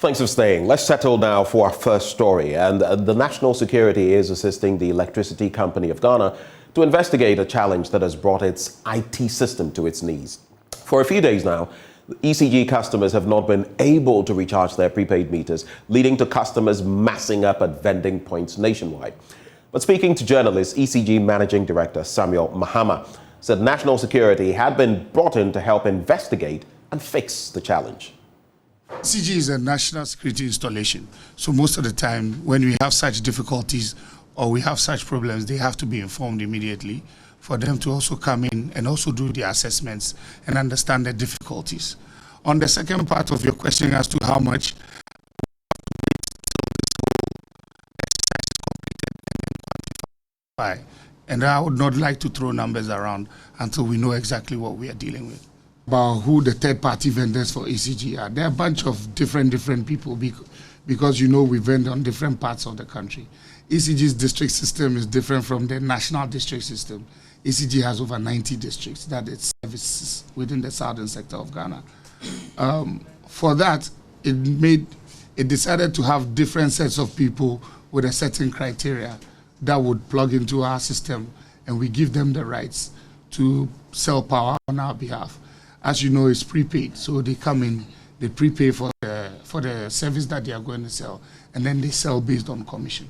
Thanks for staying. Let's settle now for our first story. And the National Security is assisting the Electricity Company of Ghana to investigate a challenge that has brought its IT system to its knees. For a few days now, ECG customers have not been able to recharge their prepaid meters, leading to customers massing up at vending points nationwide. But speaking to journalists, ECG Managing Director Samuel Mahama said National Security had been brought in to help investigate and fix the challenge. ECG is a national security installation, so most of the time when we have such difficulties or we have such problems, they have to be informed immediately for them to also come in and also do the assessments and understand the difficulties. On the second part of your question as to how much, and I would not like to throw numbers around until we know exactly what we are dealing with. About who the third-party vendors for ECG are. There are a bunch of different people because you know we vend on different parts of the country. ECG's district system is different from the national district system. ECG has over 90 districts that it services within the southern sector of Ghana. For that, it decided to have different sets of people with a certain criteria that would plug into our system, and we give them the rights to sell power on our behalf. As you know, it's prepaid, so they come in, they prepay for the service that they are going to sell, and then they sell based on commission.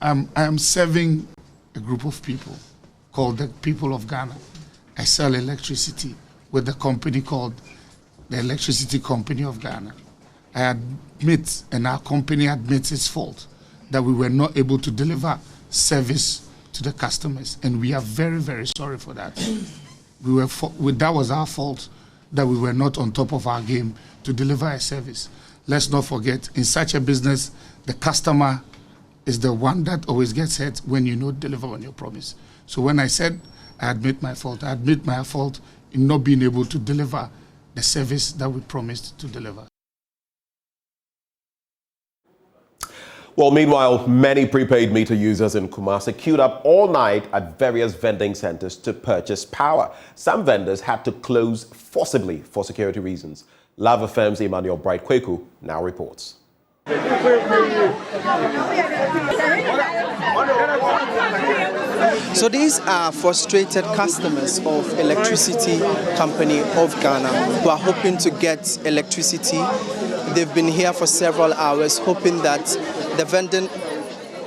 I am serving a group of people called the People of Ghana. I sell electricity with a company called the Electricity Company of Ghana. I admit, and our company admits its fault, that we were not able to deliver service to the customers, and we are very sorry for that. That was our fault, that we were not on top of our game to deliver a service. Let's not forget, in such a business, the customer is the one that always gets hurt when you don't deliver on your promise. So when I said I admit my fault, I admit my fault in not being able to deliver the service that we promised to deliver. Well, meanwhile, many prepaid meter users in Kumasi queued up all night at various vending centers to purchase power. Some vendors had to close forcibly for security reasons. Lava FM's Emmanuel Bright Kweku now reports. So these are frustrated customers of Electricity Company of Ghana who are hoping to get electricity. They've been here for several hours hoping that the vending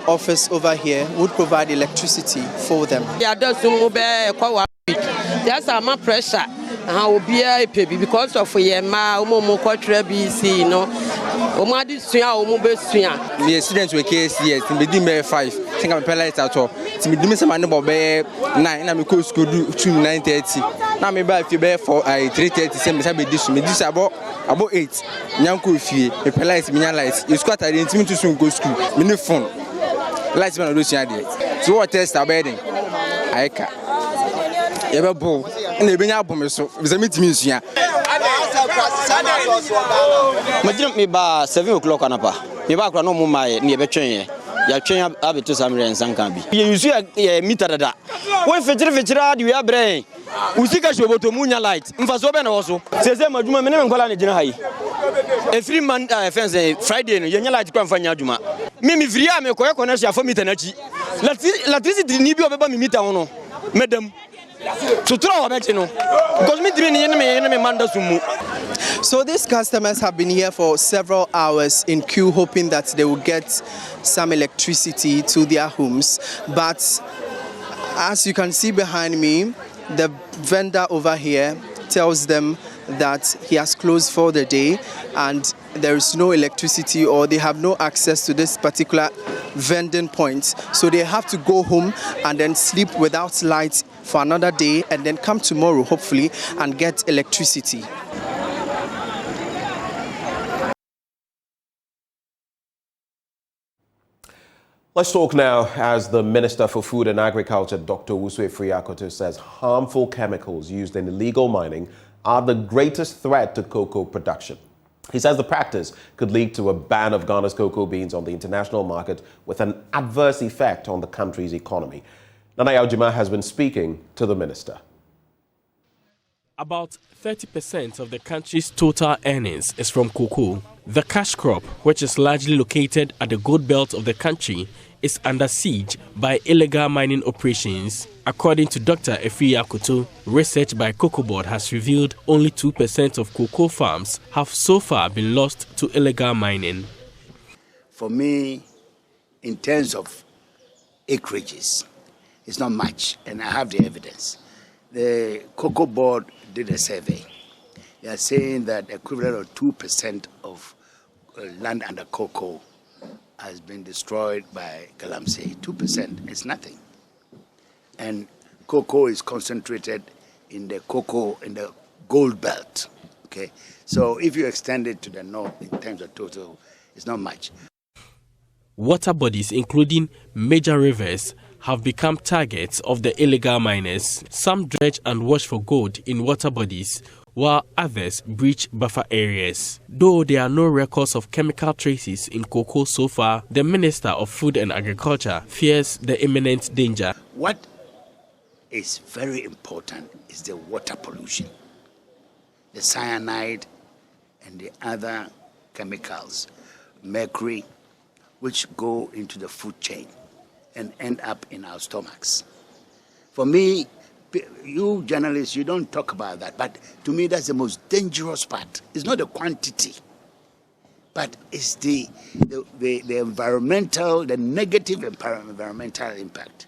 office over here would provide electricity for them. There's some pressure. How be a baby because of Yema, BC, you know. The students were KCS, and we did 5. I think I'm penalized at all. So we did some money about 9, and I'm going to school to 9:30. Now, maybe if you bear for 3:30, same as I be this about 8. Nyanko, if you penalize me, lights, you squat, I didn't mean to soon go school. Me phone. Lights man, so what test are bedding? I can't. Ever ball, and they bring up on me so it's a meeting. Me ba 7 o'clock anapa. Me ba kwa no mu mai ne be twen ya twen abeto samre nsan kan bi. Ye yusu ya meter dada. When fetire di we abre. Usika shoboto munya light. Mfaso be na wo so. Sese maduma me ne nkola ne gina hayi. Every man fence Friday no ye nya light kwa mfanya aduma. Me free am ko e connection for meter na chi. Electricity ni bi obeba me meter hono. Madam So these customers have been here for several hours in queue hoping that they will get some electricity to their homes. But as you can see behind me, the vendor over here tells them that he has closed for the day and there is no electricity or they have no access to this particular vending point. So they have to go home and then sleep without light for another day and then come tomorrow, hopefully, and get electricity. Let's talk now as the Minister for Food and Agriculture, Dr. Wusue Friakoto, says harmful chemicals used in illegal mining are the greatest threat to cocoa production. He says the practice could lead to a ban of Ghana's cocoa beans on the international market with an adverse effect on the country's economy. Nana Yaujima has been speaking to the minister. About 30% of the country's total earnings is from cocoa. The cash crop, which is largely located at the gold belt of the country, is under siege by illegal mining operations. According to Dr. Efiri Akoto, research by Cocoa Board has revealed only 2% of cocoa farms have so far been lost to illegal mining. For me, in terms of acreages, it's not much, and I have the evidence. The Cocoa Board did a survey. They are saying that equivalent of 2% of land under cocoa has been destroyed by Galamsey. 2% is nothing. And cocoa is concentrated in the gold belt. Okay, so if you extend it to the north in terms of total, it's not much. Water bodies, including major rivers, have become targets of the illegal miners. Some dredge and wash for gold in water bodies, while others breach buffer areas. Though there are no records of chemical traces in cocoa so far, the Minister of Food and Agriculture fears the imminent danger. What is very important is the water pollution, the cyanide and the other chemicals, mercury, which go into the food chain and end up in our stomachs. For me, you journalists, you don't talk about that, but to me that's the most dangerous part. It's not the quantity, but it's the environmental, the negative environmental impact.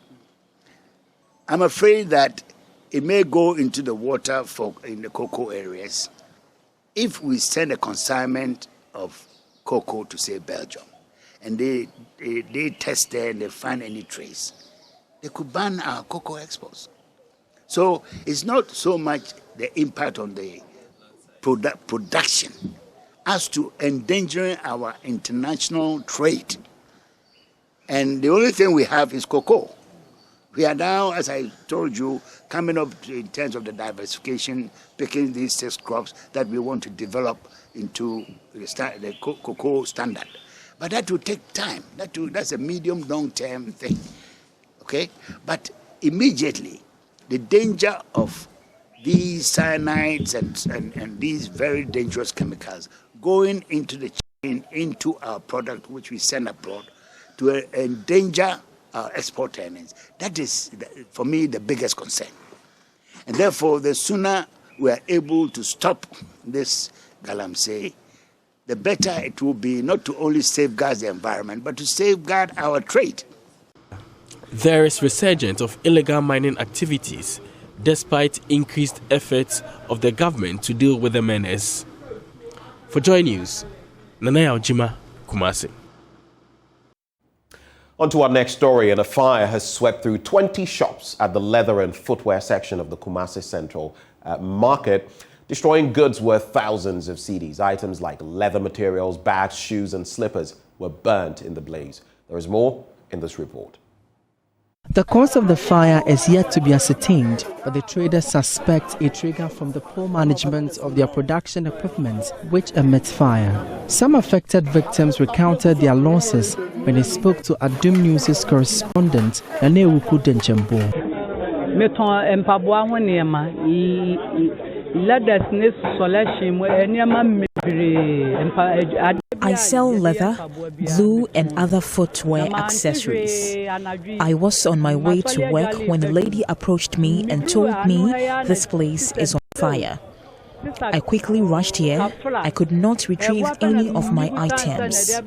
I'm afraid that it may go into the water in the cocoa areas. If we send a consignment of cocoa to, say, Belgium, and they test there and they find any trace, they could ban our cocoa exports. So it's not so much the impact on the production as to endangering our international trade. And the only thing we have is cocoa. We are now, as I told you, coming up in terms of the diversification, picking these 6 crops that we want to develop into the cocoa standard. But that will take time. That's a medium, long-term thing. Okay? But immediately, the danger of these cyanides and these very dangerous chemicals going into the chain, into our product, which we send abroad, to endanger our export earnings. That is, for me, the biggest concern. And therefore, the sooner we are able to stop this galamsey, the better it will be, not to only safeguard the environment, but to safeguard our trade. There is resurgence of illegal mining activities, despite increased efforts of the government to deal with the menace. For JoyNews, Nanaya Ojima, Kumasi. On to our next story, and a fire has swept through 20 shops at the leather and footwear section of the Kumasi Central Market, destroying goods worth thousands of cedis. Items like leather materials, bags, shoes and slippers were burnt in the blaze. There is more in this report. The cause of the fire is yet to be ascertained, but the traders suspect a trigger from the poor management of their production equipment, which emits fire. Some affected victims recounted their losses when they spoke to Adum News' correspondent, Nanewuku Denchembo. I sell leather, glue and other footwear accessories. I was on my way to work when a lady approached me and told me this place is on fire. I quickly rushed here. I could not retrieve any of my items.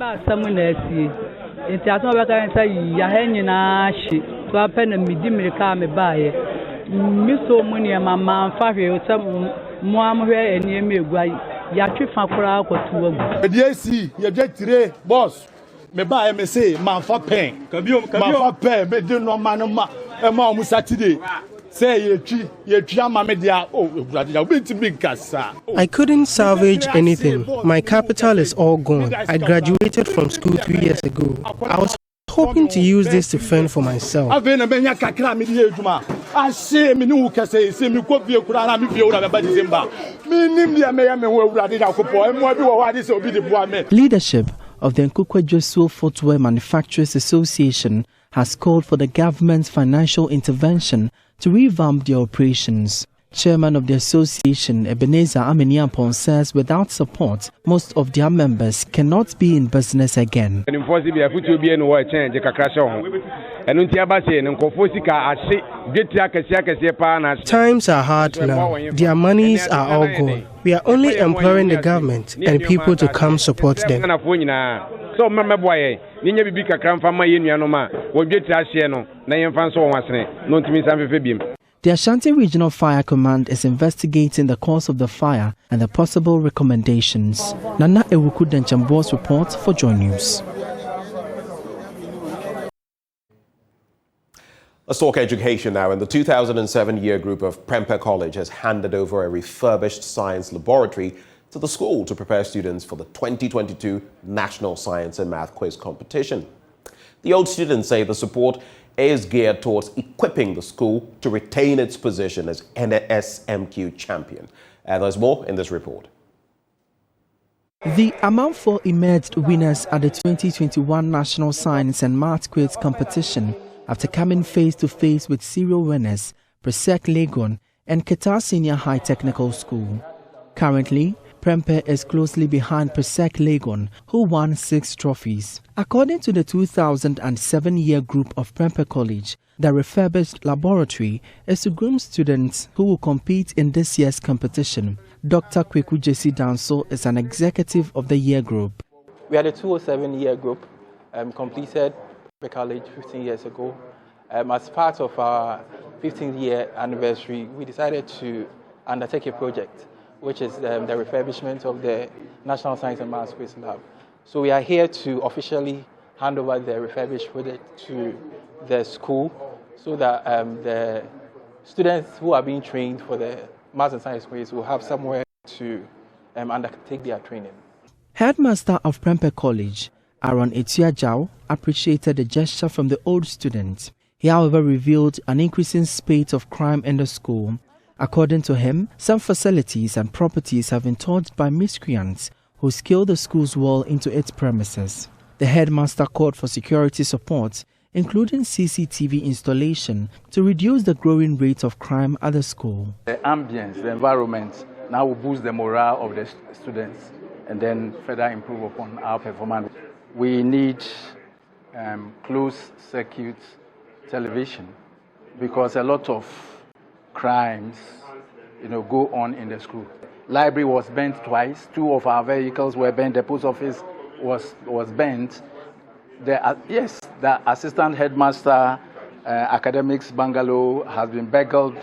I couldn't salvage anything. My capital is all gone. I graduated from school 3 years ago. I was hoping to use this to fend for myself. Leadership of the Nkukwe Josuo Footwear Manufacturers Association has called for the government's financial intervention to revamp their operations. Chairman of the association, Ebenezer Ameniampon, says without support, most of their members cannot be in business again. Times are hard now. Their monies are all gone. We are only imploring the government and people to come support them. The Ashanti Regional Fire Command is investigating the cause of the fire and the possible recommendations. Nana Ewuku Denchambo's report for JoyNews. Let's talk education now. And the 2007 year group of Prempeh College has handed over a refurbished science laboratory to the school to prepare students for the 2022 National Science and Math Quiz Competition. The old students say the support is geared towards equipping the school to retain its position as NSMQ champion. And there's more in this report. The Amount 4 emerged winners at the 2021 National Science and Math Quiz Competition after coming face to face with serial winners Presec Legon and Qatar Senior High Technical School. Currently, Prempeh is closely behind Presec Legon, who won 6 trophies. According to the 2007 year group of Prempeh College, the refurbished laboratory is to groom students who will compete in this year's competition. Dr. Kweku Jesse Danso is an executive of the year group. We are the 2007 year group, completed Prempeh College 15 years ago. As part of our 15th year anniversary, we decided to undertake a project, which is the refurbishment of the National Science and Math Quiz Lab. So we are here to officially hand over the refurbished project to the school so that the students who are being trained for the Math and Science Quiz will have somewhere to undertake their training. Headmaster of Prempeh College, Aaron Etiajao, appreciated the gesture from the old students. He, however, revealed an increasing spate of crime in the school. According to him, some facilities and properties have been torched by miscreants who scaled the school's wall into its premises. The headmaster called for security support, including CCTV installation, to reduce the growing rate of crime at the school. The ambience, the environment, now will boost the morale of the students and then further improve upon our performance. We need closed-circuit television because a lot of crimes, go on in the school. Library was burnt twice. 2 of our vehicles were burnt. The post office was burnt. The assistant headmaster academics bungalow has been burgled.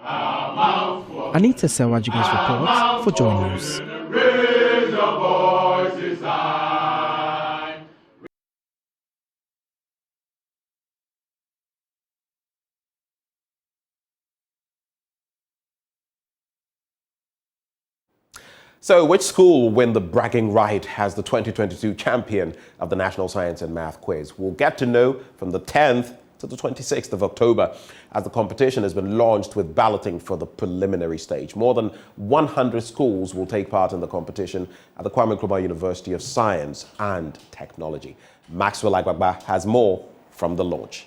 Anita Sewajiga's report for JoyNews. So, which school will win the bragging right as the 2022 champion of the National Science and Math Quiz? We'll get to know from the 10th to the 26th of October, as the competition has been launched with balloting for the preliminary stage. More than 100 schools will take part in the competition at the Kwame Nkrumah University of Science and Technology. Maxwell Agbagba has more from the launch.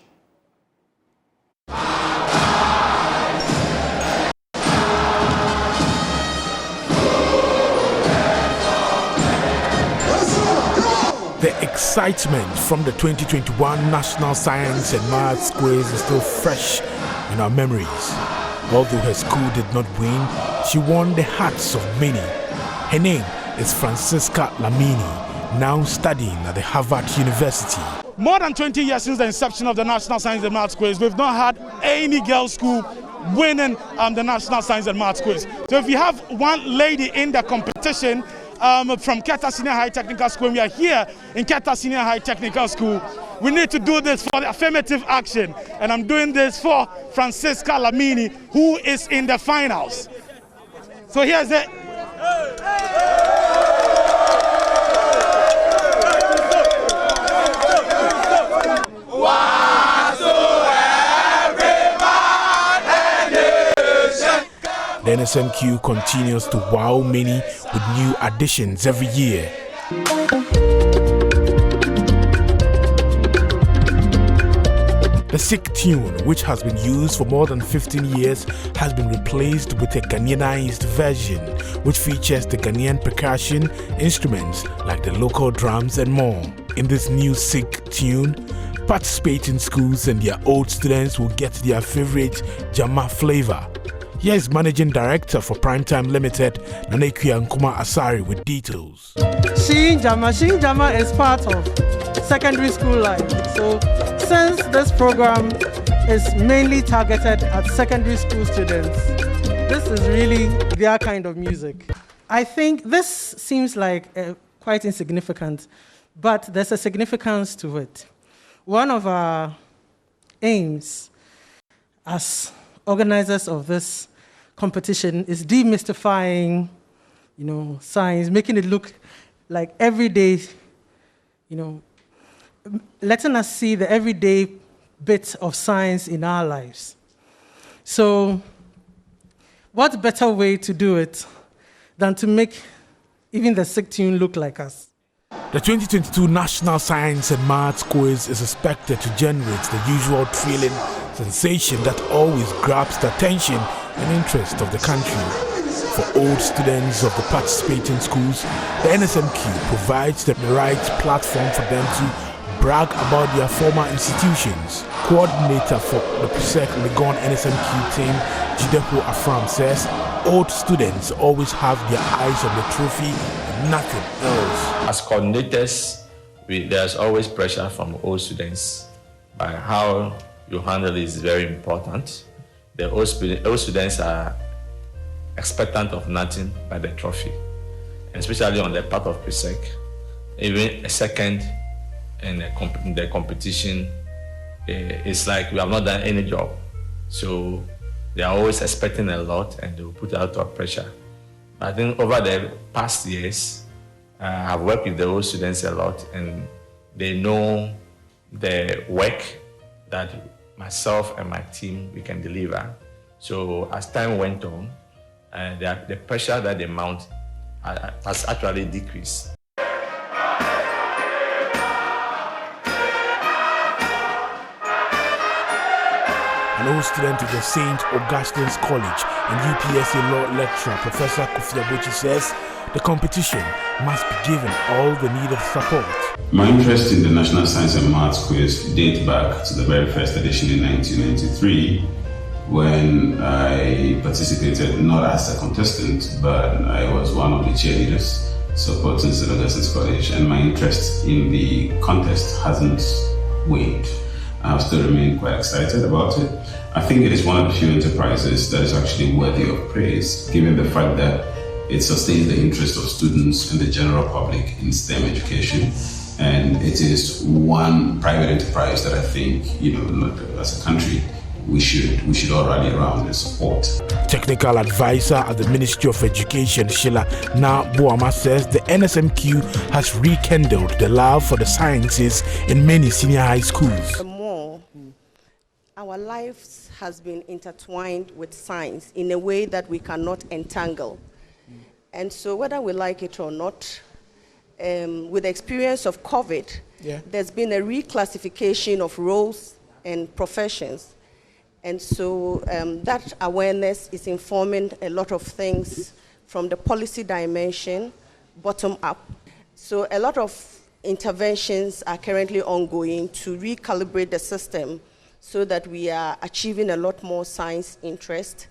The excitement from the 2021 National Science and Maths Quiz is still fresh in our memories. Although her school did not win, she won the hearts of many. Her name is Francisca Lamini, now studying at the Harvard University. More than 20 years since the inception of the National Science and Maths Quiz, we've not had any girls' school winning the National Science and Maths Quiz. So if you have one lady in the competition, from Qatar Senior High Technical School, we are here in Qatar Senior High Technical School. We need to do this for the affirmative action, and I'm doing this for Francisca Lamini, who is in the finals. So here's it. The NSMQ continues to wow many with new additions every year. The The Sikh tune, which has been used for more than 15 years, has been replaced with a Ghanaianized version, which features the Ghanaian percussion instruments like the local drums and more. In this new Sikh tune, participating schools and their old students will get their favorite Jama flavor. Here is Managing Director for Primetime Limited, Nanekia Nkuma Asari, with details. Sing Jama is part of secondary school life. So since this program is mainly targeted at secondary school students, this is really their kind of music. I think this seems like quite insignificant, but there's a significance to it. One of our aims as organizers of this competition is demystifying, science, making it look like everyday, letting us see the everyday bit of science in our lives. So, what better way to do it than to make even the Sikh tune look like us? The 2022 National Science and Maths Quiz is expected to generate the usual thrilling sensation that always grabs the attention and interest of the country. For old students of the participating schools, the NSMQ provides the right platform for them to brag about their former institutions. Coordinator for the PSEC Legon NSMQ team, Jidepo Afram, says old students always have their eyes on the trophy and nothing else. As coordinators, there's always pressure from old students, but how you handle it is very important. The old students are expectant of nothing but the trophy, and especially on the part of PSEC, even a second in the competition, it's like we have not done any job. So they are always expecting a lot and they will put a lot of pressure. I think over the past years, I've worked with the old students a lot, and they know the work that myself and my team we can deliver. So as time went on, the pressure that they mount has actually decreased. An old student of the St. Augustine's College and UPSA Law lecturer, Professor Kofi Abuchi, says the competition must be given all the needed support. My interest in the National Science and Maths Quiz dates back to the very first edition in 1993, when I participated not as a contestant, but I was one of the cheerleaders supporting St. Augustine's College, and my interest in the contest hasn't waned. I've still remained quite excited about it. I think it is one of the few enterprises that is actually worthy of praise, given the fact that it sustains the interest of students and the general public in STEM education. And it is one private enterprise that I think, as a country, we should all rally around and support. Technical advisor at the Ministry of Education, Sheila Boama, says the NSMQ has rekindled the love for the sciences in many senior high schools. Our lives has been intertwined with science in a way that we cannot entangle. And so whether we like it or not, with the experience of COVID, there's been a reclassification of roles and professions. And so that awareness is informing a lot of things from the policy dimension, bottom up. So a lot of interventions are currently ongoing to recalibrate the system so that we are achieving a lot more science interest.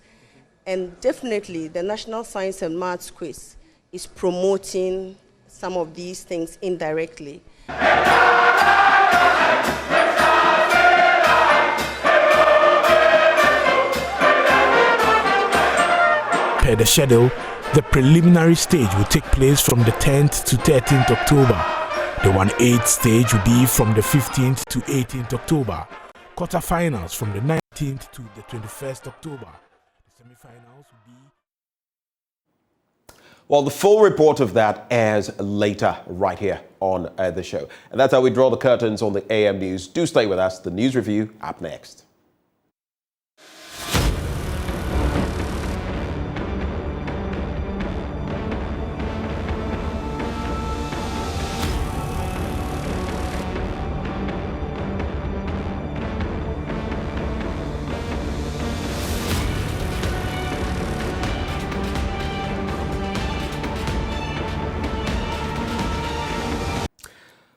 And definitely the National Science and Maths Quiz is promoting some of these things indirectly. Per the schedule, the preliminary stage will take place from the 10th to 13th October. The 1/8 stage will be from the 15th to 18th October. Quarterfinals from the 19th to the 21st October. The semifinals will be... Well, the full report of that airs later right here on the show. And that's how we draw the curtains on the AM News. Do stay with us. The news review up next.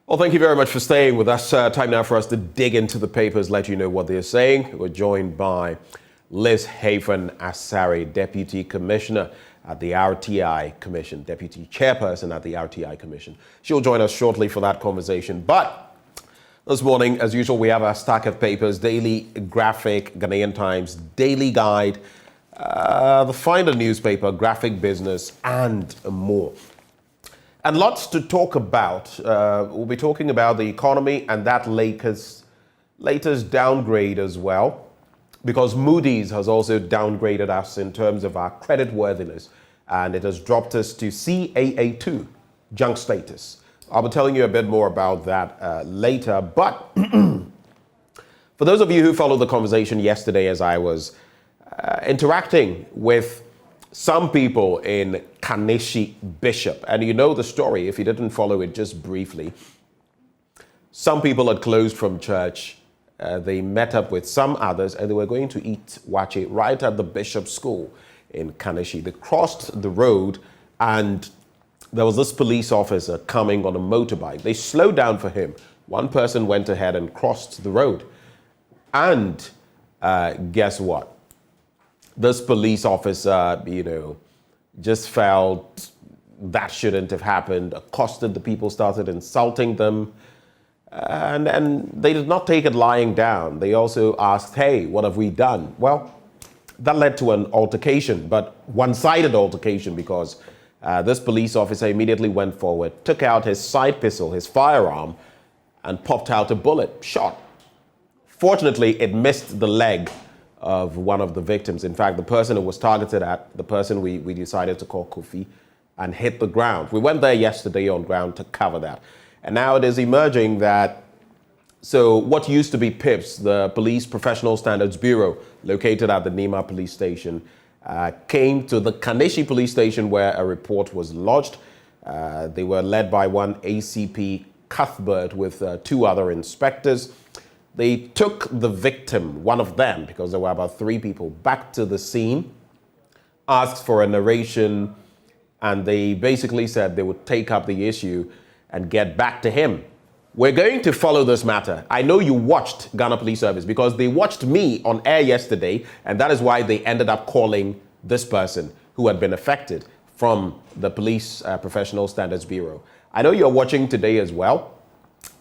Well, thank you very much for staying with us. Time now for us to dig into the papers, let you know what they're saying. We're joined by Liz Asari, Deputy Commissioner at the RTI Commission, Deputy Chairperson at the RTI Commission. She'll join us shortly for that conversation. But this morning, as usual, we have our stack of papers: Daily Graphic, Ghanaian Times, Daily Guide, the Finder newspaper, Graphic Business, and more. And lots to talk about. We'll be talking about the economy and that latest downgrade as well, because Moody's has also downgraded us in terms of our credit worthiness, and it has dropped us to CAA2, junk status. I'll be telling you a bit more about that later. But for those of you who followed the conversation yesterday as I was interacting with some people in Kaneshie Bishop, and you know the story if you didn't follow it just briefly. Some people had closed from church. They met up with some others and they were going to eat wache right at the Bishop's School in Kaneshie. They crossed the road and there was this police officer coming on a motorbike. They slowed down for him. One person went ahead and crossed the road. And guess what? This police officer, just felt that shouldn't have happened, accosted the people, started insulting them. And they did not take it lying down. They also asked, hey, what have we done? Well, that led to an altercation, but one-sided altercation, because this police officer immediately went forward, took out his side pistol, his firearm, and popped out a bullet, shot. Fortunately, it missed the leg of one of the victims. In fact, the person who was targeted at, the person we decided to call Kofi, and hit the ground. We went there yesterday on ground to cover that. And now it is emerging that, so what used to be PIPS, the Police Professional Standards Bureau, located at the Nima Police Station, came to the Kaneshie Police Station where a report was lodged. They were led by one ACP Cuthbert with two other inspectors. They took the victim, one of them, because there were about 3 people, back to the scene, asked for a narration, and they basically said they would take up the issue and get back to him. We're going to follow this matter. I know you watched Ghana Police Service because they watched me on air yesterday, and that is why they ended up calling this person who had been affected from the Police Professional Standards Bureau. I know you're watching today as well.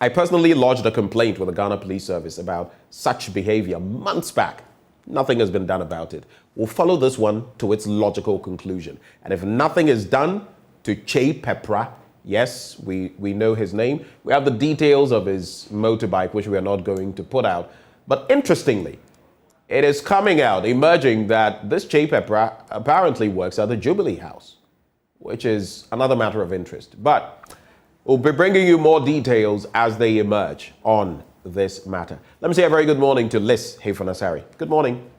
I personally lodged a complaint with the Ghana Police Service about such behavior months back. Nothing has been done about it. We'll follow this one to its logical conclusion. And if nothing is done to Che Pepra, yes, we know his name. We have the details of his motorbike, which we are not going to put out. But interestingly, it is coming out, emerging that this Che Pepra apparently works at the Jubilee House, which is another matter of interest. But we'll be bringing you more details as they emerge on this matter. Let me say a very good morning to Liz Asari. Good morning.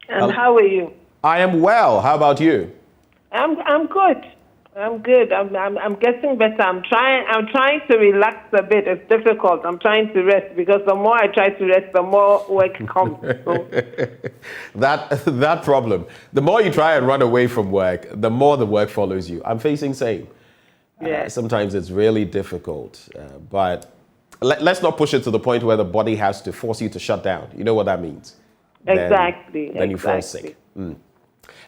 And how are you? I am well. How about you? I'm good. I'm good. I'm getting better. I'm trying to relax a bit. It's difficult. I'm trying to rest because the more I try to rest, the more work comes. So. that problem. The more you try and run away from work, the more the work follows you. I'm facing same. Yeah. Sometimes it's really difficult, but let's not push it to the point where the body has to force you to shut down. You know what that means? Exactly. Then you fall sick.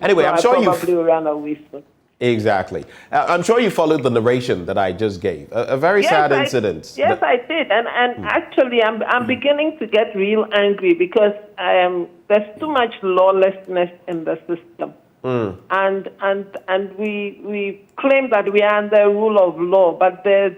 Anyway, so I'm sure you probably ran away from. Exactly. I'm sure you followed the narration that I just gave. A very sad incident. Yes, I did. And actually, I'm beginning to get real angry because there's too much lawlessness in the system. And we claim that we are under rule of law, but there's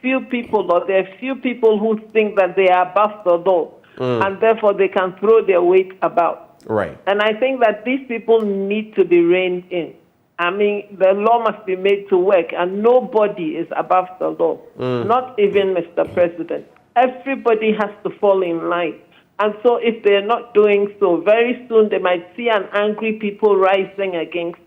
few people who think that they are above the law, and therefore they can throw their weight about. Right. And I think that these people need to be reined in. I mean, the law must be made to work, and nobody is above the law, not even Mr. President. Everybody has to fall in line. And so if they're not doing so, very soon they might see an angry people rising against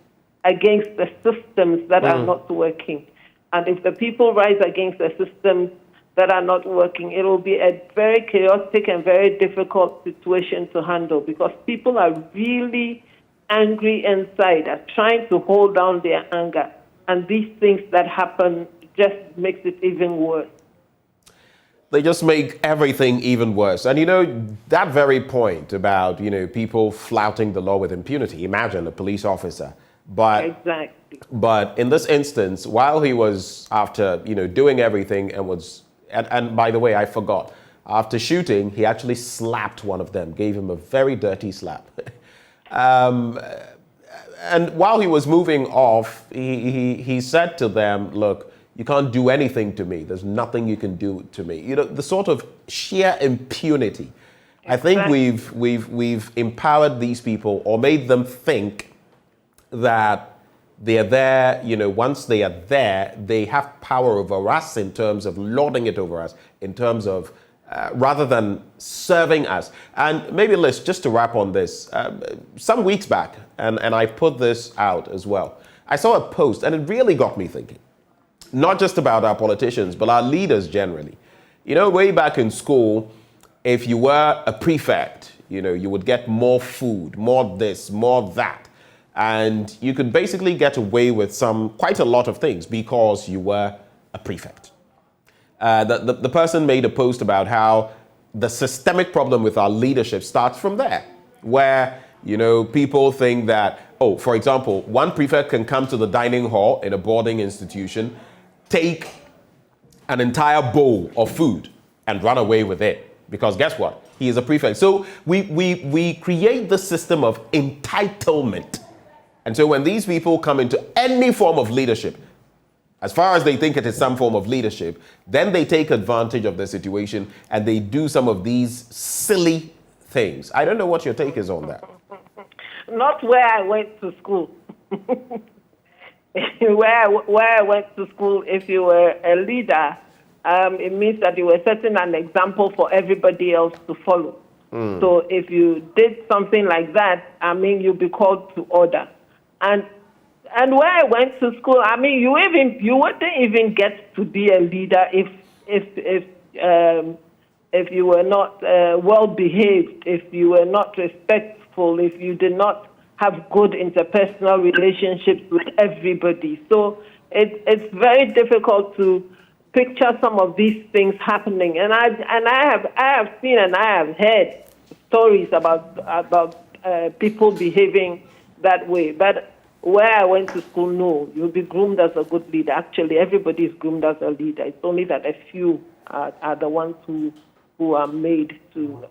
the systems that are not working. And if the people rise against the systems that are not working, it will be a very chaotic and very difficult situation to handle because people are really angry inside, are trying to hold down their anger. and these things that happen just makes it even worse. They just make everything even worse. And that very point about, people flouting the law with impunity. Imagine a police officer. Exactly. But in this instance, while he was after, doing everything and by the way, I forgot, after shooting, he actually slapped one of them, gave him a very dirty slap. And while he was moving off, he said to them, look, you can't do anything to me. There's nothing you can do to me. The sort of sheer impunity. I think we've empowered these people or made them think that they're there, once they are there, they have power over us in terms of lording it over us, in terms of rather than serving us. And maybe, Liz, just to wrap on this, some weeks back, and I put this out as well, I saw a post and it really got me thinking. Not just about our politicians, but our leaders generally. Way back in school, if you were a prefect, you would get more food, more this, more that. And you could basically get away with quite a lot of things because you were a prefect. The person made a post about how the systemic problem with our leadership starts from there, where, people think that, for example, one prefect can come to the dining hall in a boarding institution, take an entire bowl of food and run away with it. Because guess what? He is a prefect. So we create the system of entitlement. And so when these people come into any form of leadership, as far as they think it is some form of leadership, then they take advantage of the situation and they do some of these silly things. I don't know what your take is on that. Not where I went to school. Where I went to school, if you were a leader, it means that you were setting an example for everybody else to follow. So if you did something like that, you'd be called to order. And where I went to school, you wouldn't even get to be a leader if you were not well behaved, if you were not respectful, if you did not have good interpersonal relationships with everybody. So it's very difficult to picture some of these things happening. And I have seen and I have heard stories about people behaving that way. But where I went to school, no, you'll be groomed as a good leader. Actually, everybody is groomed as a leader. It's only that a few are the ones who are made to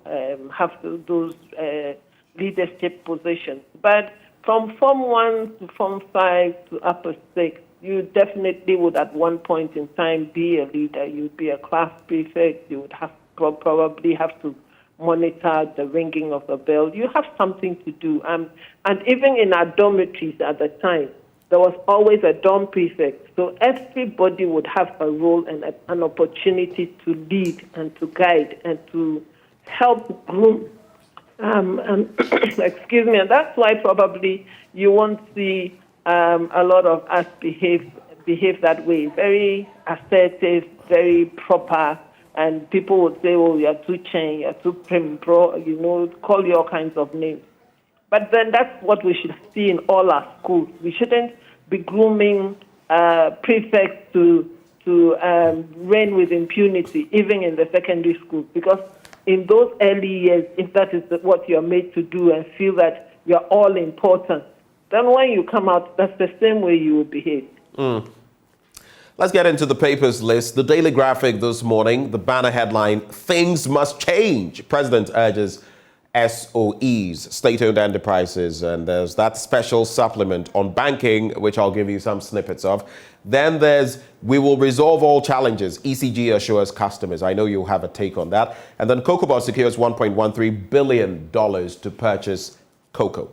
have those leadership positions. But from Form 1 to Form 5 to Upper 6, you definitely would at one point in time be a leader. You'd be a class prefect. You would probably have to monitor the ringing of the bell. You have something to do. And even in our dormitories at the time, there was always a dorm prefect. So everybody would have a role and an opportunity to lead and to guide and to help groom. Excuse me. And that's why probably you won't see a lot of us behave that way. Very assertive, very proper. And people would say, oh, you're too chain, you're too prim, bro, call you all kinds of names. But then that's what we should see in all our schools. We shouldn't be grooming prefects to reign with impunity, even in the secondary schools. Because in those early years, if that is what you're made to do and feel that you're all important, then when you come out, that's the same way you will behave. Let's get into the papers list. The Daily Graphic this morning, the banner headline, "Things Must Change." President urges SOEs, state-owned enterprises, and there's that special supplement on banking, which I'll give you some snippets of. Then there's, "We will resolve all challenges, ECG assures customers." I know you'll have a take on that. And then Cocobot secures $1.13 billion to purchase cocoa.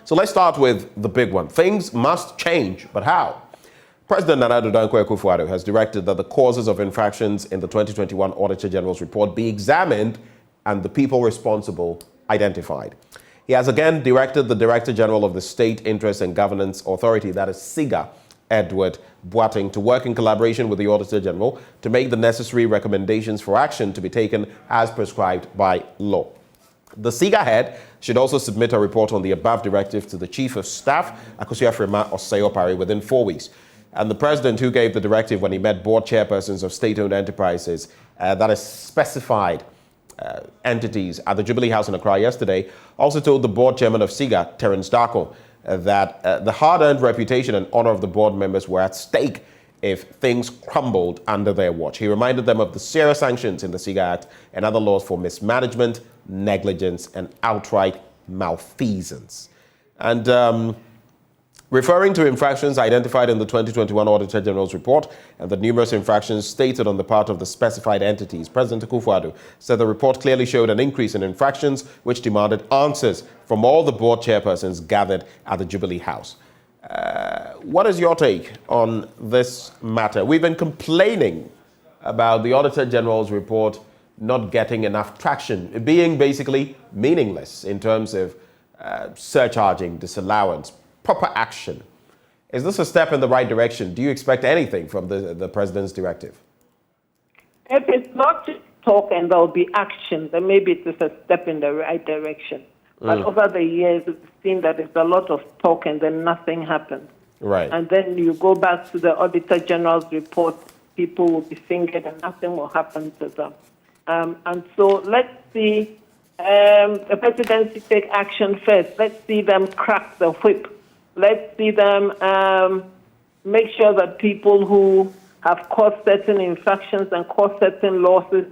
So let's start with the big one. Things must change, but how? President Nana Addo Dankwa Akufo-Addo has directed that the causes of infractions in the 2021 Auditor General's report be examined and the people responsible identified. He has again directed the Director General of the State Interest and Governance Authority, that is SIGA, Edward Boateng, to work in collaboration with the Auditor General to make the necessary recommendations for action to be taken as prescribed by law. The SIGA head should also submit a report on the above directive to the Chief of Staff, Akosua Frema Osei Opare, within 4 weeks. And the president, who gave the directive when he met board chairpersons of state-owned enterprises that is specified entities at the Jubilee House in Accra yesterday, also told the board chairman of SIGA, Terence Darko, that the hard-earned reputation and honor of the board members were at stake if things crumbled under their watch. He reminded them of the serious sanctions in the SIGA Act and other laws for mismanagement, negligence, and outright malfeasance. And referring to infractions identified in the 2021 Auditor General's report and the numerous infractions stated on the part of the specified entities, President Akufo-Addo said the report clearly showed an increase in infractions which demanded answers from all the board chairpersons gathered at the Jubilee House. What is your take on this matter? We've been complaining about the Auditor General's report not getting enough traction, being basically meaningless in terms of surcharging, disallowance, proper action. Is this a step in the right direction? Do you expect anything from the president's directive? If it's not just talk and there'll be action, then maybe it is a step in the right direction. But over the years, it's seen that it's a lot of talk and then nothing happens. Right. And then you go back to the Auditor General's report, people will be fingered and nothing will happen to them. And so let's see the presidency take action first. Let's see them crack the whip. Let's see them make sure that people who have caused certain infractions and caused certain losses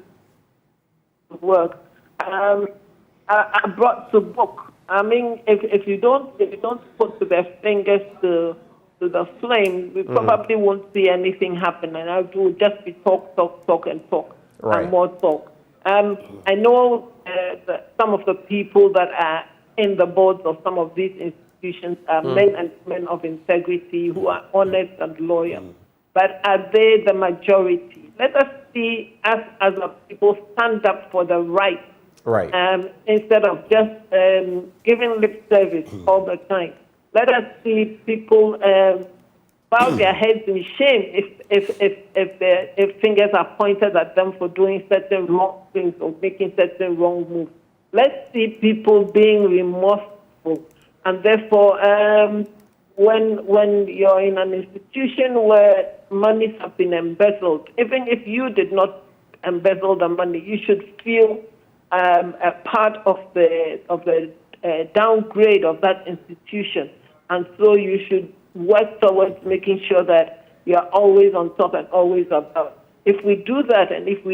work are brought to book. I mean, if you don't put their fingers to the flame, we probably won't see anything happen, and it will just be talk, and more talk. I know that some of the people that are in the boards of some of these institutions are men and women of integrity who are honest and loyal. But are they the majority? Let us see us as a people stand up for the right. Right. Instead of just giving lip service all the time. Let us see people bow their heads in shame if fingers are pointed at them for doing certain wrong things or making certain wrong moves. Let's see people being remorseful. And therefore, when you're in an institution where monies have been embezzled, even if you did not embezzle the money, you should feel a part of the downgrade of that institution, and so you should work towards making sure that you are always on top and always above. If we do that, and if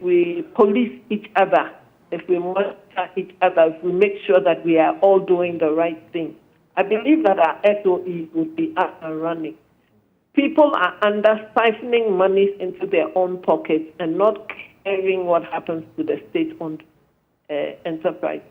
we police each other, if we monitor each other, if we make sure that we are all doing the right thing, I believe that our SOEs would be up and running. People are siphoning monies into their own pockets and not caring what happens to the state-owned enterprises,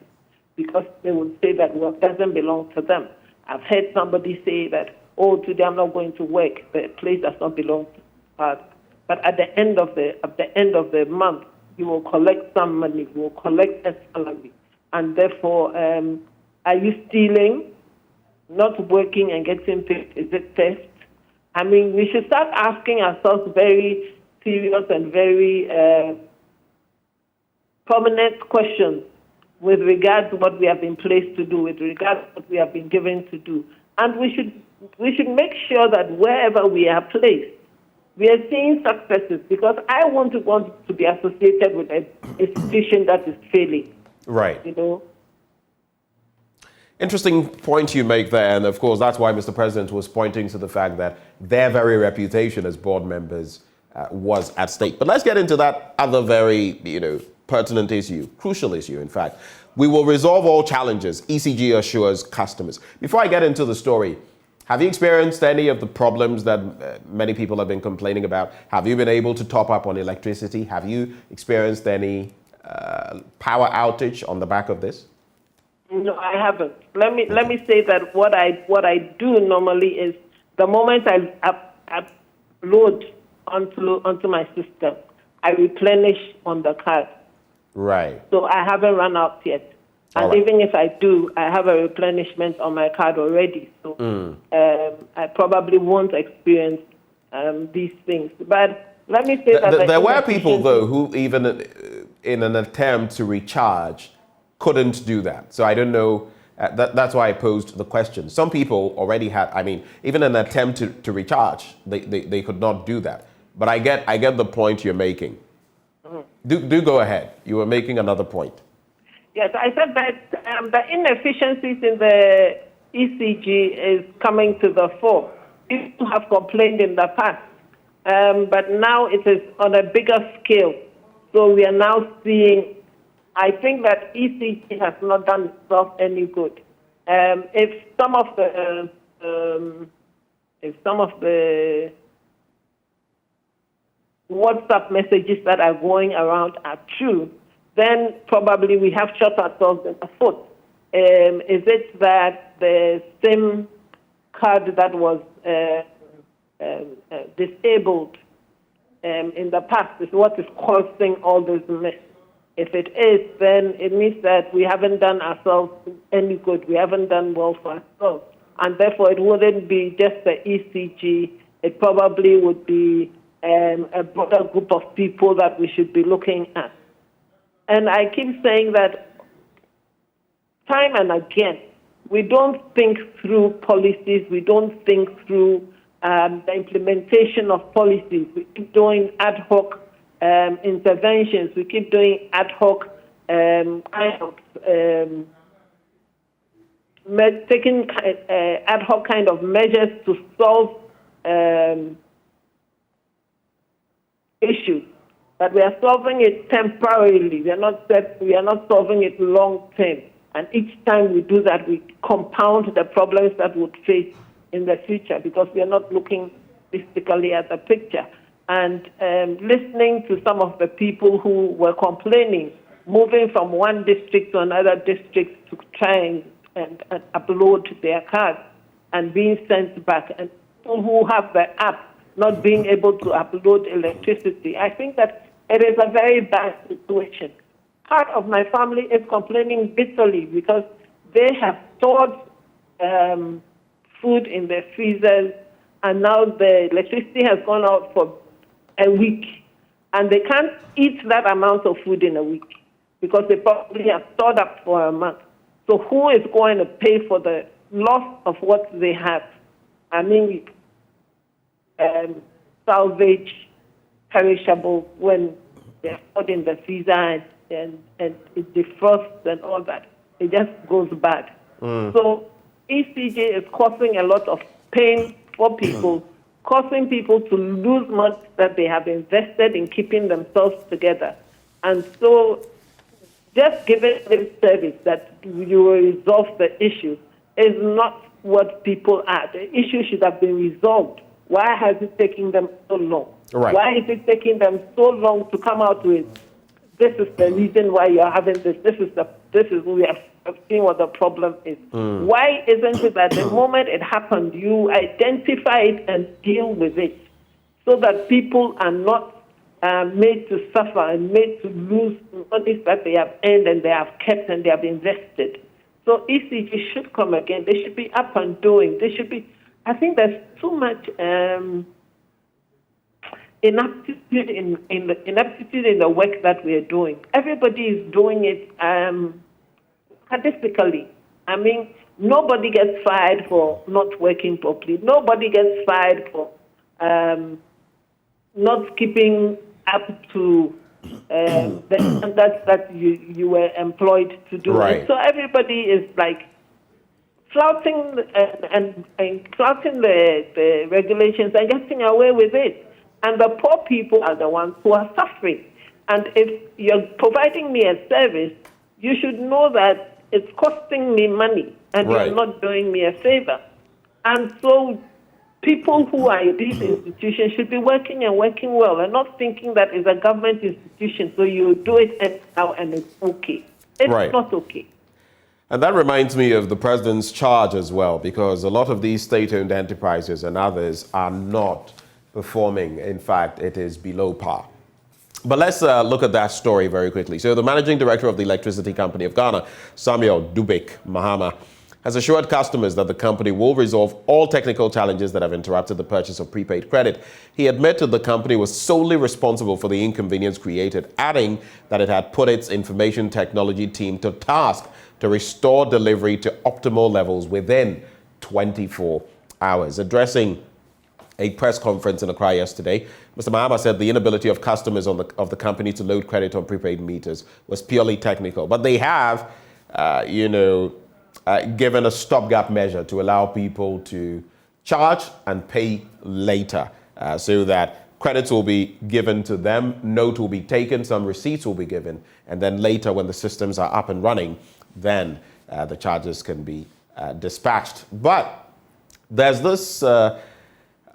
because they would say that work doesn't belong to them. I've heard somebody say that, oh, today I'm not going to work. The place does not belong to us. But at the end of the month, you will collect some money. You will collect a salary, and therefore, are you stealing, not working and getting paid? Is it theft? I mean, we should start asking ourselves very serious and very prominent questions with regard to what we have been placed to do, with regard to what we have been given to do. And we should make sure that wherever we are placed, we are seeing successes, because I want to be associated with an institution that is failing. Right. You know? Interesting point you make there, and of course that's why Mr. President was pointing to the fact that their very reputation as board members was at stake. But let's get into that other very, pertinent issue, crucial issue, in fact. We will resolve all challenges, ECG assures customers. Before I get into the story, have you experienced any of the problems that many people have been complaining about? Have you been able to top up on electricity? Have you experienced any power outage on the back of this? No, I haven't. Let me say that what I do normally is the moment I load onto my system, I replenish on the card. Right. So I haven't run out yet. And even if I do, I have a replenishment on my card already. So I probably won't experience these things. But let me say that there were people, though, who even in an attempt to recharge couldn't do that. So I don't know That's why I posed the question. Some people already had, I mean, even an attempt to recharge, they could not do that. But I get the point you're making. Do go ahead. You were making another point. Yes, I said that the inefficiencies in the ECG is coming to the fore. People have complained in the past, but now it is on a bigger scale. So we are now seeing, I think that ECG has not done itself any good. If some of the WhatsApp messages that are going around are true, then probably we have shot ourselves in the foot. Is it that the SIM card that was disabled in the past is what is causing all this mess? If it is, then it means that we haven't done ourselves any good. We haven't done well for ourselves. And therefore, it wouldn't be just the ECG. It probably would be a broader group of people that we should be looking at. And I keep saying that time and again, we don't think through policies. We don't think through the implementation of policies. We keep doing ad hoc interventions. We keep doing ad hoc taking ad hoc kind of measures to solve issues. But we are solving it temporarily. We are not solving it long term. And each time we do that, we compound the problems that would face in the future because we are not looking holistically at the picture. And listening to some of the people who were complaining, moving from one district to another district to try and upload their cards and being sent back, and people who have the app not being able to upload electricity. I think that it is a very bad situation. Part of my family is complaining bitterly because they have stored food in their freezers, and now the electricity has gone out for a week, and they can't eat that amount of food in a week because they probably have stored up for a month. So who is going to pay for the loss of what they have? I mean, salvage perishable when they're stored in the freezer and it defrosts and all that. It just goes bad. So ECG is causing a lot of pain for people, causing people to lose money that they have invested in keeping themselves together. And so just giving them service that you will resolve the issue is not what people are. The issue should have been resolved. Why has it taken them so long? Right. Why is it taking them so long to come out with, this is the reason why you're having this, we have seen what the problem is. Why isn't it that the moment it happened, you identify it and deal with it so that people are not made to suffer and made to lose money that they have earned and they have kept and they have invested? So ECG should come again. They should be up and doing. They should be. I think there's too much inaptitude in the work that we are doing. Everybody is doing it statistically. I mean, nobody gets fired for not working properly. Nobody gets fired for not keeping up to the standards that you were employed to do. Right. And so everybody is like flouting and flouting the regulations and getting away with it. And the poor people are the ones who are suffering. And if you're providing me a service, you should know that it's costing me money and Right. you're not doing me a favor. And so people who are in these institutions should be working and working well and not thinking that it's a government institution, so you do it anyhow and it's okay. It's Right. not okay. And that reminds me of the president's charge as well, because a lot of these state-owned enterprises and others are not performing. In fact, it is below par. But let's look at that story very quickly. So the managing director of the Electricity Company of Ghana, Samuel Dubik Mahama, has assured customers that the company will resolve all technical challenges that have interrupted the purchase of prepaid credit. He admitted the company was solely responsible for the inconvenience created, adding that it had put its information technology team to task to restore delivery to optimal levels within 24 hours. Addressing a press conference in Accra yesterday, Mr. Mahama said the inability of customers of the company to load credit on prepaid meters was purely technical. But they have, given a stopgap measure to allow people to charge and pay later so that credits will be given to them, note will be taken, some receipts will be given, and then later when the systems are up and running, then the charges can be dispatched. But there's this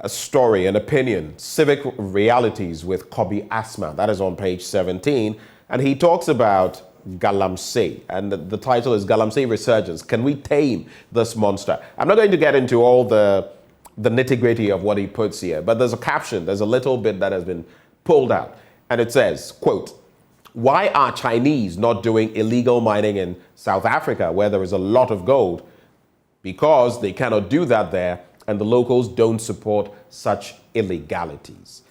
story, an opinion, civic realities with Kobi Asma. That is on page 17. And he talks about Galamsey. And the title is Galamsey Resurgence. Can we tame this monster? I'm not going to get into all the nitty-gritty of what he puts here, but there's a caption, there's a little bit that has been pulled out. And it says, quote, "Why are Chinese not doing illegal mining in South Africa where there is a lot of gold? Because they cannot do that there, and the locals don't support such illegalities."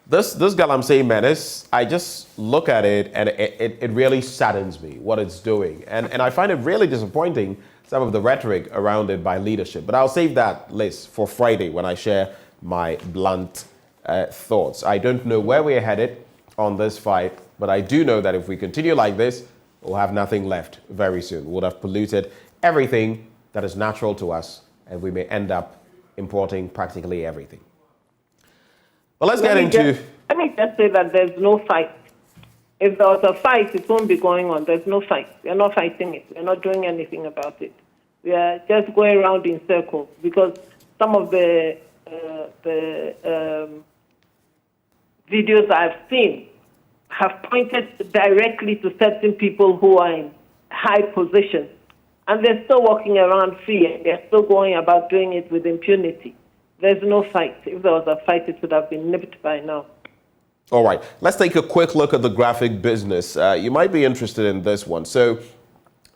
This Galamsey menace, I just look at it and it really saddens me what it's doing. And I find it really disappointing, some of the rhetoric around it by leadership. But I'll save that list for Friday when I share my blunt thoughts. I don't know where we're headed on this fight, but I do know that if we continue like this, we'll have nothing left very soon. We'll have polluted everything that is natural to us, and we may end up importing practically everything. But let's get into... Let me just say that there's no fight. If there was a fight, it won't be going on. There's no fight. We're not fighting it. We're not doing anything about it. We are just going around in circles because some of the videos I've seen have pointed directly to certain people who are in high positions. And they're still walking around free, and they're still going about doing it with impunity. There's no fight. If there was a fight, it would have been nipped by now. All right, let's take a quick look at the graphic business. You might be interested in this one. So,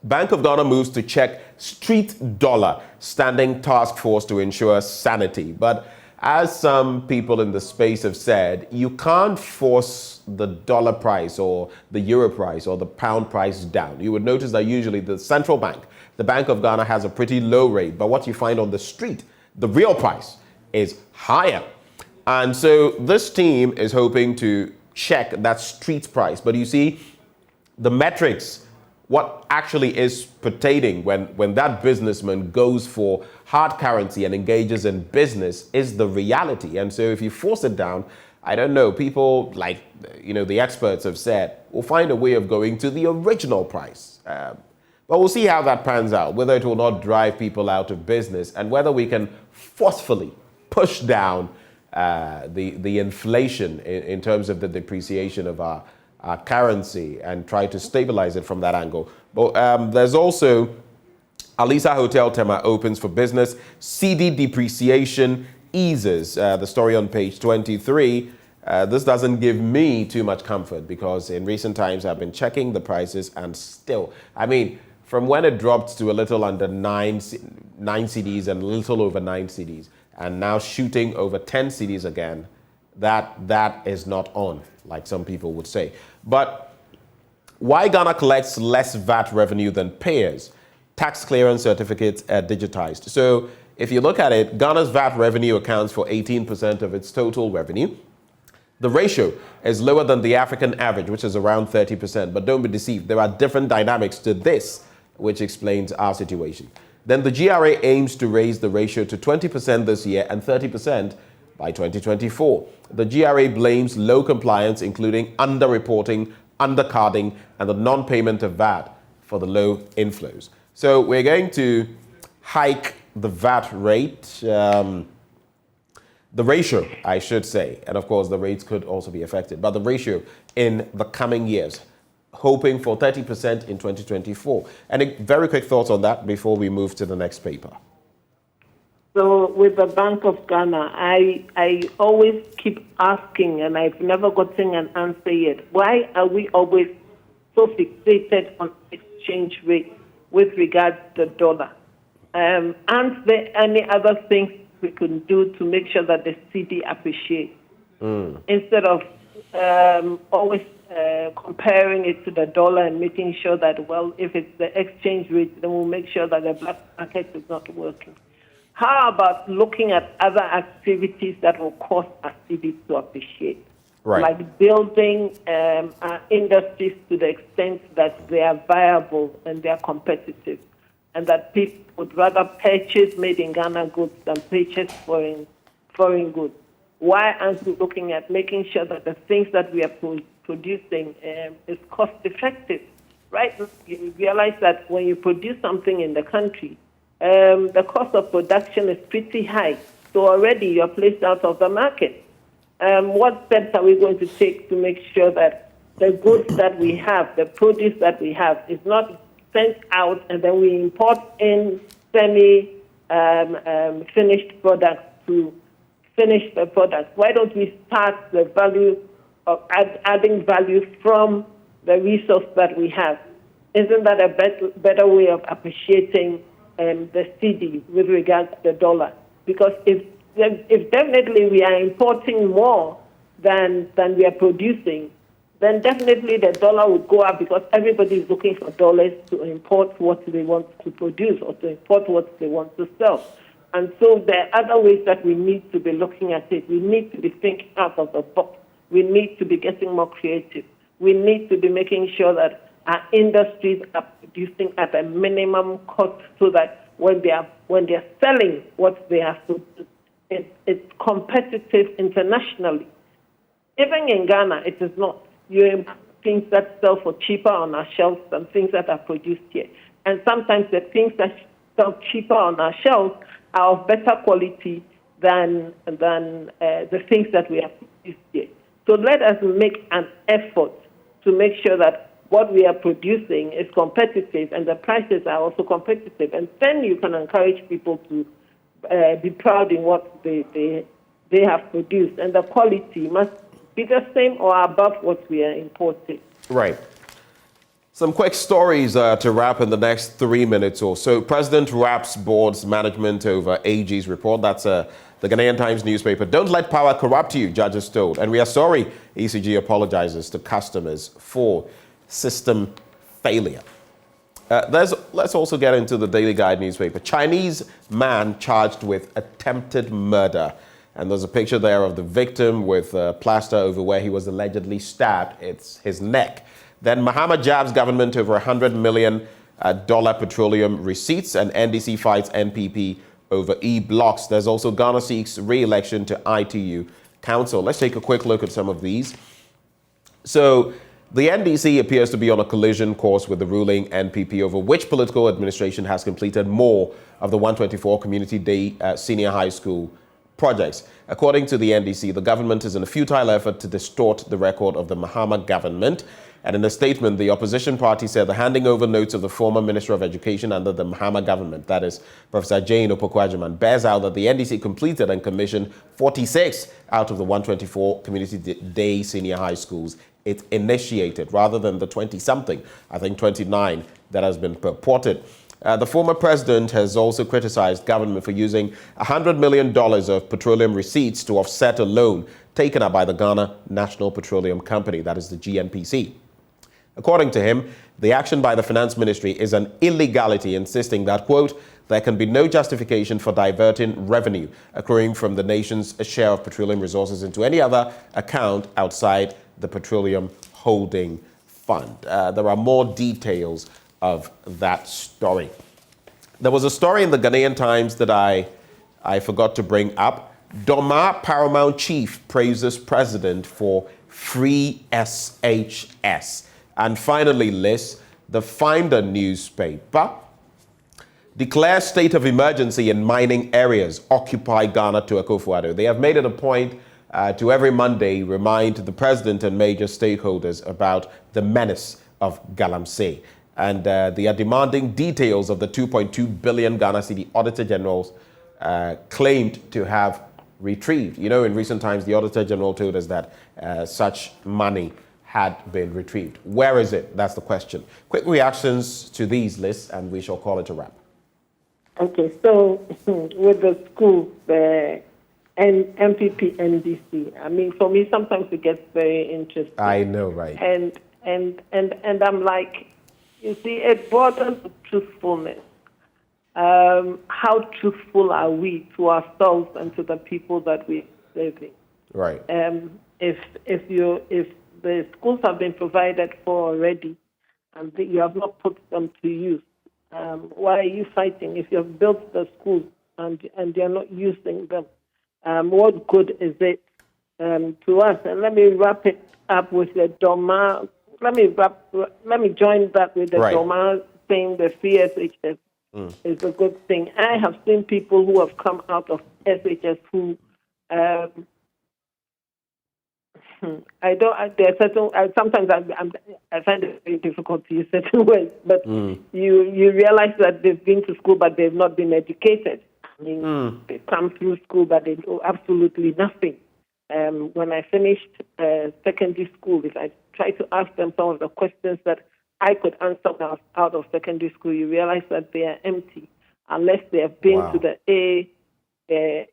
Bank of Ghana moves to check street dollar, standing task force to ensure sanity. But as some people in the space have said, you can't force the dollar price or the euro price or the pound price down. You would notice that usually the central bank, the Bank of Ghana, has a pretty low rate, but what you find on the street, the real price, is higher. And so this team is hoping to check that street price. But you see, the metrics, what actually is pertaining when that businessman goes for hard currency and engages in business is the reality. And so if you force it down, I don't know, people like, the experts have said, we'll find a way of going to the original price. But we'll see how that pans out, whether it will not drive people out of business and whether we can forcefully push down the inflation in terms of the depreciation of our currency and try to stabilize it from that angle. But there's also Alisa Hotel Tema opens for business. CD depreciation eases. The story on page 23. This doesn't give me too much comfort because in recent times I've been checking the prices and still, from when it dropped to a little under 9 cedis and a little over 9 cedis, and now shooting over 10 cedis again, that is not on, like some people would say. But why Ghana collects less VAT revenue than payers? Tax clearance certificates are digitized. So if you look at it, Ghana's VAT revenue accounts for 18% of its total revenue. The ratio is lower than the African average, which is around 30%. But don't be deceived, there are different dynamics to this, which explains our situation. Then the GRA aims to raise the ratio to 20% this year and 30% by 2024. The GRA blames low compliance, including underreporting, undercarding, and the non-payment of VAT for the low inflows. So we're going to hike the VAT rate, the ratio, I should say, and of course the rates could also be affected, but the ratio in the coming years, hoping for 30% in 2024. And a very quick thoughts on that before we move to the next paper. So with the Bank of Ghana, I always keep asking, and I've never gotten an answer yet. Why are we always so fixated on exchange rate? with regards to the dollar? Aren't there any other things we can do to make sure that the cedi appreciates instead of always comparing it to the dollar and making sure that, well, if it's the exchange rate, then we'll make sure that the black market is not working. How about looking at other activities that will cause our cedi to appreciate? Right. Like building our industries to the extent that they are viable and they are competitive, and that people would rather purchase made in Ghana goods than purchase foreign goods. Why aren't we looking at making sure that the things that we are producing is cost effective? Right? You realize that when you produce something in the country, the cost of production is pretty high. So already you're placed out of the market. What steps are we going to take to make sure that the goods that we have, the produce that we have, is not sent out and then we import in finished products to finish the product? Why don't we start the value of adding value from the resource that we have? Isn't that a better way of appreciating the cedi with regards to the dollar? Because if definitely we are importing more than we are producing, then definitely the dollar will go up because everybody is looking for dollars to import what they want to produce or to import what they want to sell. And so there are other ways that we need to be looking at it. We need to be thinking out of the box. We need to be getting more creative. We need to be making sure that our industries are producing at a minimum cost so that when they are selling what they have to do, it's competitive internationally. Even in Ghana, it is not. You import things that sell for cheaper on our shelves than things that are produced here. And sometimes the things that sell cheaper on our shelves are of better quality than the things that we have produced here. So let us make an effort to make sure that what we are producing is competitive and the prices are also competitive. And then you can encourage people to be proud in what they have produced. And the quality must be the same or above what we are importing. Right. Some quick stories to wrap in the next 3 minutes or so. President wraps board's management over AG's report. That's the Ghanaian Times newspaper. Don't let power corrupt you, judges told. And we are sorry, ECG apologizes to customers for system failure. Let's also get into the Daily Guide newspaper. Chinese man charged with attempted murder. And there's a picture there of the victim with plaster over where he was allegedly stabbed. It's his neck. Then Mahama jabs government over $100 million petroleum receipts, and NDC fights NPP over e-blocks. There's also Ghana seeks re-election to ITU Council. Let's take a quick look at some of these. So the NDC appears to be on a collision course with the ruling NPP over which political administration has completed more of the 124 Community Day Senior High School projects. According to the NDC, the government is in a futile effort to distort the record of the Mahama government. And in a statement, the opposition party said the handing over notes of the former Minister of Education under the Mahama government, that is Professor Jane Opoku-Agyeman, bears out that the NDC completed and commissioned 46 out of the 124 Community Day Senior High Schools it initiated, rather than the 20-something, I think 29, that has been purported. The former president has also criticized government for using $100 million of petroleum receipts to offset a loan taken up by the Ghana National Petroleum Company, that is the GNPC. According to him, the action by the finance ministry is an illegality, insisting that, quote, there can be no justification for diverting revenue accruing from the nation's share of petroleum resources into any other account outside the Petroleum Holding Fund. There are more details of that story. There was a story in the Ghanaian Times that I forgot to bring up. Doma Paramount Chief praises president for free SHS. And finally, Liz, the Finder newspaper declares state of emergency in mining areas, occupy Ghana to Akufo-Addo. They have made it a point to every Monday remind the president and major stakeholders about the menace of Galamsey. And they are demanding details of the 2.2 billion Ghana cedi Auditor General's claimed to have retrieved. You know, in recent times, the Auditor General told us that such money had been retrieved. Where is it? That's the question. Quick reactions to these lists, and we shall call it a wrap. Okay, so with the school, the MPP, NDC, I mean, for me, sometimes it gets very interesting. I know, right? And I'm like, you see, it borders on truthfulness. How truthful are we to ourselves and to the people that we're serving? Right. If the schools have been provided for already, and you have not put them to use, why are you fighting? If you have built the schools and you're not using them, what good is it to us? And let me wrap it up with the Doma. Let me join that with the Doma saying the free SHS is a good thing. I have seen people who have come out of SHS who sometimes I find it very difficult to use certain words, but you realize that they've been to school but they've not been educated. I mean, they come through school but they do absolutely nothing. When I finished secondary school, if I try to ask them some of the questions that I could answer out of secondary school, you realize that they are empty unless they have been to the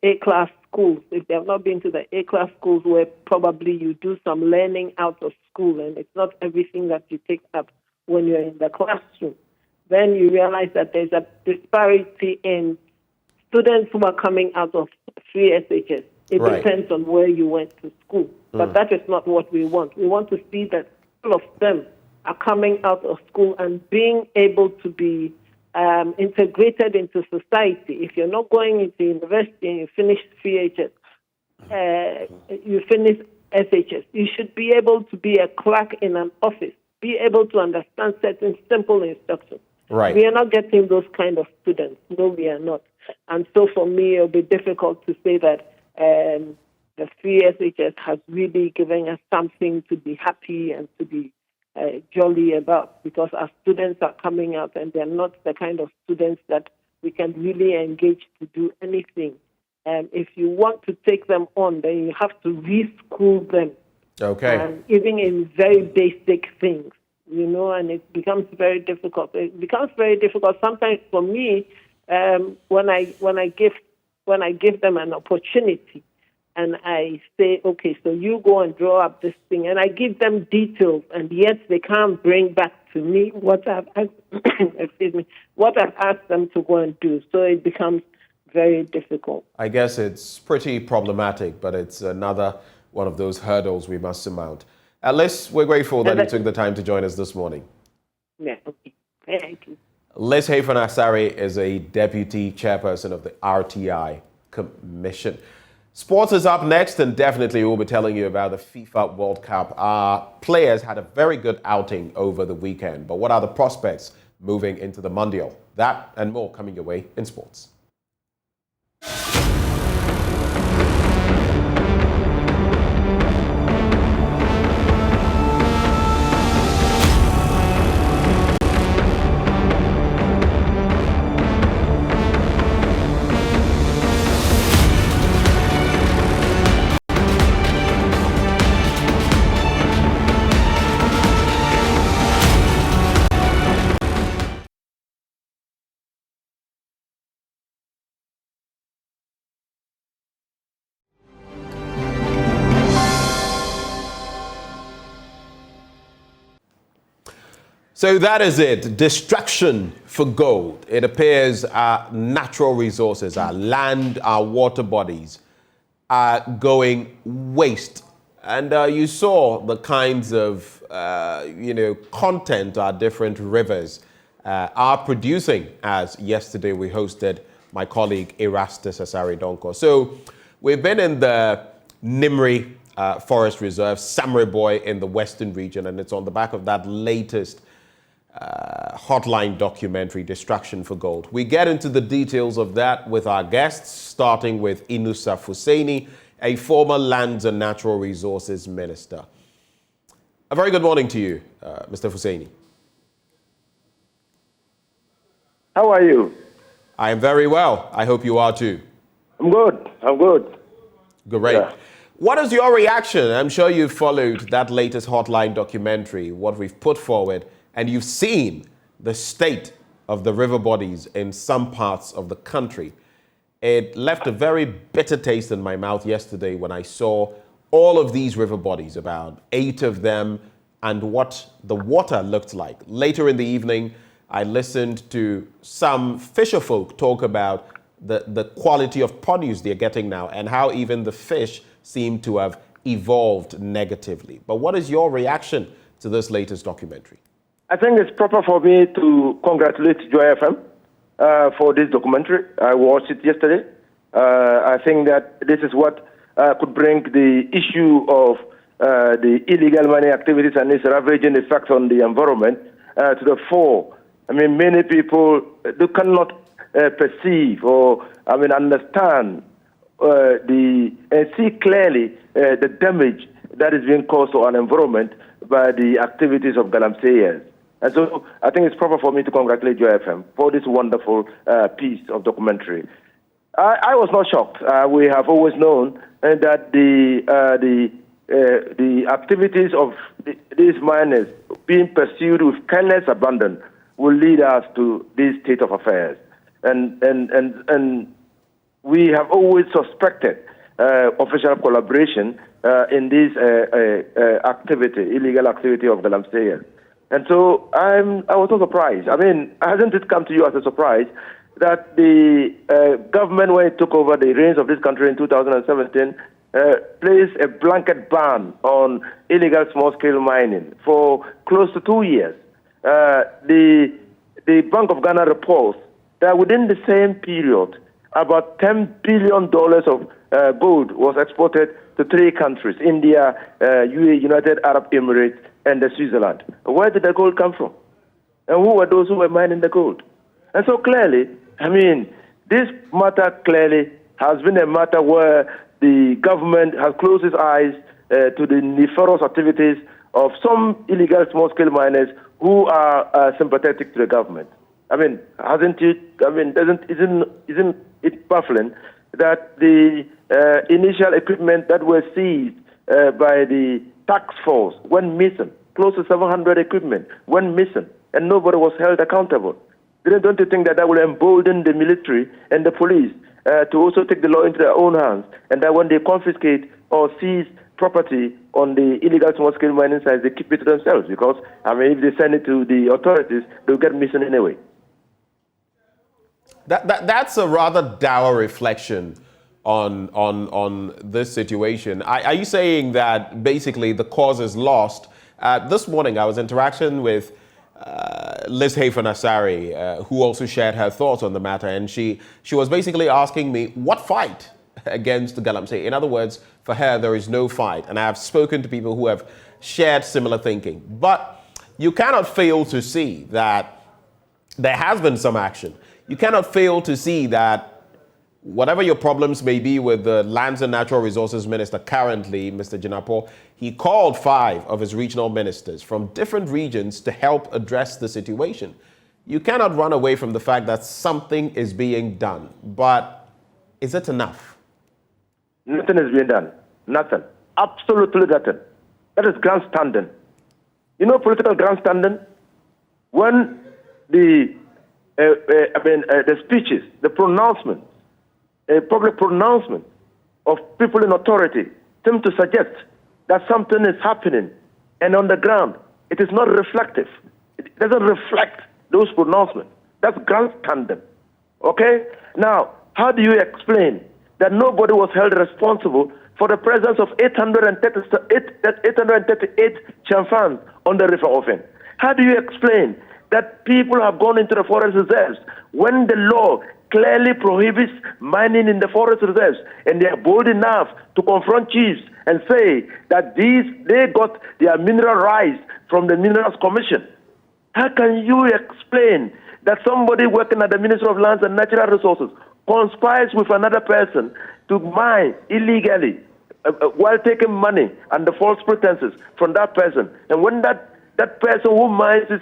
A-class schools. If they have not been to the A-class schools where probably you do some learning out of school and it's not everything that you take up when you're in the classroom, then you realize that there's a disparity in students who are coming out of free SHS. It depends on where you went to school. But that is not what we want. We want to see that all of them are coming out of school and being able to be integrated into society. If you're not going into university and you finish CHS, you finish SHS, you should be able to be a clerk in an office, be able to understand certain simple instructions. Right. We are not getting those kind of students. No, we are not. And so for me, it'll be difficult to say that the free SHS has really given us something to be happy and to be jolly about, because our students are coming out and they're not the kind of students that we can really engage to do anything. If you want to take them on, then you have to reschool them. Okay. Even in very basic things, you know, and it becomes very difficult. It becomes very difficult sometimes for me when I give them an opportunity. And I say, okay, so you go and draw up this thing, and I give them details, and yet they can't bring back to me what I've asked them to go and do. So it becomes very difficult. I guess it's pretty problematic, but it's another one of those hurdles we must surmount. Liz, we're grateful that you took the time to join us this morning. Yeah, okay. Thank you. Liz Hayfan-Asare is a deputy chairperson of the RTI Commission. Sports is up next, and definitely we'll be telling you about the FIFA World Cup. Our players had a very good outing over the weekend, but what are the prospects moving into the Mondial? That and more coming your way in sports. So that is it. Destruction for gold. It appears our natural resources, our land, our water bodies are going waste. And you saw the kinds of, content our different rivers are producing, as yesterday we hosted my colleague Erastus Asare Donko. So we've been in the Nimri Forest Reserve, Samre Boy in the Western region, and it's on the back of that latest Hotline documentary, Destruction for Gold. We get into the details of that with our guests, starting with Inusa Fuseni, a former Lands and Natural Resources Minister. A very good morning to you, Mr. Fuseni. How are you? I am very well. I hope you are too. I'm good. Great. Yeah. What is your reaction? I'm sure you've followed that latest Hotline documentary, what we've put forward, and you've seen the state of the river bodies in some parts of the country. It left a very bitter taste in my mouth yesterday when I saw all of these river bodies, about 8 of them, and what the water looked like. Later in the evening, I listened to some fisher folk talk about the quality of produce they're getting now and how even the fish seem to have evolved negatively. But what is your reaction to this latest documentary? I think it's proper for me to congratulate Joy FM for this documentary. I watched it yesterday. I think that this is what could bring the issue of the illegal mining activities and its ravaging effects on the environment to the fore. I mean, many people they cannot perceive or understand and see clearly the damage that is being caused to our environment by the activities of galamseyers. And so I think it's proper for me to congratulate Joy FM for this wonderful piece of documentary. I was not shocked. We have always known that the activities of these miners being pursued with careless abandon will lead us to this state of affairs. And we have always suspected official collaboration in this activity, illegal activity of galamseyers. And so I was not surprised. I mean, hasn't it come to you as a surprise that the government, when it took over the reins of this country in 2017, placed a blanket ban on illegal small-scale mining for close to 2 years? The Bank of Ghana reports that within the same period, about $10 billion of gold was exported to 3 countries, India, UAE, United Arab Emirates, and Switzerland. Where did the gold come from? And who were those who were mining the gold? And so clearly, I mean, this matter clearly has been a matter where the government has closed its eyes to the nefarious activities of some illegal small-scale miners who are sympathetic to the government. I mean, hasn't it? I mean, isn't it baffling that the initial equipment that were seized by the task force went missing? Close to 700 equipment went missing, and nobody was held accountable. Don't you think that that will embolden the military and the police to also take the law into their own hands, and that when they confiscate or seize property on the illegal small-scale mining sites, they keep it to themselves? Because, I mean, if they send it to the authorities, they'll get missing anyway. That's a rather dour reflection on this situation. Are you saying that basically the cause is lost? This morning I was interacting with Liz Hayfan-Asari, who also shared her thoughts on the matter, and she was basically asking me, what fight against the galamsey? In other words, for her there is no fight, and I have spoken to people who have shared similar thinking. But you cannot fail to see that there has been some action. You cannot fail to see that whatever your problems may be with the Lands and Natural Resources Minister currently, Mr. Jinapo, he called 5 of his regional ministers from different regions to help address the situation. You cannot run away from the fact that something is being done, but is it enough? Nothing is being done. Nothing. Absolutely nothing. That is grandstanding. You know political grandstanding? When the speeches, the pronouncements, a public pronouncement of people in authority seem to suggest that something is happening, and on the ground, it is not reflective. It doesn't reflect those pronouncements. That's grandstanding. Okay? Now, how do you explain that nobody was held responsible for the presence of 838 chamfans on the River Ofen? How do you explain that people have gone into the forest reserves when the law clearly prohibits mining in the forest reserves, and they are bold enough to confront chiefs and say that they got their mineral rights from the Minerals Commission? How can you explain that somebody working at the Ministry of Lands and Natural Resources conspires with another person to mine illegally while taking money under false pretenses from that person? And when that that person who mines is,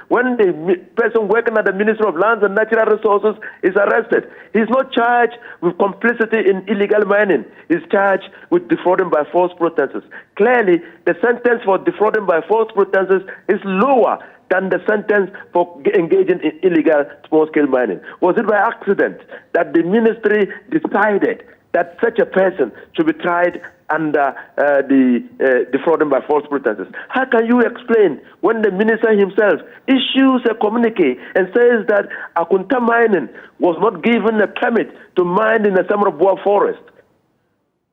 when the person working at the Ministry of Lands and Natural Resources is arrested, he's not charged with complicity in illegal mining. He's charged with defrauding by false pretenses. Clearly, the sentence for defrauding by false pretenses is lower than the sentence for engaging in illegal small-scale mining. Was it by accident that the ministry decided that such a person should be tried under the defrauding by false pretenses? How can you explain when the minister himself issues a communique and says that Akunta Mining was not given a permit to mine in the Samaraboa forest,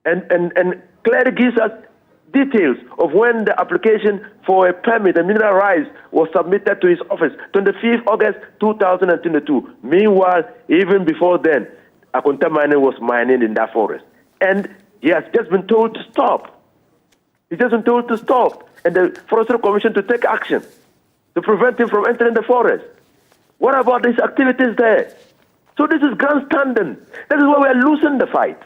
and clearly gives us details of when the application for a permit, a mineral rights, was submitted to his office, 25th August 2022. Meanwhile, even before then, Akunta Mining was mining in that forest. And he has just been told to stop. He's just been told to stop. And the Forestry Commission to take action to prevent him from entering the forest. What about his activities there? So this is grandstanding. That is why we are losing the fight.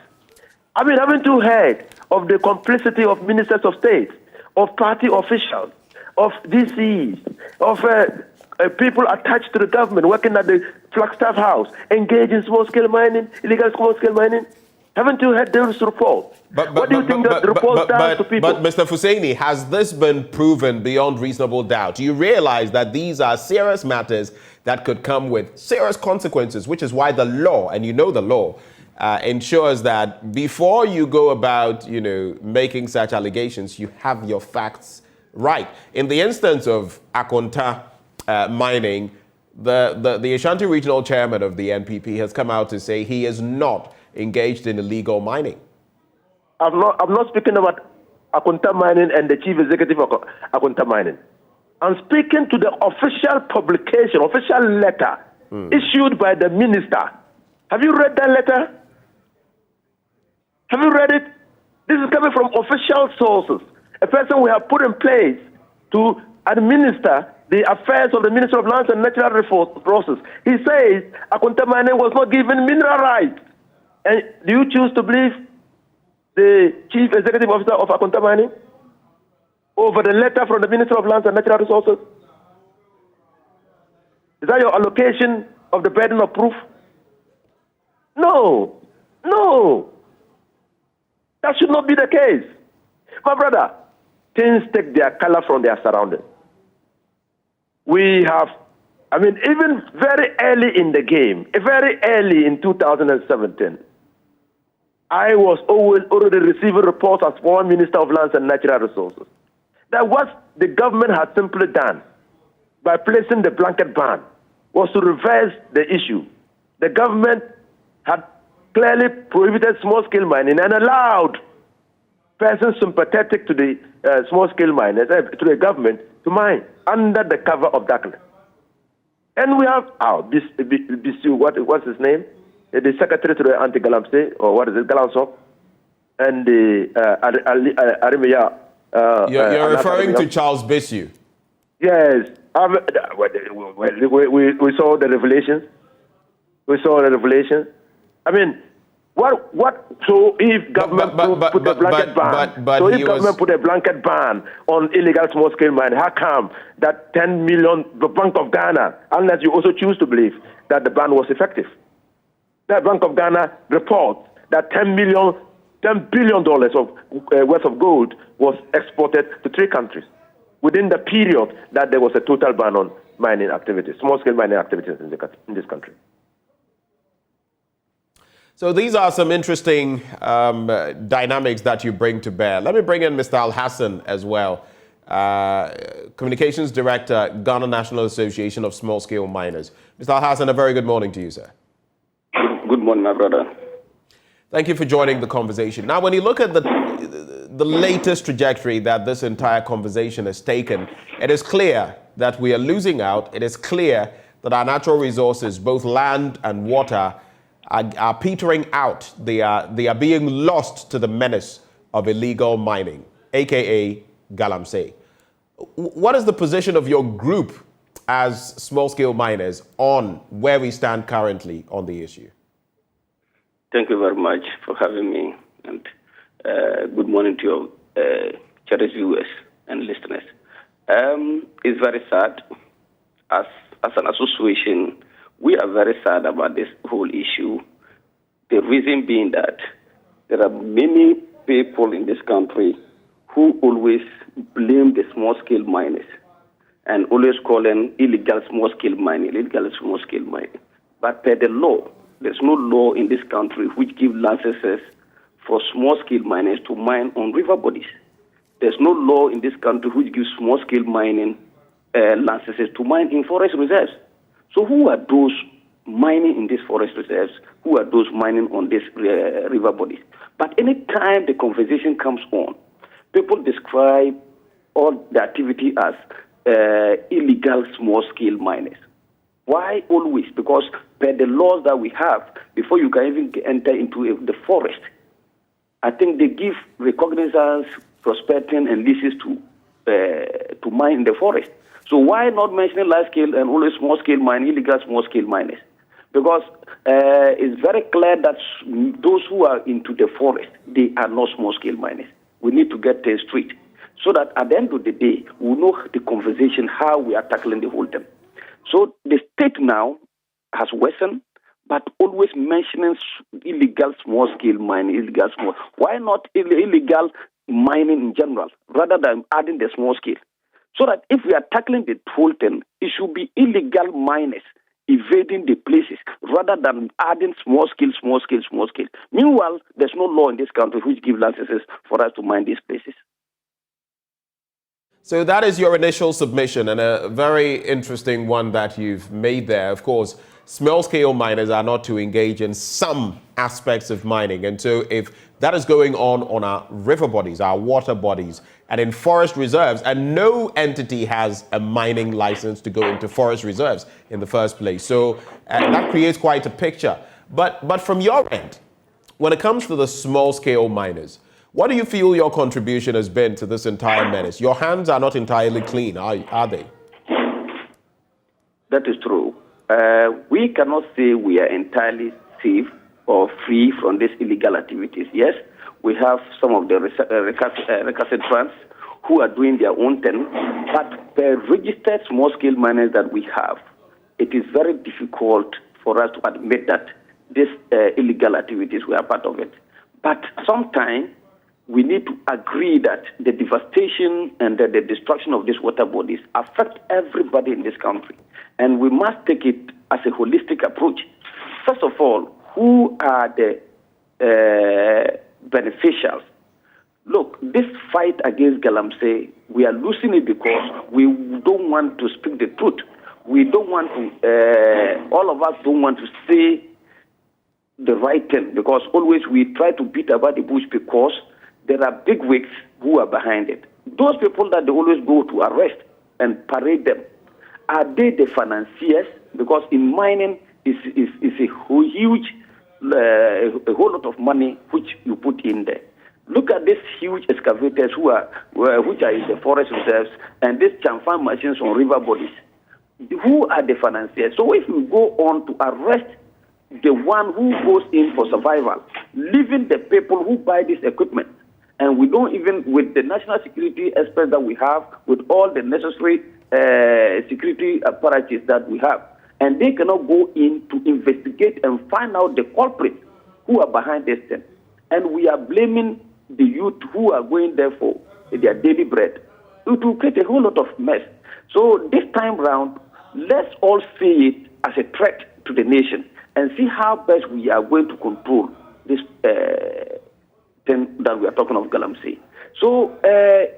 Haven't you heard of the complicity of ministers of state, of party officials, of DCs, of people attached to the government working at the Flagstaff House, engaged in small-scale mining, illegal small-scale mining? Haven't you heard those reports? What do you think that report does to people? But Mr. Fuseni, has this been proven beyond reasonable doubt? Do you realize that these are serious matters that could come with serious consequences, which is why the law, and you know the law, ensures that before you go about, making such allegations, you have your facts right. In the instance of Akunta mining, the Ashanti Regional Chairman of the NPP has come out to say he is not engaged in illegal mining. I'm not speaking about Akunta Mining and the Chief Executive of Akunta Mining. I'm speaking to the official publication, official letter issued by the minister. Have you read that letter? Have you read it? This is coming from official sources. A person we have put in place to administer the affairs of the Ministry of Lands and Natural Resources. He says Akunta Mining was not given mineral rights. And do you choose to believe the Chief Executive Officer of Akunta Mining over the letter from the Ministry of Lands and Natural Resources? Is that your allocation of the burden of proof? No. That should not be the case. My brother, things take their color from their surroundings. We have, even very early in the game, very early in 2017, I was already receiving reports as former Minister of Lands and Natural Resources that what the government had simply done by placing the blanket ban was to reverse the issue. The government had clearly prohibited small-scale mining and allowed persons sympathetic to the small-scale miners, to the government, to mine under the cover of darkness. And we have, what's his name? The Secretary to the Anti-Galamsey, or what is it, Galamsop, and the Arimea. You're referring to Charles Bessu? Yes. We saw the revelations. So if government put a blanket ban, put a blanket ban on illegal small-scale mining, how come that 10 million, the Bank of Ghana, unless you also choose to believe that the ban was effective? The Bank of Ghana reports that $10 billion worth of gold was exported to 3 countries within the period that there was a total ban on mining activities, small-scale mining activities in this country. So these are some interesting dynamics that you bring to bear. Let me bring in Mr. Al-Hassan as well, Communications Director, Ghana National Association of Small-Scale Miners. Mr. Al-Hassan, a very good morning to you, sir. Good morning, my brother. Thank you for joining the conversation. Now, when you look at the latest trajectory that this entire conversation has taken, it is clear that we are losing out. It is clear that our natural resources, both land and water, are petering out. They are being lost to the menace of illegal mining, aka Galamsey. What is the position of your group as small-scale miners on where we stand currently on the issue? Thank you very much for having me, and good morning to your cherished viewers and listeners. It's very sad. As an association, we are very sad about this whole issue. The reason being that there are many people in this country who always blame the small-scale miners and always call them illegal small-scale mining, But per the law, there's no law in this country which gives licenses for small-scale miners to mine on river bodies. There's no law in this country which gives small-scale mining licenses to mine in forest reserves. So who are those mining in these forest reserves? Who are those mining on these river bodies? But any time the conversation comes on, people describe all the activity as illegal small-scale miners. Why always? Because per the laws that we have, before you can even enter into the forest, I think they give recognizance, prospecting, and leases to mine in the forest. So why not mentioning large-scale and always small-scale mining, illegal small-scale miners? Because it's very clear that those who are into the forest, they are not small-scale miners. We need to get things straight so that at the end of the day, we know the conversation, how we are tackling the whole thing. So the state now has worsened, but always mentioning illegal small-scale mining, Why not illegal mining in general, rather than adding the small-scale? So that if we are tackling the whole thing, it should be illegal miners evading the places, rather than adding small-scale. Meanwhile, there's no law in this country which gives licenses for us to mine these places. So that is your initial submission, and a very interesting one that you've made there. Of course, small-scale miners are not to engage in some aspects of mining. And so if that is going on our river bodies, our water bodies, and in forest reserves, and no entity has a mining license to go into forest reserves in the first place. So that creates quite a picture. But from your end, when it comes to the small-scale miners, what do you feel your contribution has been to this entire menace? Your hands are not entirely clean, are they? That is true. We cannot say we are entirely safe or free from these illegal activities. Yes, we have some of the recalcitrants who are doing their own thing, but the registered small-scale miners that we have, it is very difficult for us to admit that these illegal activities were part of it. But sometimes we need to agree that the devastation and the destruction of these water bodies affect everybody in this country. And we must take it as a holistic approach. First of all, who are the beneficiaries? Look, this fight against Galamsey, we are losing it because we don't want to speak the truth. We don't want to, all of us don't want to say the right thing, because always we try to beat about the bush because there are big wigs who are behind it. Those people that they always go to arrest and parade them, are they the financiers? Because in mining, it's a huge, a whole lot of money which you put in there. Look at these huge excavators which are in the forest reserves, and these chamfan machines on river bodies. Who are the financiers? So if we go on to arrest the one who goes in for survival, leaving the people who buy this equipment, and we don't even, with the national security experts that we have, with all the necessary security apparatus that we have, and they cannot go in to investigate and find out the culprits who are behind this thing. And we are blaming the youth who are going there for their daily bread. It will create a whole lot of mess. So this time round, let's all see it as a threat to the nation and see how best we are going to control this thing that we are talking of, Galamsey. So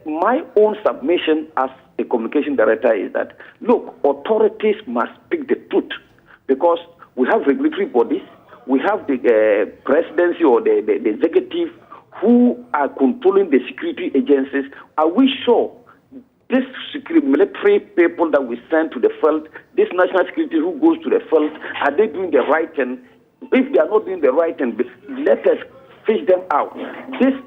my own submission as a communication director is that, look, authorities must speak the truth, because we have regulatory bodies, we have the presidency or the executive who are controlling the security agencies. Are we sure this military people that we send to the field, this national security who goes to the field, are they doing the right thing? If they are not doing the right thing, let us fish them out. These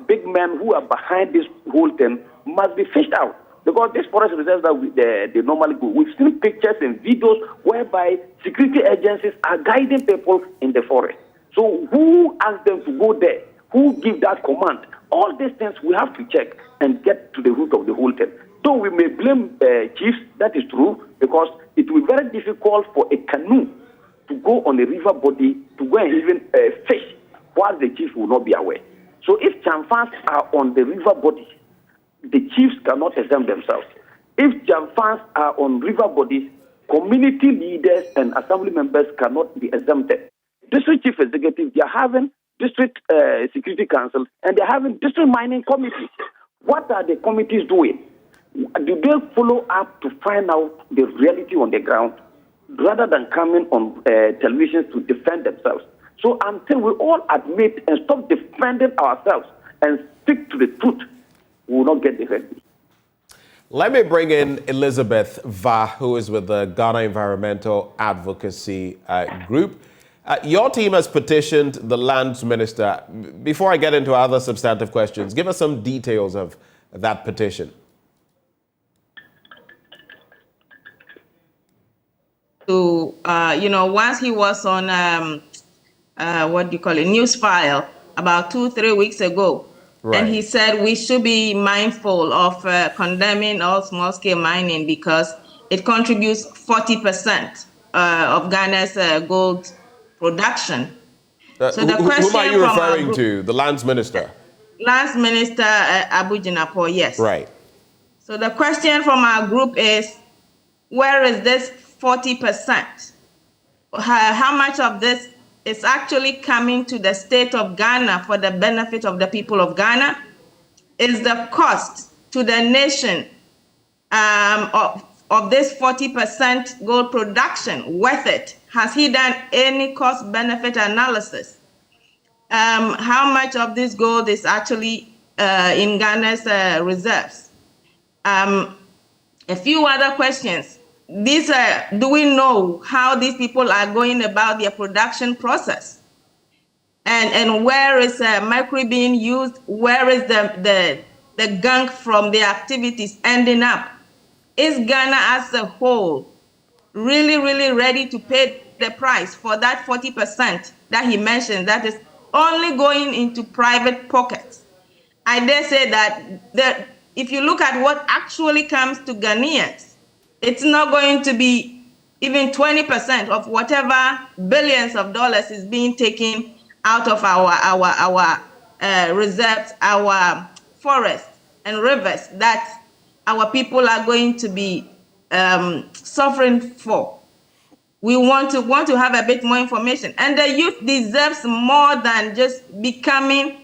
big men who are behind this whole thing must be fished out. Because these forest reserves that they normally go, we've seen pictures and videos whereby security agencies are guiding people in the forest. So who asked them to go there? Who give that command? All these things we have to check and get to the root of the whole thing. Though we may blame chiefs, that is true, because it will be very difficult for a canoe to go on a river body to go and even fish while the chiefs will not be aware. So if chamfans are on the river body, the chiefs cannot exempt themselves. If chamfans are on river bodies, community leaders and assembly members cannot be exempted. District chief executive, they are having district security council and they are having district mining committees. What are the committees doing? Do they follow up to find out the reality on the ground rather than coming on television to defend themselves? So until we all admit and stop defending ourselves and stick to the truth, we will not get the remedy. Let me bring in Elizabeth Va, who is with the Ghana Environmental Advocacy Group. Your team has petitioned the lands minister. Before I get into other substantive questions, give us some details of that petition. To, once he was on, news file about 2-3 weeks ago. Right. And he said we should be mindful of condemning all small-scale mining because it contributes 40% of Ghana's gold production. So the question whom are you referring to? The lands minister? Lands minister Abu Jinapo, yes. Right. So the question from our group is, where is this 40%? How much of this is actually coming to the state of Ghana for the benefit of the people of Ghana? Is the cost to the nation of this 40% gold production worth it? Has he done any cost-benefit analysis? How much of this gold is actually in Ghana's reserves? A few other questions. These do we know how these people are going about their production process? And where is mercury being used? Where is the gunk from the activities ending up? Is Ghana as a whole really, really ready to pay the price for that 40% that he mentioned that is only going into private pockets? I dare say that if you look at what actually comes to Ghanaians, it's not going to be even 20% of whatever billions of dollars is being taken out of our reserves, our forests and rivers that our people are going to be suffering for. We want to have a bit more information, and the youth deserves more than just becoming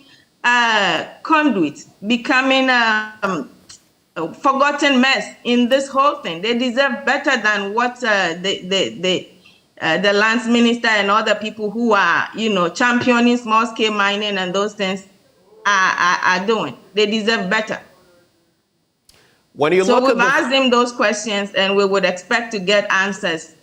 conduits, becoming forgotten mess in this whole thing. They deserve better than what the lands minister and other people who are, championing small-scale mining and those things are doing. They deserve better. When you we've asked them those questions, and we would expect to get answers,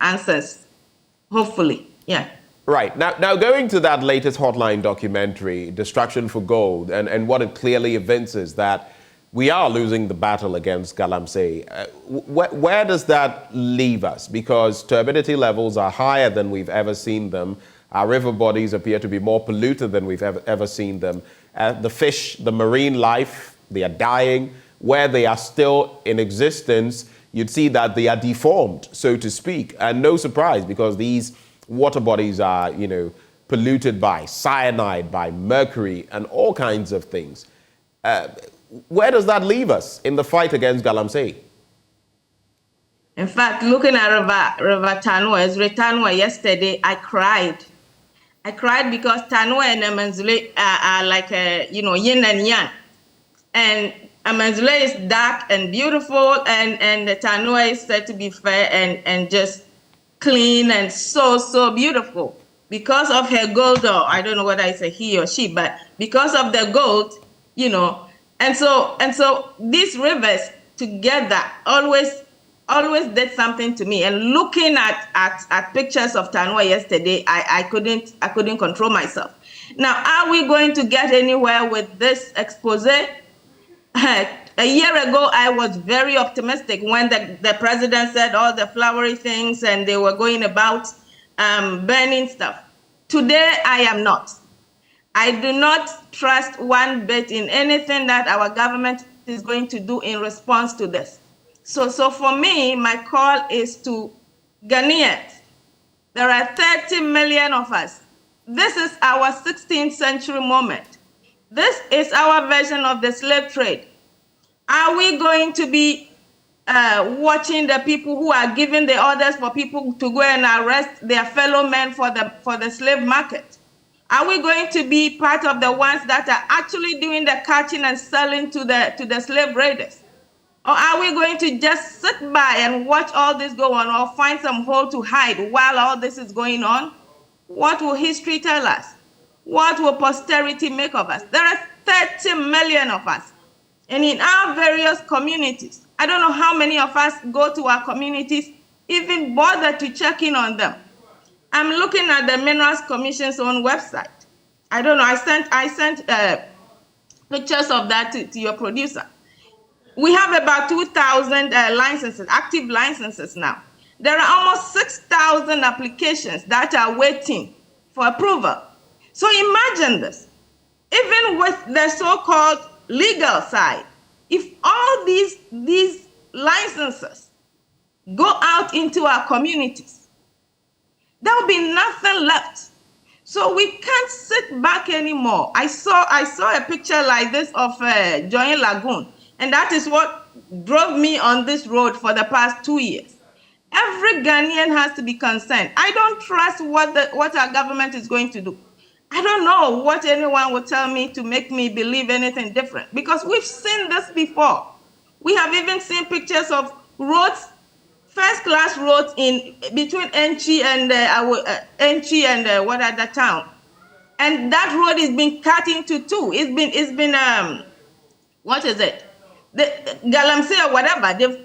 hopefully. Yeah. Right. Now going to that latest Hotline documentary, Destruction for Gold, and what it clearly evinces that we are losing the battle against Galamsey. Where does that leave us? Because turbidity levels are higher than we've ever seen them. Our river bodies appear to be more polluted than we've ever seen them. The fish, the marine life, they are dying. Where they are still in existence, you'd see that they are deformed, so to speak. And no surprise, because these water bodies are, polluted by cyanide, by mercury, and all kinds of things. Where does that leave us in the fight against Galamsey? In fact, looking at River Tanwa yesterday, I cried. I cried because Tanwa and Amanzule are like yin and yang. And Amanzule is dark and beautiful, and the Tanwa is said to be fair and just clean and so beautiful. Because of her gold, or I don't know whether it's a he or she, but because of the gold, And so these rivers together always did something to me. And looking at pictures of Tanwa yesterday, I couldn't control myself. Now, are we going to get anywhere with this expose? A year ago, I was very optimistic when the president said all the flowery things and they were going about burning stuff. Today, I am not. I do not trust one bit in anything that our government is going to do in response to this. So for me, my call is to Ghanaians. There are 30 million of us. This is our 16th century moment. This is our version of the slave trade. Are we going to be watching the people who are giving the orders for people to go and arrest their fellow men for the slave market? Are we going to be part of the ones that are actually doing the catching and selling to the slave raiders? Or are we going to just sit by and watch all this go on, or find some hole to hide while all this is going on? What will history tell us? What will posterity make of us? There are 30 million of us. And in our various communities, I don't know how many of us go to our communities, even bother to check in on them. I'm looking at the Minerals Commission's own website. I don't know, I sent pictures of that to your producer. We have about 2,000 licenses, active licenses now. There are almost 6,000 applications that are waiting for approval. So imagine this. Even with the so-called legal side, if all these licenses go out into our communities, there will be nothing left. So we can't sit back anymore. I saw a picture like this of Joy Lagoon, and that is what drove me on this road for the past 2 years. Every Ghanaian has to be concerned. I don't trust what our government is going to do. I don't know what anyone will tell me to make me believe anything different, because we've seen this before. We have even seen pictures of roads, first-class roads in between Enchi and what other town, and that road is being cut into two. It's been what is it? The Galamsey or whatever. They've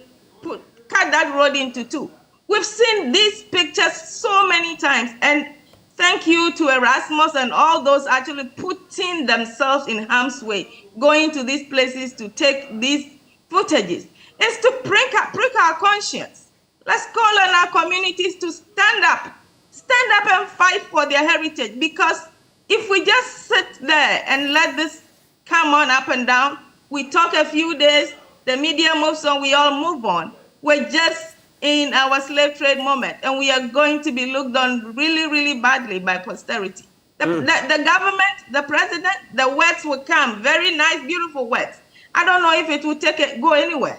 cut that road into two. We've seen these pictures so many times, and thank you to Erasmus and all those actually putting themselves in harm's way, going to these places to take these footages. It's to prick our conscience. Let's call on our communities to stand up and fight for their heritage, because if we just sit there and let this come on up and down, we talk a few days, the media moves on, we all move on. We're just in our slave trade moment, and we are going to be looked on really, really badly by posterity. The government, the president, the words will come, very nice, beautiful words. I don't know if it will go anywhere.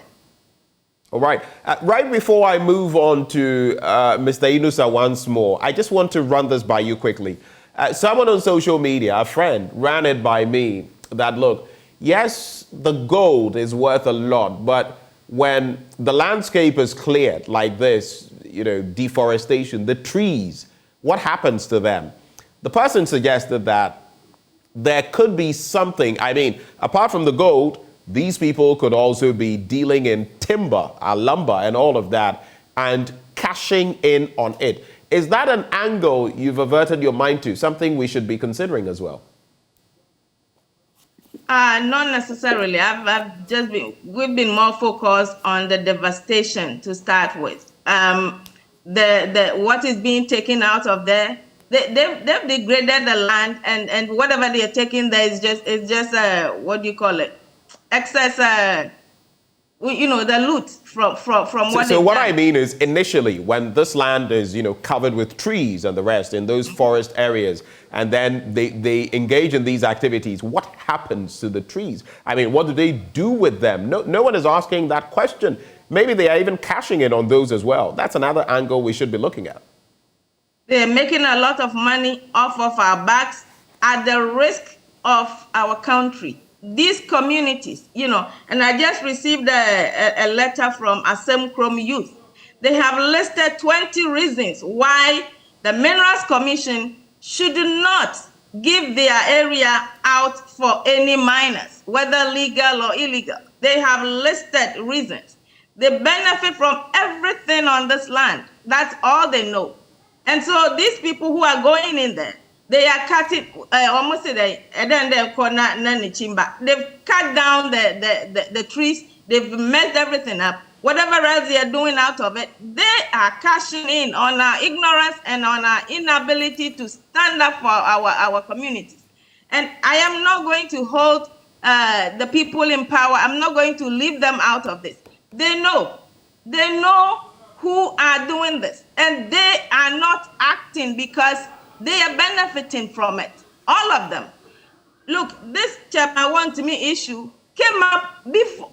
All right. Right before I move on to Mr. Inusa once more, I just want to run this by you quickly. Someone on social media, a friend, ran it by me that, look, yes, the gold is worth a lot, but when the landscape is cleared like this, deforestation, the trees, what happens to them? The person suggested that there could be something, apart from the gold, these people could also be dealing in timber, lumber, and all of that, and cashing in on it. Is that an angle you've averted your mind to, something we should be considering as well? Not necessarily. We've been more focused on the devastation to start with. What is being taken out of there, they've degraded the land, and whatever they are taking there is just what do you call it? Excess, the loot from what. So what I mean is, initially, when this land is covered with trees and the rest in those forest areas, and then they engage in these activities, what happens to the trees? What do they do with them? No one is asking that question. Maybe they are even cashing in on those as well. That's another angle we should be looking at. They're making a lot of money off of our backs at the risk of our country. These communities, and I just received a letter from Asem Krom Youth. They have listed 20 reasons why the Minerals Commission should not give their area out for any miners, whether legal or illegal. They have listed reasons. They benefit from everything on this land. That's all they know. And so these people who are going in there, they are cutting, almost they've cut down the trees, they've messed everything up. Whatever else they are doing out of it, they are cashing in on our ignorance and on our inability to stand up for our communities. And I am not going to hold the people in power, I'm not going to leave them out of this. They know They know who are doing this, and they are not acting because they are benefiting from it. All of them. Look, this Chapter 1 to me issue came up before,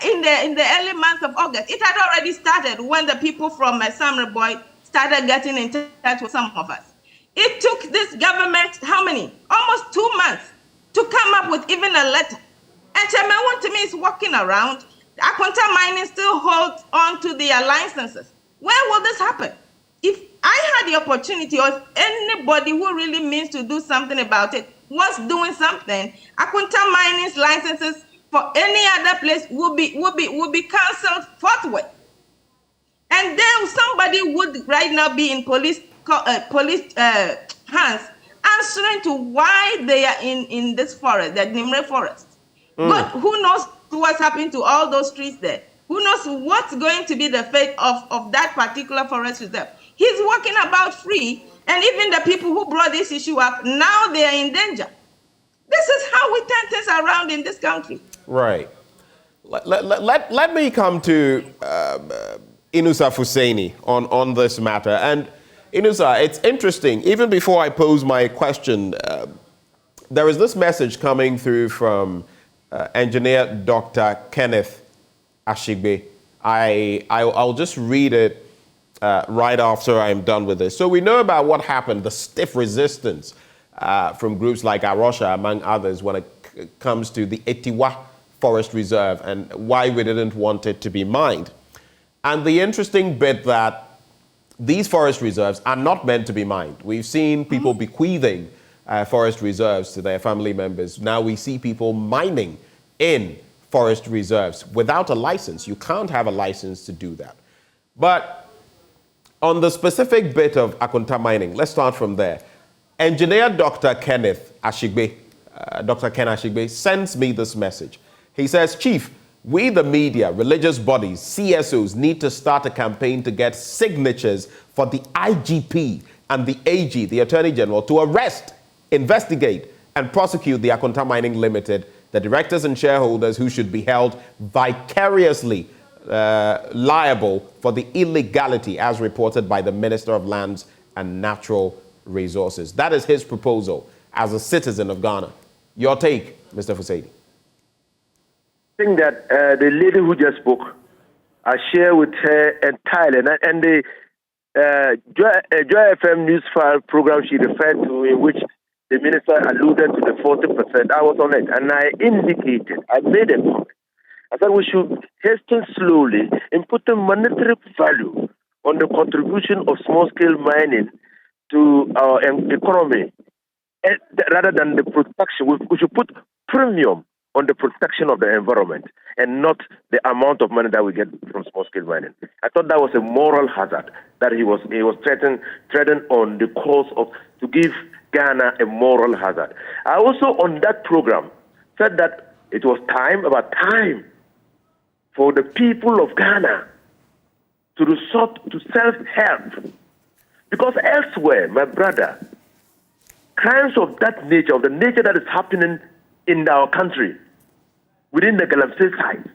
in the early months of August. It had already started when the people from Samre Boy started getting in touch with some of us. It took this government, how many? Almost 2 months to come up with even a letter. And Chairman 1 to me is walking around. Akonta Mining still holds on to their licenses. When will this happen? If I had the opportunity, or anybody who really means to do something about it was doing something, Akonta Mining's licenses for any other place will be cancelled forthwith. And then somebody would right now be in police hands, answering to why they are in this forest, the Nimre forest. But who knows what's happening to all those trees there? Who knows what's going to be the fate of that particular forest reserve? He's walking about free, and even the people who brought this issue up, now they are in danger. This is how we turn things around in this country. Right. Let me come to Inusa Fuseni on this matter. And Inusa, it's interesting. Even before I pose my question, there is this message coming through from Engineer Dr. Kenneth Ashigbe. I'll just read it right after I'm done with this. So we know about what happened, the stiff resistance from groups like Arosha, among others, when it comes to the Etiwa Forest Reserve and why we didn't want it to be mined. And the interesting bit that these forest reserves are not meant to be mined. We've seen people bequeathing forest reserves to their family members. Now we see people mining in forest reserves without a license. You can't have a license to do that. But on the specific bit of Akonta mining, let's start from there. Engineer Dr. Kenneth Ashigbe, Dr. Ken Ashigbe sends me this message. He says, Chief, we the media, religious bodies, CSOs need to start a campaign to get signatures for the IGP and the AG, the Attorney General, to arrest, investigate, and prosecute the Akonta Mining Limited, the directors and shareholders who should be held vicariously liable for the illegality as reported by the Minister of Lands and Natural Resources. That is his proposal as a citizen of Ghana. Your take, Mr. Fuseni. I think that the lady who just spoke, I share with her entirely. And the Joy FM News File program she referred to, in which the minister alluded to the 40%, I was on it. And I indicated, I made a point. I said we should hasten slowly in putting monetary value on the contribution of small-scale mining to our economy, rather than the protection. We should put premium on the protection of the environment and not the amount of money that we get from small-scale mining. I thought that was a moral hazard that he was treading on the course of, to give Ghana a moral hazard. I also, on that program, said that it was about time for the people of Ghana to resort to self-help. Because elsewhere, my brother, crimes of that nature, of the nature that is happening in our country, within the Galamsey side,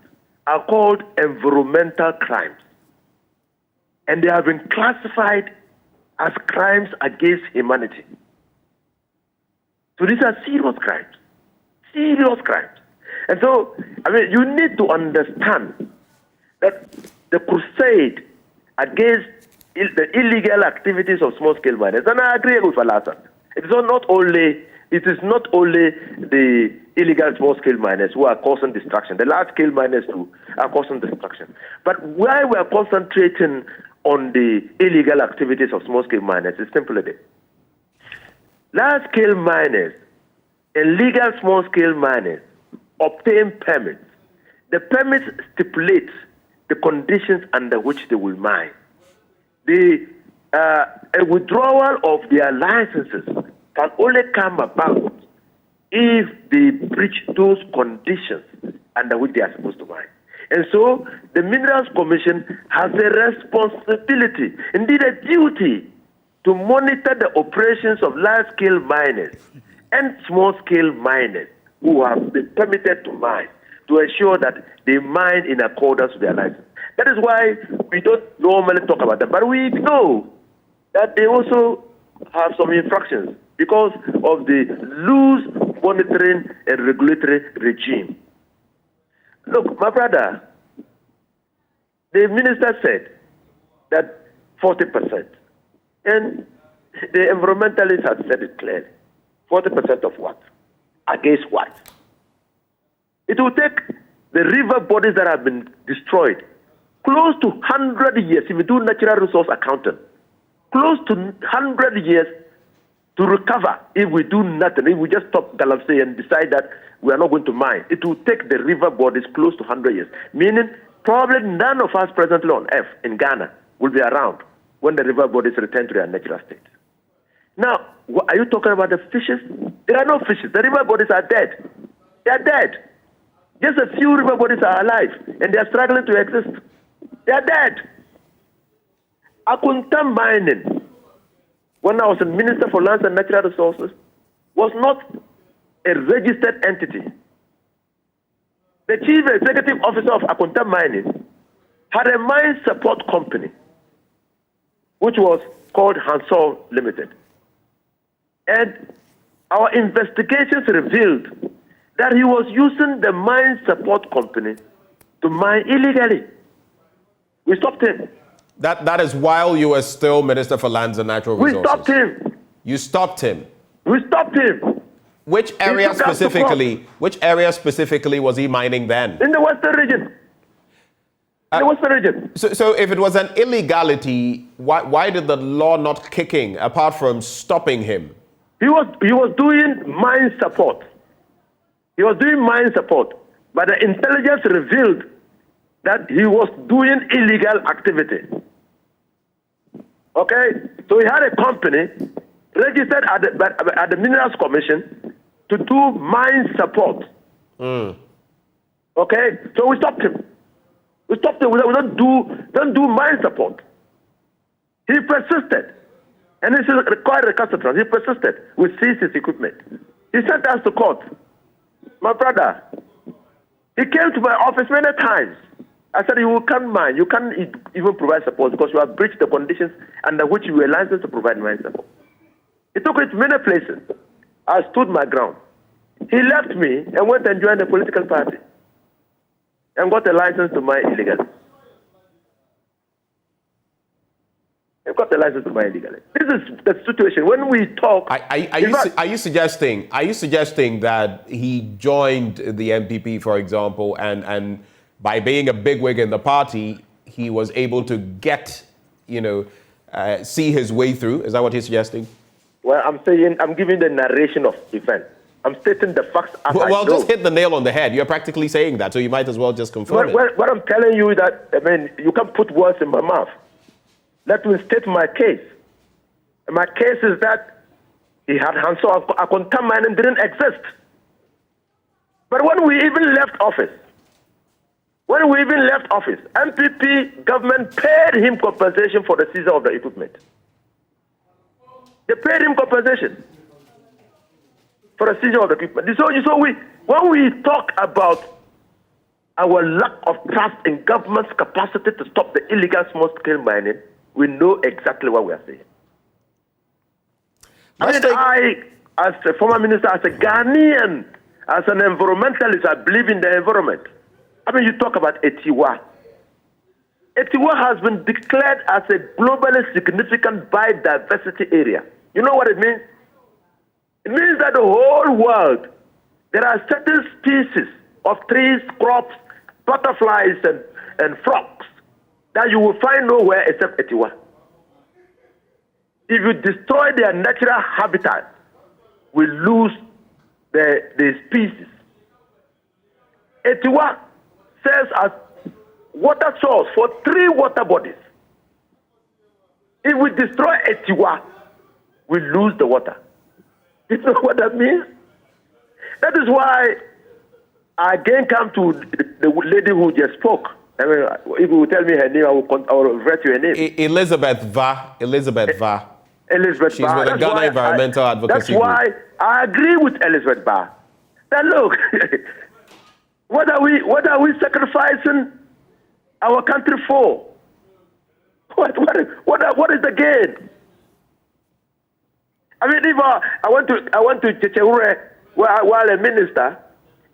are called environmental crimes. And they have been classified as crimes against humanity. So these are serious crimes. Serious crimes. And so, I mean, you need to understand that the crusade against the illegal activities of small-scale miners, and I agree with Alasan, it is not only the illegal small-scale miners who are causing destruction. The large-scale miners too are causing destruction. But why we are concentrating on the illegal activities of small-scale miners is simply this. Large-scale miners and legal small-scale miners obtain permits. The permits stipulate the conditions under which they will mine. A withdrawal of their licenses can only come about if they breach those conditions under which they are supposed to mine. And so the Minerals Commission has a responsibility, indeed a duty, to monitor the operations of large-scale miners and small-scale miners who have been permitted to mine, to ensure that they mine in accordance with their license. That is why we don't normally talk about them. But we know that they also have some infractions because of the loose monitoring and regulatory regime. Look, my brother, the minister said that 40%, and the environmentalists have said it clearly. 40% of what? Against what? It will take the river bodies that have been destroyed close to 100 years, if we do natural resource accounting, close to 100 years to recover if we do nothing, if we just stop Galamsey and decide that we are not going to mine. It will take the river bodies close to 100 years, meaning probably none of us presently on Earth in Ghana will be around when the river bodies return to their natural state. Now, are you talking about the fishes? There are no fishes. The river bodies are dead. They are dead. Just a few river bodies are alive, and they are struggling to exist. They are dead. Akunta mining, when I was a Minister for Lands and Natural Resources, was not a registered entity. The Chief Executive Officer of Akunta Mining had a mine support company, which was called Hansol Limited. And our investigations revealed that he was using the mine support company to mine illegally. We stopped him. That is while you were still Minister for Lands and Natural Resources. We stopped him. You stopped him. We stopped him. Which area specifically was he mining then? In the Western region. In the Western region. So if it was an illegality, why did the law not kick in apart from stopping him? He was doing mine support. He was doing mine support, but the intelligence revealed that he was doing illegal activity. Okay? So he had a company registered at the Minerals Commission to do mine support. Okay? So we stopped him. We stopped him. We don't do mine support. He persisted. And this required recalcitrance. He persisted. We seized his equipment. He sent us to court. My brother, he came to my office many times. I said, you can't mine. You can't even provide support because you have breached the conditions under which you were licensed to provide mine support. He took it to many places. I stood my ground. He left me and went and joined a political party and got a license to mine illegally. He got a license to mine illegally. This is the situation. When we talk... Are you suggesting that he joined the MPP, for example, and by being a bigwig in the party, he was able to get, see his way through? Is that what he's suggesting? Well, I'm giving the narration of events. I'm stating the facts as I know. Just hit the nail on the head. You're practically saying that, so you might as well just confirm it. What I'm telling you is that, you can't put words in my mouth. Let me state my case. My case is that he had Hansol Akunta Mining didn't exist. But when we even left office, MPP government paid him compensation for the seizure of the equipment. They paid him compensation for the seizure of the equipment. So when we talk about our lack of trust in government's capacity to stop the illegal small-scale mining, we know exactly what we are saying. I, as a former minister, as a Ghanaian, as an environmentalist, I believe in the environment. You talk about Etiwa. Etiwa has been declared as a globally significant biodiversity area. You know what it means? It means that the whole world, there are certain species of trees, crops, butterflies, and frogs that you will find nowhere except Etiwa. If you destroy their natural habitat, we lose the species. Etiwa serves as water source for 3 water bodies. If we destroy Etiwa, we lose the water. You know what that means? That is why I again come to the lady who just spoke. If you will tell me her name, I will revert to her name. Elizabeth Va. She's with the Ghana Environmental Advocacy Group. That's why I agree with Elizabeth Ba. That look, What are we sacrificing our country for? What is the gain? I mean, if I went to Chechewure while a minister,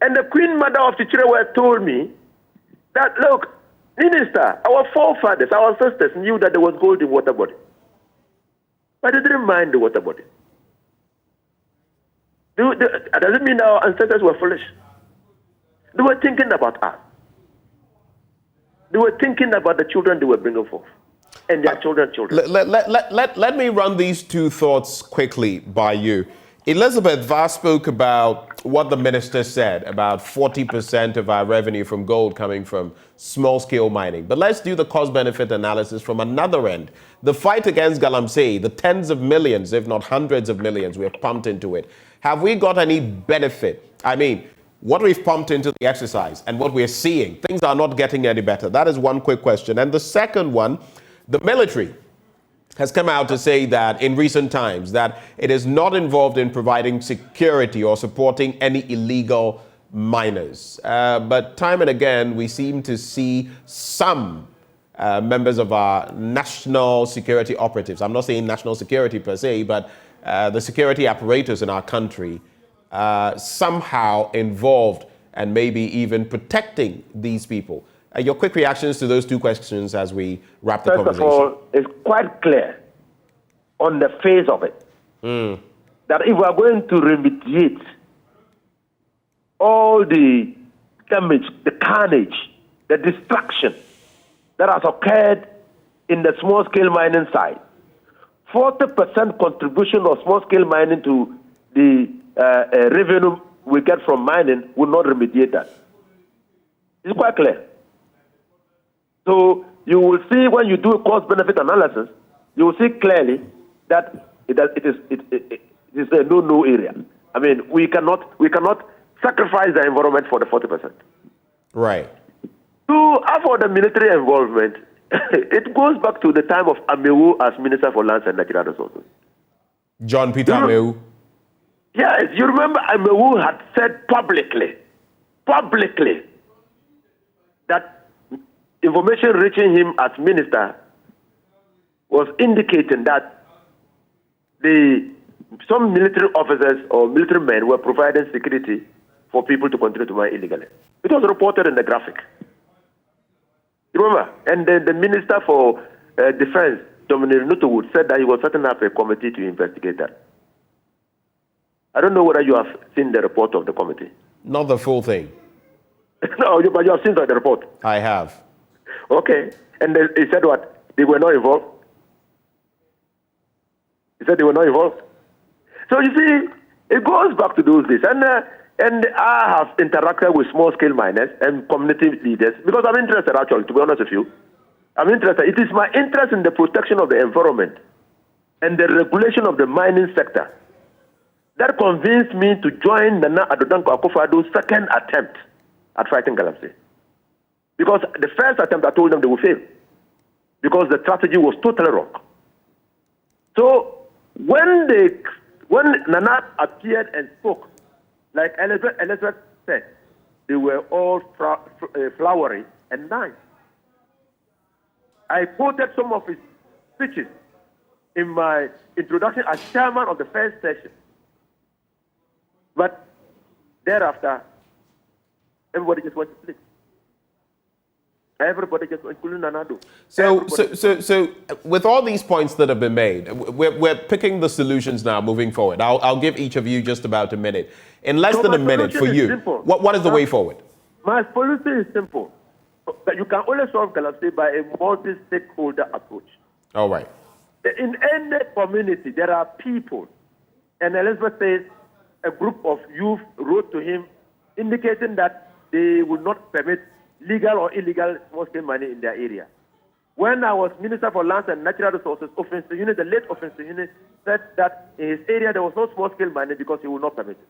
and the Queen Mother of Chechewure told me that, look, minister, our forefathers, our ancestors knew that there was gold in water body, but they didn't mind the water body. Does it mean our ancestors were foolish? They were thinking about us. They were thinking about the children they were bringing forth and their children. Let me run these two thoughts quickly by you. Elizabeth Vaz spoke about what the minister said, about 40% of our revenue from gold coming from small-scale mining. But let's do the cost-benefit analysis from another end. The fight against galamsey, the tens of millions, if not hundreds of millions we have pumped into it. Have we got any benefit? I mean, what we've pumped into the exercise and what we're seeing, things are not getting any better. That is one quick question. And the second one, the military has come out to say that in recent times that it is not involved in providing security or supporting any illegal miners. But time and again, we seem to see some members of our national security operatives, I'm not saying national security per se, but the security apparatus in our country somehow involved and maybe even protecting these people. Your quick reactions to those two questions as we wrap the conversation. First of all, it's quite clear on the face of it that if we are going to remediate all the damage, the carnage, the destruction that has occurred in the small-scale mining side, 40% contribution of small-scale mining to the revenue we get from mining will not remediate that. It's quite clear. So you will see when you do a cost-benefit analysis, you will see clearly that it is a no-no area. I mean, we cannot sacrifice the environment for the 40%. Right. For the military involvement, it goes back to the time of Amewu as Minister for Lands and Natural Resources. John Peter Amewu. Yes, you remember Amewu had said publicly, that information reaching him as minister was indicating that some military officers or military men were providing security for people to continue to mine illegally. It was reported in the graphic. You remember? And then the Minister for Defense, Dominic Nuttlewood, said that he was setting up a committee to investigate that. I don't know whether you have seen the report of the committee. Not the full thing. No, but you have seen the report. I have. Okay. And he said what? They were not involved? He said they were not involved? So you see, it goes back to those days. And I have interacted with small-scale miners and community leaders because I'm interested, actually, to be honest with you. I'm interested. It is my interest in the protection of the environment and the regulation of the mining sector that convinced me to join Nana Adodanko Akufo-Addo's second attempt at fighting galamsey. Because the first attempt, I told them they would fail because the strategy was totally wrong. So when Nana appeared and spoke, like Elizabeth said, they were all flowery and nice. I quoted some of his speeches in my introduction as chairman of the first session. But thereafter, everybody just went to sleep. Everybody just went, including Nanado. So with all these points that have been made, we're picking the solutions now moving forward. I'll give each of you just about a minute. In less than a minute for you, what is the way forward? My solution is simple. That you can only solve galamsey by a multi-stakeholder approach. All right. In any community, there are people. And Elizabeth says a group of youth wrote to him indicating that they would not permit legal or illegal small-scale mining in their area. When I was Minister for Lands and Natural Resources, the late offensive unit said that in his area there was no small-scale mining because he would not permit it.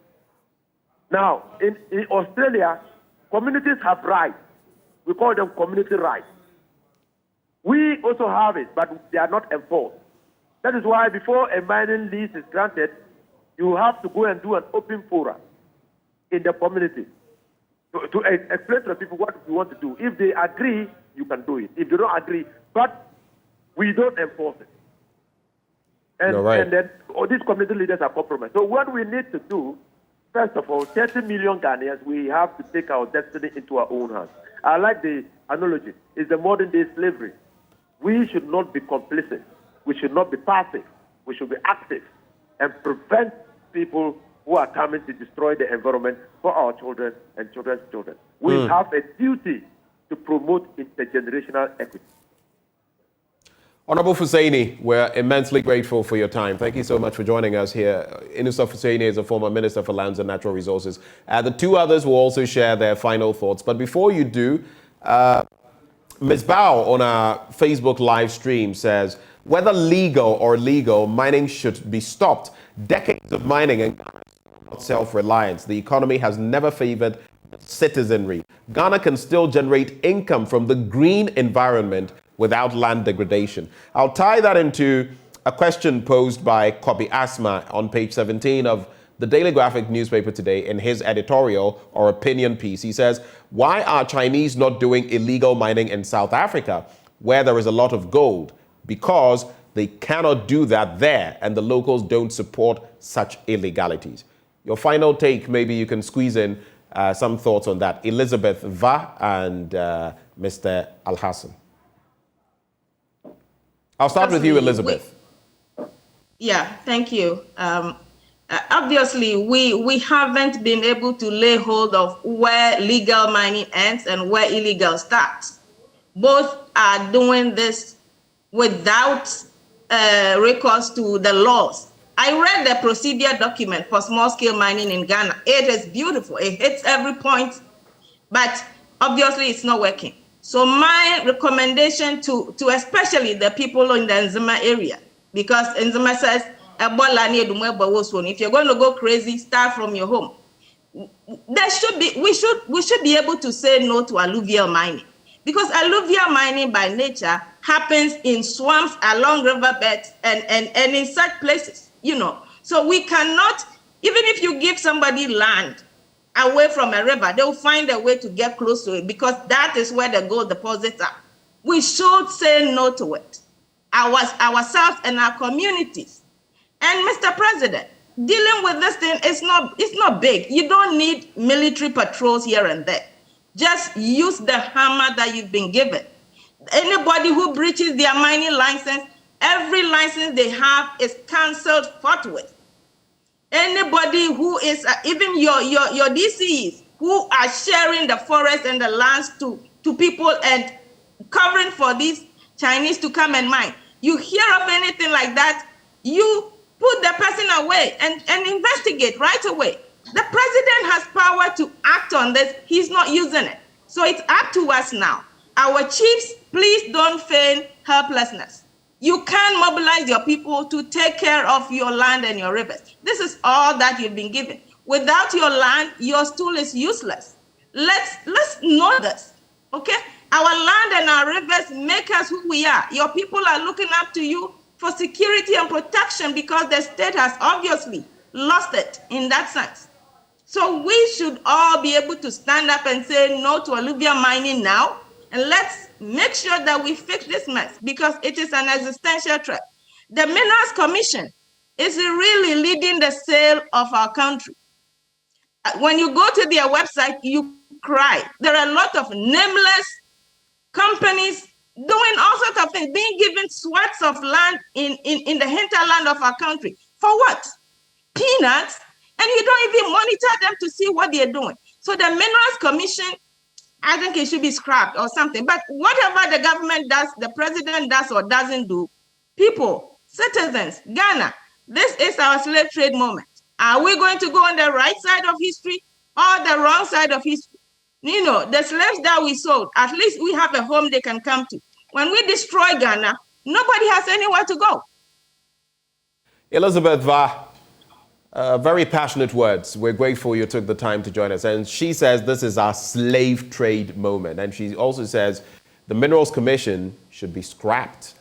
Now, in Australia, communities have rights. We call them community rights. We also have it, but they are not enforced. That is why before a mining lease is granted, you have to go and do an open forum in the community to explain to the people what we want to do. If they agree, you can do it. If they don't agree, but we don't enforce it. And, and then all these community leaders are compromised. So what we need to do, first of all, 30 million Ghanaians, we have to take our destiny into our own hands. I like the analogy. It's the modern day slavery. We should not be complicit. We should not be passive. We should be active and prevent people who are coming to destroy the environment for our children and children's children. We have a duty to promote intergenerational equity. Honorable Hussaini, we're immensely grateful for your time. Thank you so much for joining us here. Inusuf Hussaini is a former Minister for Lands and Natural Resources. The two others will also share their final thoughts. But before you do, Ms. Bao on our Facebook live stream says, whether legal or illegal, mining should be stopped. Decades of mining and self-reliance. The economy has never favored citizenry. Ghana can still generate income from the green environment without land degradation. I'll tie that into a question posed by Kobi Asma on page 17 of the Daily Graphic newspaper today in his editorial or opinion piece. He says, why are Chinese not doing illegal mining in South Africa where there is a lot of gold? Because they cannot do that there and the locals don't support such illegalities. Your final take, maybe you can squeeze in some thoughts on that. Elizabeth Va and Mr. Al-Hassan. I'll start with you, Elizabeth. Yeah, thank you. Obviously, we haven't been able to lay hold of where legal mining ends and where illegal starts. Both are doing this without recourse to the laws. I read the procedure document for small-scale mining in Ghana. It is beautiful. It hits every point, but obviously it's not working. So my recommendation to especially the people in the Nzima area, because Nzima says, if you're going to go crazy, start from your home. We should be able to say no to alluvial mining, because alluvial mining by nature happens in swamps, along riverbeds, and in such places. So we cannot, even if you give somebody land away from a river, they'll find a way to get close to it because that is where the gold deposits are. We should say no to it, ourselves and our communities. And Mr. President, dealing with this thing is not big. You don't need military patrols here and there. Just use the hammer that you've been given. Anybody who breaches their mining license, every license they have is cancelled forthwith. Anybody who is, even your DCs, who are sharing the forest and the lands to people and covering for these Chinese to come and mine. You hear of anything like that, you put the person away and investigate right away. The president has power to act on this. He's not using it. So it's up to us now. Our chiefs, please don't feign helplessness. You can mobilize your people to take care of your land and your rivers. This is all that you've been given. Without your land, your stool is useless. Let's know this, okay? Our land and our rivers make us who we are. Your people are looking up to you for security and protection because the state has obviously lost it in that sense. So we should all be able to stand up and say no to alluvial mining now, and let's make sure that we fix this mess because it is an existential threat. The Minerals Commission is really leading the sale of our country. When you go to their website, you cry. There are a lot of nameless companies doing all sorts of things, being given swaths of land in the hinterland of our country. For what? Peanuts? And you don't even monitor them to see what they're doing. So the Minerals Commission, I think it should be scrapped or something. But whatever the government does, the president does or doesn't do, people, citizens, Ghana, this is our slave trade moment. Are we going to go on the right side of history or the wrong side of history? The slaves that we sold, at least we have a home they can come to. When we destroy Ghana, nobody has anywhere to go. Elizabeth Va, very passionate words. We're grateful you took the time to join us. And she says this is our slave trade moment. And she also says the Minerals Commission should be scrapped.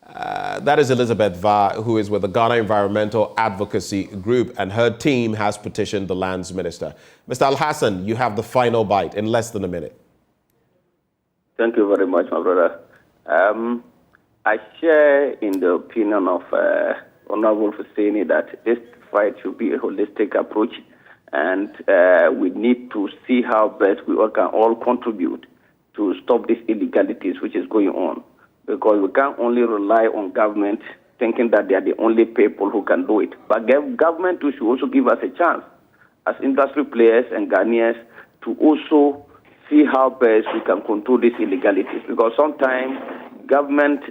That is Elizabeth Va, who is with the Ghana Environmental Advocacy Group, and her team has petitioned the lands minister. Mr. Al-Hassan, you have the final bite in less than a minute. Thank you very much, my brother. I share in the opinion of Honorable Husseini that this fight should be a holistic approach, and we need to see how best we all can all contribute to stop these illegalities which is going on. Because we can't only rely on government thinking that they are the only people who can do it. But government too should also give us a chance as industry players and Ghanaians to also see how best we can control these illegalities. Because sometimes government,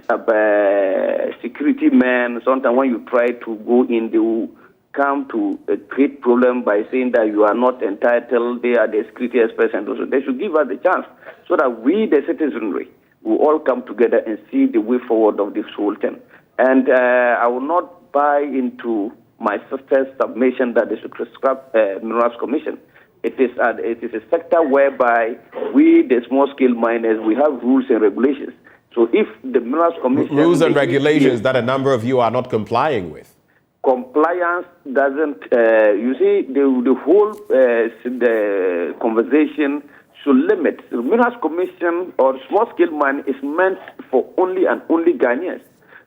security men, sometimes when you try to go in, they will come to a great problem by saying that you are not entitled, they are the security experts, and also they should give us the chance so that we, the citizenry, will all come together and see the way forward of this whole thing. And I will not buy into my sister's submission that they should scrap Minerals Commission. It is a sector whereby we, the small-scale miners, we have rules and regulations. So if the Minerals Commission... Rules and regulations that a number of you are not complying with. Compliance doesn't... you see, the whole the conversation should limit. The Minerals Commission or small-scale mine is meant for only and only Ghanaians.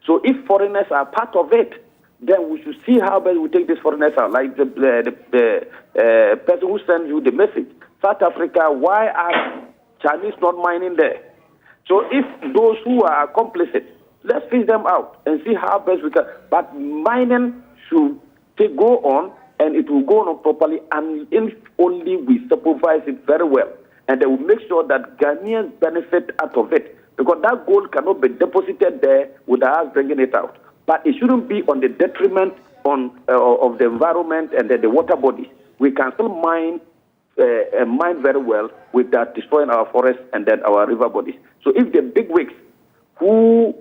So if foreigners are part of it, then we should see how best we take these foreigners out. Like the person who sends you the message, South Africa, why are Chinese not mining there? So if those who are complicit, let's fish them out and see how best we can. But mining should go on, and it will go on properly, and if only we supervise it very well. And they will make sure that Ghanaians benefit out of it. Because that gold cannot be deposited there without us bringing it out. But it shouldn't be on the detriment of the environment and the water bodies. We can still mine very well without destroying our forests and then our river bodies. So if the big wigs who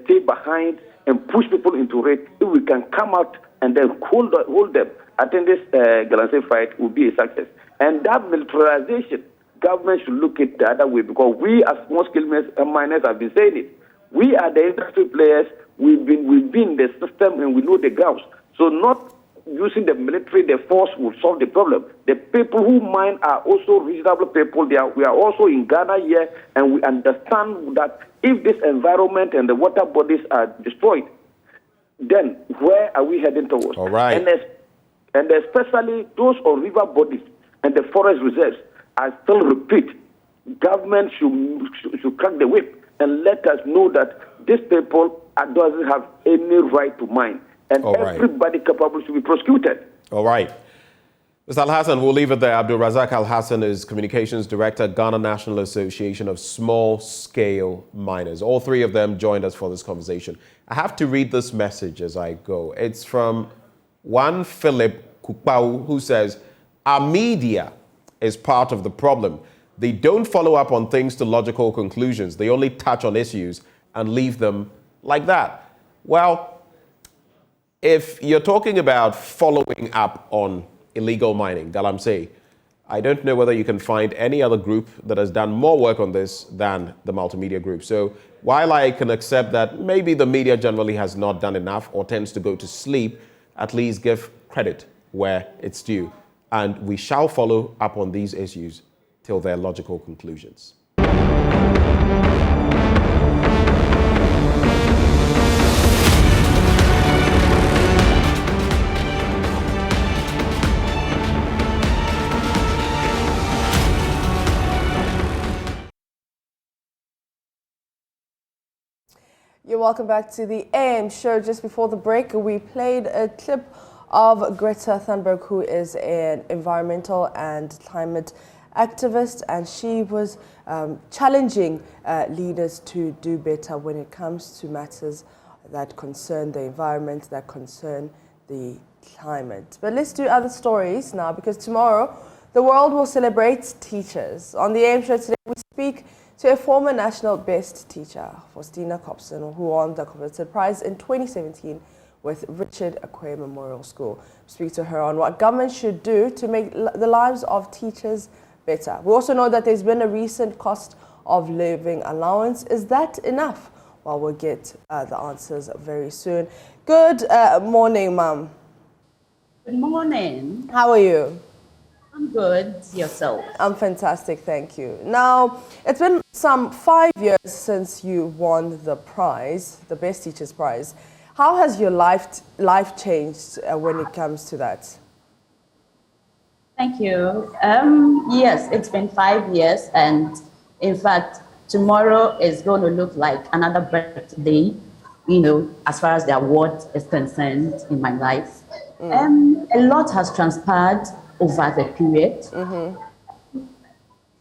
stay behind and push people into it, if we can come out and then hold them, I think this Galamsey fight will be a success. And that militarization, government should look at the other way, because we as small-scale miners have been saying it. We are the industry players. We've been in the system and we know the grounds. So not using the military, the force will solve the problem. The people who mine are also reasonable people. We are also in Ghana here, and we understand that if this environment and the water bodies are destroyed, then where are we heading towards? All right. And especially those on river bodies and the forest reserves, I still repeat, government should crack the whip and let us know that these people doesn't have any right to mine. And everybody capable should be prosecuted. All right. Mr. Al-Hassan, we'll leave it there. Abdul Razak Al-Hassan is Communications Director, Ghana National Association of Small-Scale Miners. All three of them joined us for this conversation. I have to read this message as I go. It's from one Philip Kukpau, who says, our media is part of the problem. They don't follow up on things to logical conclusions. They only touch on issues and leave them like that. Well, if you're talking about following up on illegal mining, Galamsey, I don't know whether you can find any other group that has done more work on this than the Multimedia Group. So while I can accept that maybe the media generally has not done enough or tends to go to sleep, at least give credit where it's due. And we shall follow up on these issues till their logical conclusions. You're welcome back to the AM show. Just before the break, we played a clip of Greta Thunberg, who is an environmental and climate activist, and she was challenging leaders to do better when it comes to matters that concern the environment, that concern the climate. But let's do other stories now, because tomorrow the world will celebrate teachers. On the AM show today, we speak to a former national best teacher, Faustina Cobson, who won the coveted prize in 2017 with Richard Akwe Memorial School. We speak to her on what government should do to make the lives of teachers better. We also know that there's been a recent cost of living allowance. Is that enough? Well, we'll get the answers very soon. Good morning, ma'am. Good morning. How are you? I'm good. Yourself? I'm fantastic, thank you. Now, it's been some 5 years since you won the prize, the Best Teachers Prize. How has your life changed when it comes to that? Thank you. Yes, it's been 5 years, and in fact, tomorrow is going to look like another birthday, as far as the award is concerned in my life. A lot has transpired over the period.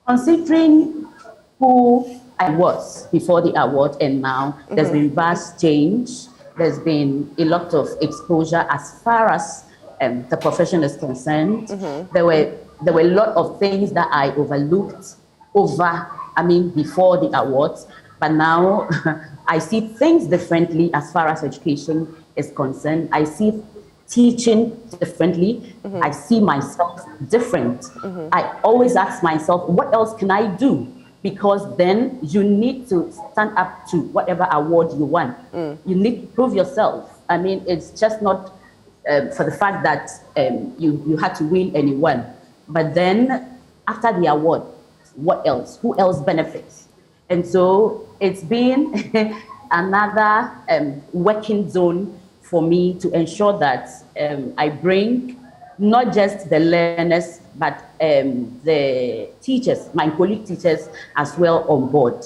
Considering who I was before the award and now, there's been vast change. There's been a lot of exposure as far as the profession is concerned. There were a lot of things that I overlooked before the awards, but now I see things differently as far as education is concerned. I see teaching differently. I see myself different. I always ask myself, what else can I do? Because then you need to stand up to whatever award you want. You need to prove yourself. It's just not for the fact that you had to win and you won. But then after the award, what else? Who else benefits? And so it's been another working zone for me to ensure that I bring not just the learners, but the teachers, my colleague teachers as well on board.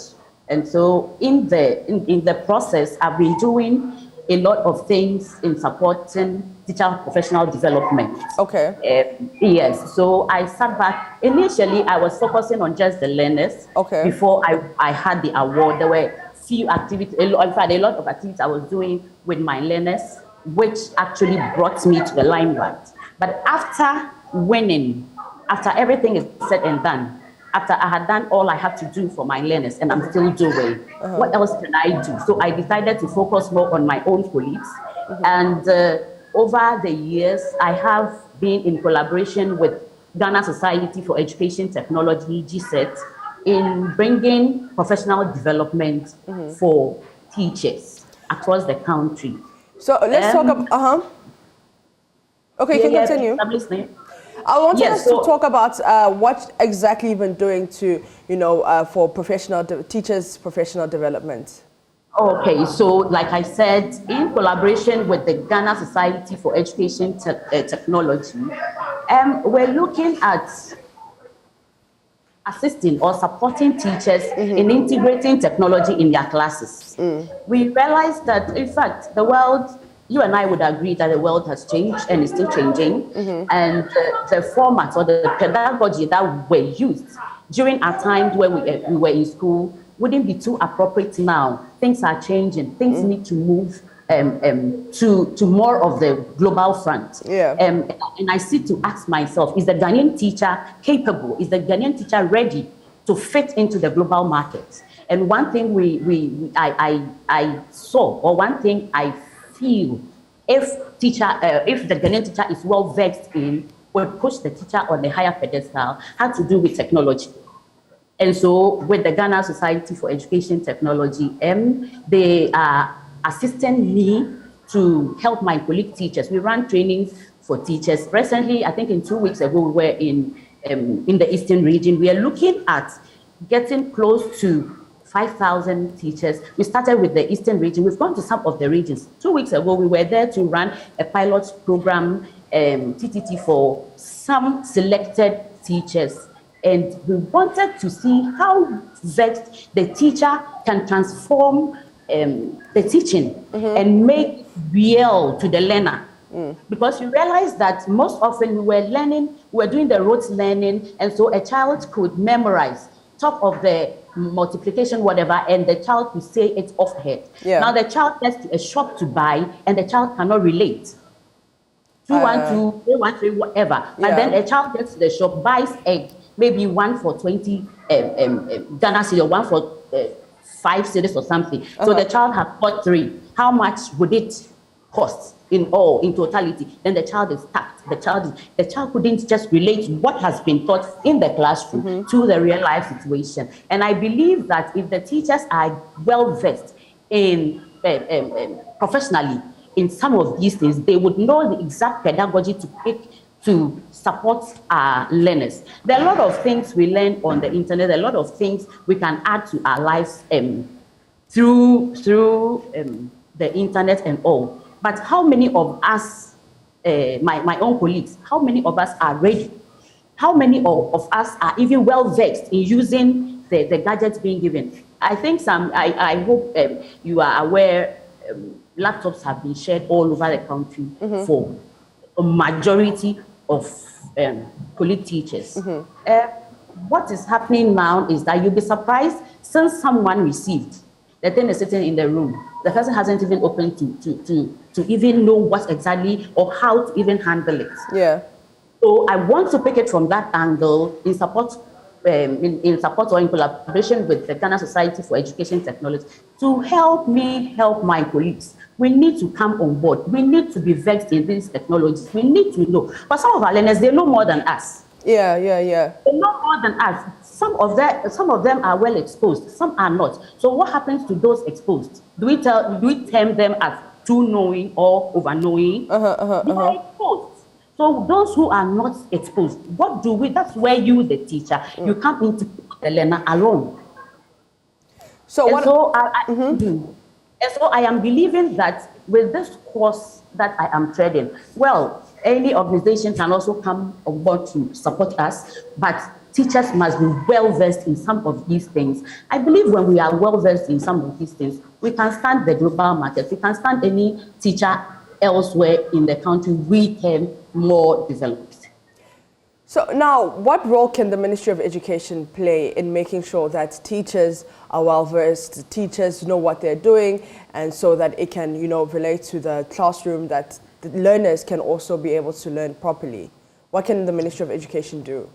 And so in the process, I've been doing a lot of things in supporting teacher professional development. Okay. Yes, so I sat back. Initially, I was focusing on just the learners. Okay. Before I had the award, there were few activities, in fact, a lot of activities I was doing with my learners, which actually brought me to the limelight. But after winning, after everything is said and done, after I had done all I had to do for my learners, and I'm still doing, what else can I do? So I decided to focus more on my own colleagues. And over the years, I have been in collaboration with Ghana Society for Education Technology, GSET, in bringing professional develament for teachers across the country. So let's talk about, Okay, you can continue. I'm listening. I wanted us to talk about what exactly you've been doing to, for teachers' professional development. Okay, so like I said, in collaboration with the Ghana Society for Education Technology, we're looking at assisting or supporting teachers in integrating technology in their classes. We realized that, in fact, the world, you and I would agree that the world has changed and is still changing, and the format or the pedagogy that were used during our time when we were in school wouldn't be too appropriate now. Things are changing. Things need to move to more of the global front. And I see to ask myself, is the Ghanaian teacher capable? Is the Ghanaian teacher ready to fit into the global market? And one thing I saw, or one thing I feel, if the Ghanaian teacher is well versed in, will push the teacher on a higher pedestal, had to do with technology. And so with the Ghana Society for Education Technology, they are assisting me to help my colleague teachers. We run trainings for teachers. Recently, I think in 2 weeks ago, we were in the Eastern region. We are looking at getting close to 5,000 teachers. We started with the Eastern region. We've gone to some of the regions. 2 weeks ago, we were there to run a pilot program, TTT, for some selected teachers. And we wanted to see how the teacher can transform the teaching and make real to the learner. Because you realize that most often we were doing the rote learning, and so a child could memorize top of the multiplication, whatever, and the child could say it off head. Now the child gets to a shop to buy, and the child cannot relate. 2, 1, 2, 3, 1, 3, whatever. But then a child gets to the shop, buys egg, maybe 1 for 20 Ghana cedis, or 1 for 5 cedis or something. So the child has bought 3. How much would it cost in totality? Then the child is stuck. The child couldn't just relate what has been taught in the classroom to the real life situation. And I believe that if the teachers are well versed professionally in some of these things, they would know the exact pedagogy to pick to support our learners. There are a lot of things we learn on the internet, a lot of things we can add to our lives through the internet and all. But how many of us, my own colleagues, how many of us are ready? How many of us are even well versed in using the gadgets being given? I think I hope you are aware, laptops have been shared all over the country for a majority of colleague teachers. What is happening now is that you'll be surprised, since someone received, the thing is sitting in the room, the person hasn't even opened to even know what exactly or how to even handle it. Yeah. So I want to pick it from that angle in support in support or in collaboration with the Ghana Society for Education Technology to help me help my colleagues. We need to come on board. We need to be versed in these technologies. We need to know. But some of our learners, they know more than us. Yeah. They know more than us. Some of them are well exposed. Some are not. So what happens to those exposed? Do we term them as too knowing or over knowing? They are exposed. So those who are not exposed, what do we? That's where you, the teacher, you come into the learner alone. So so I am believing that with this course that I am treading, well, any organization can also come on board to support us, but teachers must be well versed in some of these things. I believe when we are well versed in some of these things, we can stand the global market. We can stand any teacher elsewhere in the country with them more developed. So now, what role can the Ministry of Education play in making sure that teachers are well versed, teachers know what they're doing, and so that it can, relate to the classroom, that the learners can also be able to learn properly? What can the Ministry of Education do?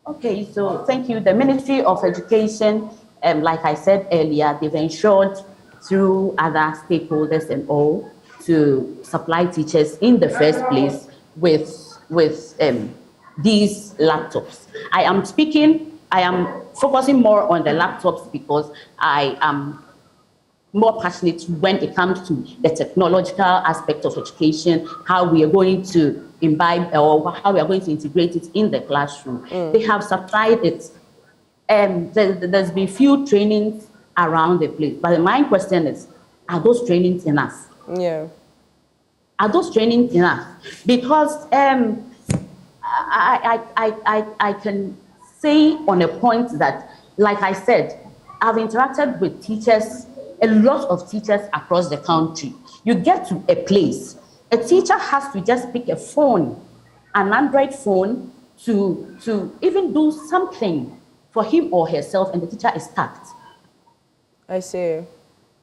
Okay, so thank you. The Ministry of Education, like I said earlier, they've ensured through other stakeholders and all to supply teachers in the first place with these laptops. I am focusing more on the laptops because I am more passionate when it comes to the technological aspect of education, how we are going to imbibe or how we are going to integrate it in the classroom. They have supplied it. There's been few trainings around the place, but my question is, are those trainings enough? Yeah. Are those trainings enough? Because I can say on a point that, like I said, I've interacted with teachers, a lot of teachers across the country. You get to a place, a teacher has to just pick a phone, an Android phone, to even do something for him or herself, and the teacher is tapped. I see.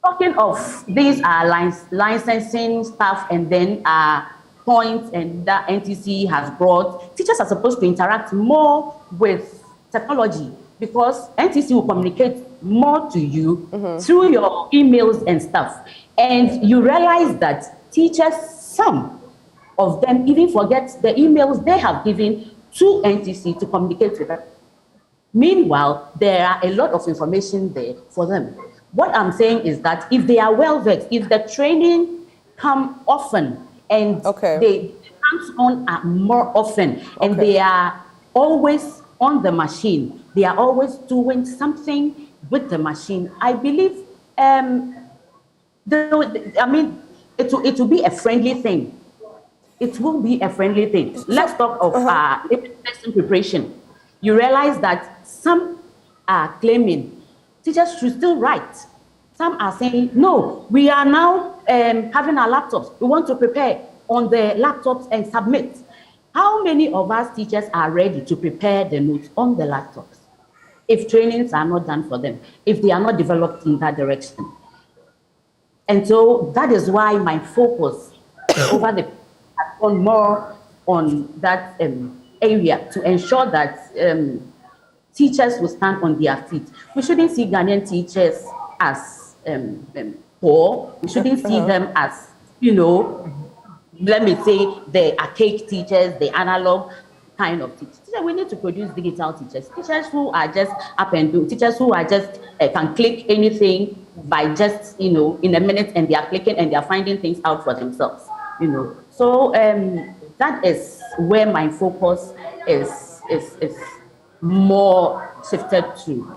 Talking of these are licensing stuff, and then points and that NTC has brought, teachers are supposed to interact more with technology because NTC will communicate more to you through your emails and stuff. And you realize that teachers, some of them even forget the emails they have given to NTC to communicate with them. Meanwhile, there are a lot of information there for them. What I'm saying is that if they are well versed, if the training come often and they hands-on more often and they are always on the machine, they are always doing something with the machine, I believe, it will be a friendly thing. It will be a friendly thing. Let's talk of lesson preparation. You realize that some are claiming teachers should still write. Some are saying, no, we are now having our laptops. We want to prepare on the laptops and submit. How many of us teachers are ready to prepare the notes on the laptops if trainings are not done for them, if they are not developed in that direction? And so that is why my focus over the has gone more on that area to ensure that teachers will stand on their feet. We shouldn't see Ghanaian teachers as poor. We shouldn't see them as, let me say, the archaic teachers, the analog. kind of teachers. We need to produce digital teachers, teachers who are just up and do, teachers who are just can click anything by just, in a minute, and they are clicking and they are finding things out for themselves, So that is where my focus is more shifted to.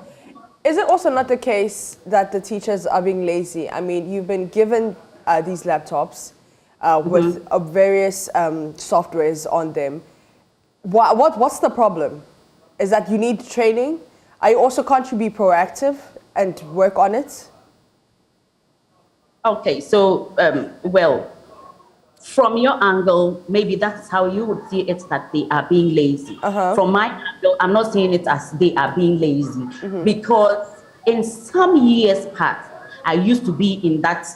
Is it also not the case that the teachers are being lazy? I mean, you've been given these laptops with various softwares on them. What's the problem? Is that you need training? Can't you be proactive and work on it? Okay, so, from your angle, maybe that's how you would see it, that they are being lazy. From my angle, I'm not seeing it as they are being lazy, because in some years past, I used to be in that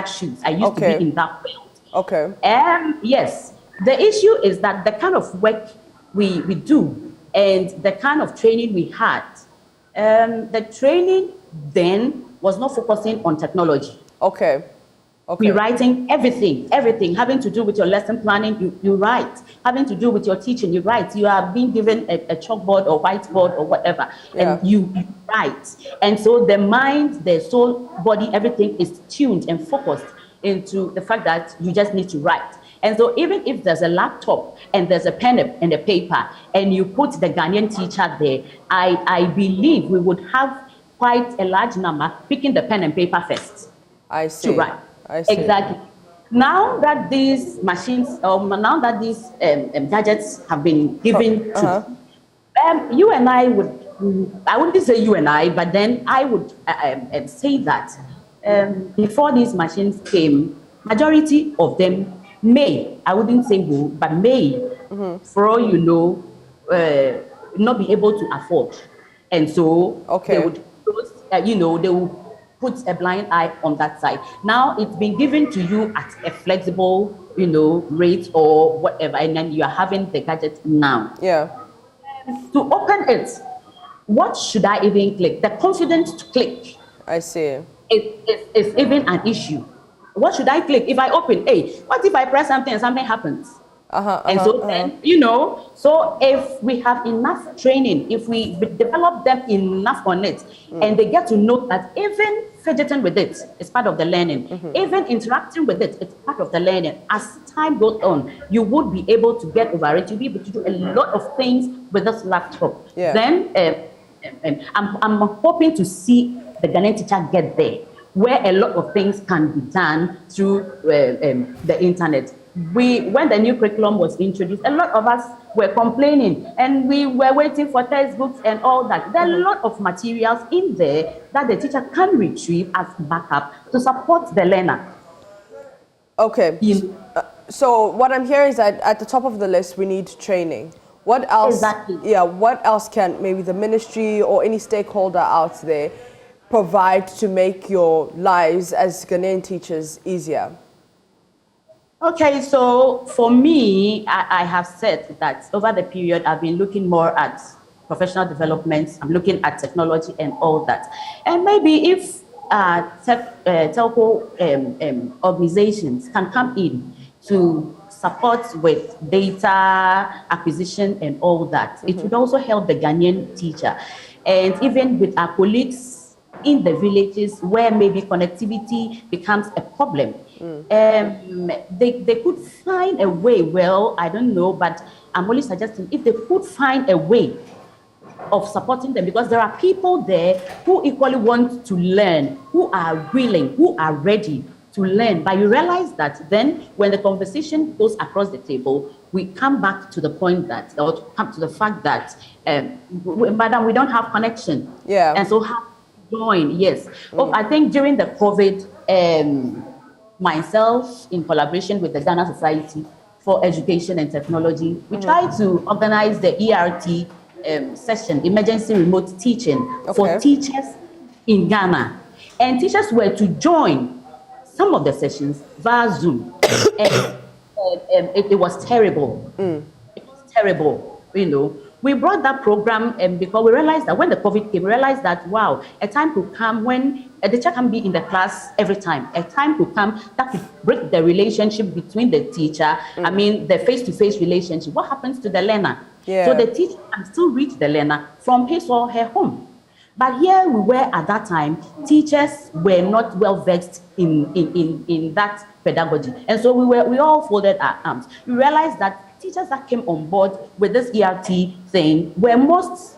shoes. I used to be in that world. Okay. Yes, the issue is that the kind of work we do and the kind of training we had, the training then was not focusing on technology. Okay. Rewriting everything having to do with your lesson planning, you write. Having to do with your teaching, you write. You are being given a chalkboard or whiteboard or whatever, and you write. And so the mind, the soul, body, everything is tuned and focused into the fact that you just need to write. And so even if there's a laptop and there's a pen and a paper, and you put the Ghanaian teacher there, I believe we would have quite a large number picking the pen and paper first. I see. To write. I see. Exactly. Now that these machines, now that these gadgets have been given to you and I wouldn't say you and I, but then I would say that before these machines came, majority of them I wouldn't say will, but for all you know, not be able to afford. And so they would, they would put a blind eye on that side. Now it's been given to you at a flexible, rate or whatever, and then you are having the gadget now. Yeah. To open it, what should I even click? The confidence to click. I see. It's even an issue. What should I click? If I open, what if I press something and something happens? And so then, so if we have enough training, if we develop them enough on it, and they get to know that even fidgeting with it is part of the learning, even interacting with it is part of the learning. As time goes on, you would be able to get over it. You'll be able to do a lot of things with this laptop. Yeah. Then I'm hoping to see the Ghanaian teacher get there, where a lot of things can be done through the internet. When the new curriculum was introduced, a lot of us were complaining, and we were waiting for textbooks and all that. There are a lot of materials in there that the teacher can retrieve as backup to support the learner. Okay. So what I'm hearing is that at the top of the list, we need training. What else? Exactly. Yeah. What else can maybe the ministry or any stakeholder out there provide to make your lives as Ghanaian teachers easier? Okay, so for me, I have said that over the period, I've been looking more at professional development. I'm looking at technology and all that. And maybe if telco organizations can come in to support with data acquisition and all that, it would also help the Ghanaian teacher. And even with our colleagues in the villages where maybe connectivity becomes a problem, they could find a way. Well, I don't know, but I'm only suggesting if they could find a way of supporting them, because there are people there who equally want to learn, who are willing, who are ready to learn. But you realize that then when the conversation goes across the table, we come back to the point that, or come to the fact that, madam, we don't have connection. Yeah. And so how to join? Yes. Oh, I think during the COVID, myself, in collaboration with the Ghana Society for Education and Technology, we tried to organize the ERT session, emergency remote teaching, for teachers in Ghana. And teachers were to join some of the sessions via Zoom. And it was terrible. It was terrible, We brought that program because we realized that when the COVID came, we realized that, wow, a time could come when the teacher can be in the class every time. A time could come that could break the relationship between the teacher, the face-to-face relationship. What happens to the learner? So the teacher can still reach the learner from his or her home. But here we were at that time, teachers were not well versed in that pedagogy. And so we all folded our arms. We realized that teachers that came on board with this ERT thing were most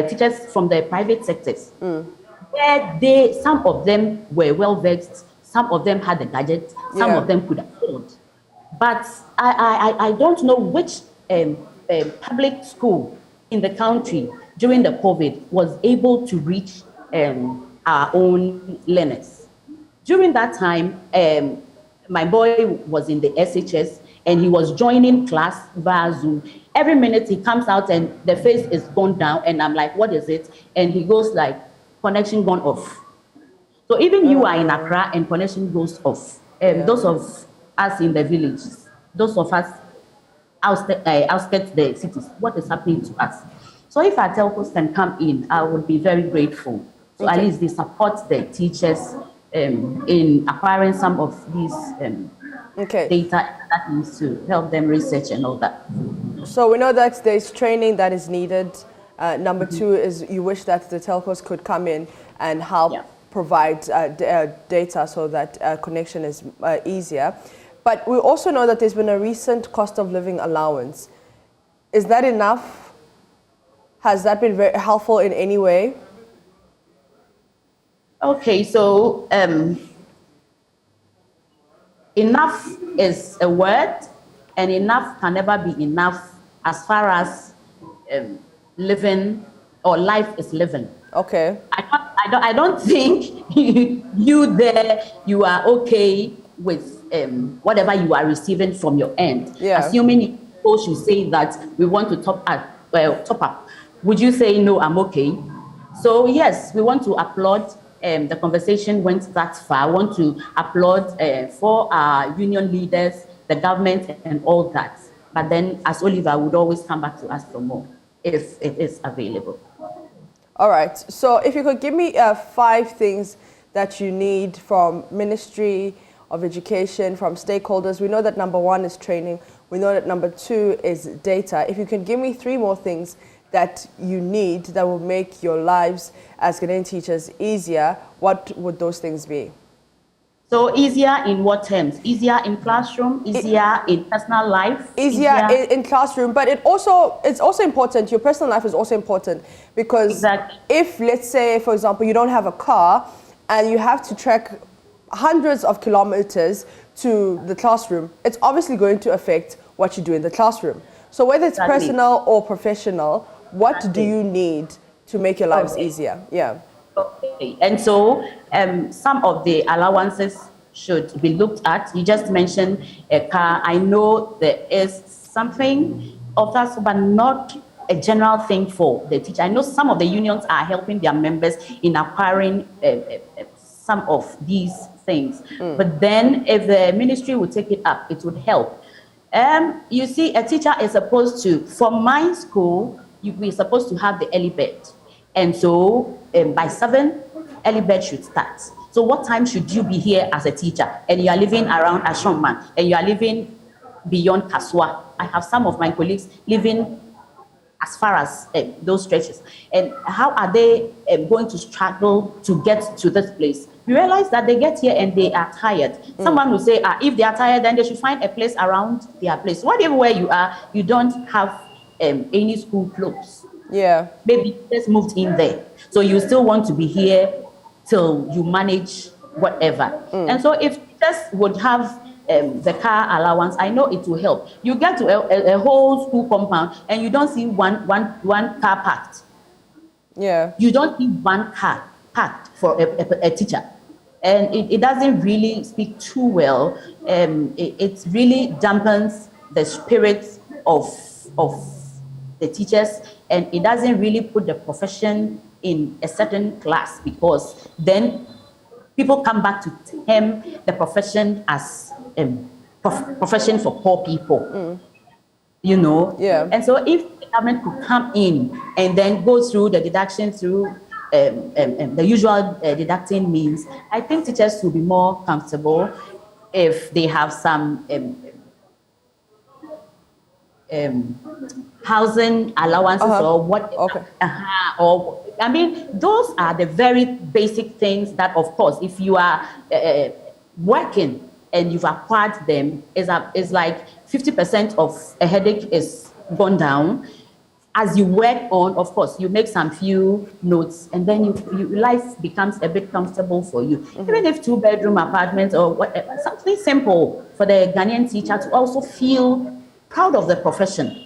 teachers from the private sectors. Where some of them were well versed, some of them had the gadgets, some of them could afford. But I don't know which public school in the country during the COVID was able to reach our own learners. During that time, my boy was in the SHS and he was joining class via Zoom. Every minute he comes out and the face is gone down and I'm like, what is it? And he goes like, connection gone off. So even you are in Accra and connection goes off. Those of us in the villages, those of us outskirts the cities, what is happening to us? So if our telcos can come in, I would be very grateful. So at least they support the teachers in acquiring some of these data that needs to help them research and all that. So we know that there's training that is needed. Number two is you wish that the telcos could come in and help provide data so that connection is easier. But we also know that there's been a recent cost of living allowance. Is that enough? Has that been very helpful in any way? Okay, so enough is a word, and enough can never be enough as far as living or life is living. Okay. I don't think you are okay with whatever you are receiving from your end. Assuming people should say that we want to top up. Would you say no, I'm okay? So yes, we want to applaud. The conversation went that far. I want to applaud for our union leaders, the government, and all that. But then, as Oliver would always come back to ask for more if it is available. All right. So if you could give me 5 things that you need from Ministry of Education, from stakeholders. We know that number 1 is training. We know that number 2 is data. If you can give me 3 more things that you need that will make your lives as Ghanaian teachers easier, what would those things be? So easier in what terms? Easier in classroom, easier in personal life? Easier in classroom, but it's also important, your personal life is also important because if, let's say, for example, you don't have a car and you have to trek hundreds of kilometers to the classroom, it's obviously going to affect what you do in the classroom. So whether it's personal or professional, what do you need to make your lives easier? Yeah. Okay. And so some of the allowances should be looked at. You just mentioned a car. I know there is something of that, but not a general thing for the teacher. I know some of the unions are helping their members in acquiring some of these things. But then if the ministry would take it up, it would help. You see, a teacher is supposed to, from my school, we're supposed to have the early bird. And so by 7, early bird should start. So what time should you be here as a teacher? And you are living around Ashonman, and you are living beyond Kaswa. I have some of my colleagues living as far as those stretches. And how are they going to struggle to get to this place? You realize that they get here and they are tired. Someone will say, if they are tired, then they should find a place around their place. Whatever where you are, you don't have any school clothes. Yeah. Maybe you just moved in there. So you still want to be here till you manage whatever. And so if teachers would have the car allowance, I know it will help. You get to a whole school compound and you don't see one car parked. Yeah. You don't see one car parked for a teacher. And it doesn't really speak too well. It really dampens the spirit of the teachers, and it doesn't really put the profession in a certain class, because then people come back to term the profession as profession for poor people. You know? Yeah. And so if the government could come in and then go through the deduction through the usual deducting means, I think teachers will be more comfortable if they have some housing allowances or what. Okay. Or I mean, those are the very basic things that, of course, if you are working and you've acquired them, is like 50% of a headache is gone down. As you work on, of course, you make some few notes, and then life becomes a bit comfortable for you. Even if 2-bedroom apartments or whatever, something simple for the Ghanaian teacher to also feel proud of the profession.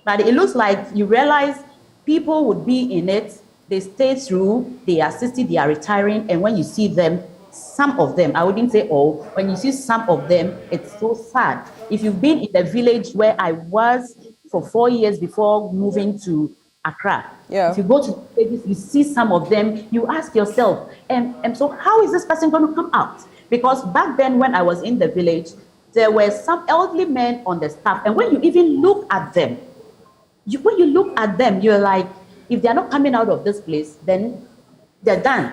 But it looks like you realize people would be in it, they stay through, they are 60, they are retiring, and when you see them, some of them, I wouldn't say all, when you see some of them, it's so sad. If you've been in the village where I was for 4 years before moving to Accra, if you go to the villages, you see some of them, you ask yourself, and so how is this person going to come out? Because back then when I was in the village, there were some elderly men on the staff, and when you even look at them, you're like, if they're not coming out of this place, then they're done.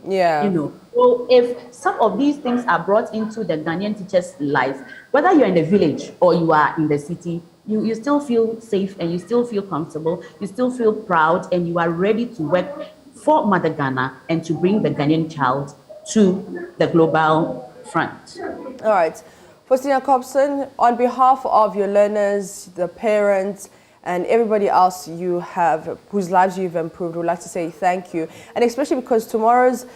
Yeah. You know. So if some of these things are brought into the Ghanaian teacher's life, whether you're in the village or you are in the city, you still feel safe and you still feel comfortable, you still feel proud, and you are ready to work for Mother Ghana and to bring the Ghanaian child to the global front. All right. Faustina Akakpo, on behalf of your learners, the parents, and everybody else you have, whose lives you've improved, we'd like to say thank you. And especially because tomorrow's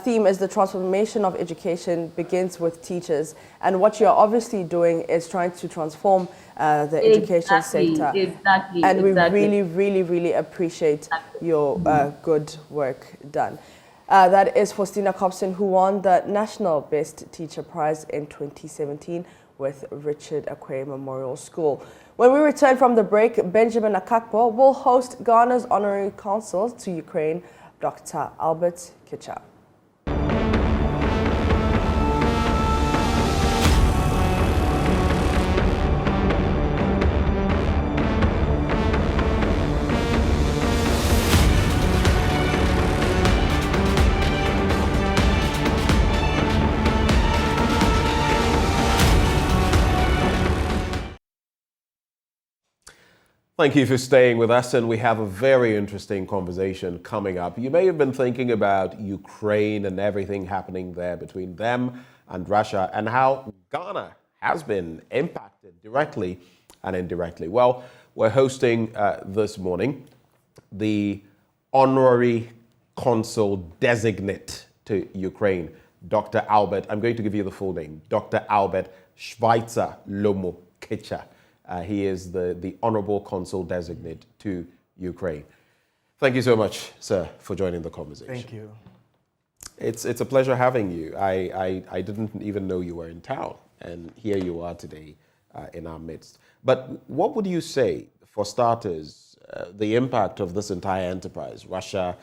theme is the transformation of education begins with teachers. And what you're obviously doing is trying to transform the education sector. Exactly. And we really, really, really appreciate your good work done. That is Faustina Akakpo, who won the National Best Teacher Prize in 2017 with Richard Akwe Memorial School. When we return from the break, Benjamin Akakpo will host Ghana's Honorary Consul to Ukraine, Dr. Albert Kicha. Thank you for staying with us, and we have a very interesting conversation coming up. You may have been thinking about Ukraine and everything happening there between them and Russia and how Ghana has been impacted directly and indirectly. Well, we're hosting this morning the Honorary Consul Designate to Ukraine, Dr. Albert, I'm going to give you the full name, Dr. Albert Schweitzer Lomo Kicha. He is the Honorable Consul Designate to Ukraine. Thank you so much, sir, for joining the conversation. Thank you. It's a pleasure having you. I didn't even know you were in town, and here you are today in our midst. But what would you say, for starters, the impact of this entire enterprise, Russia,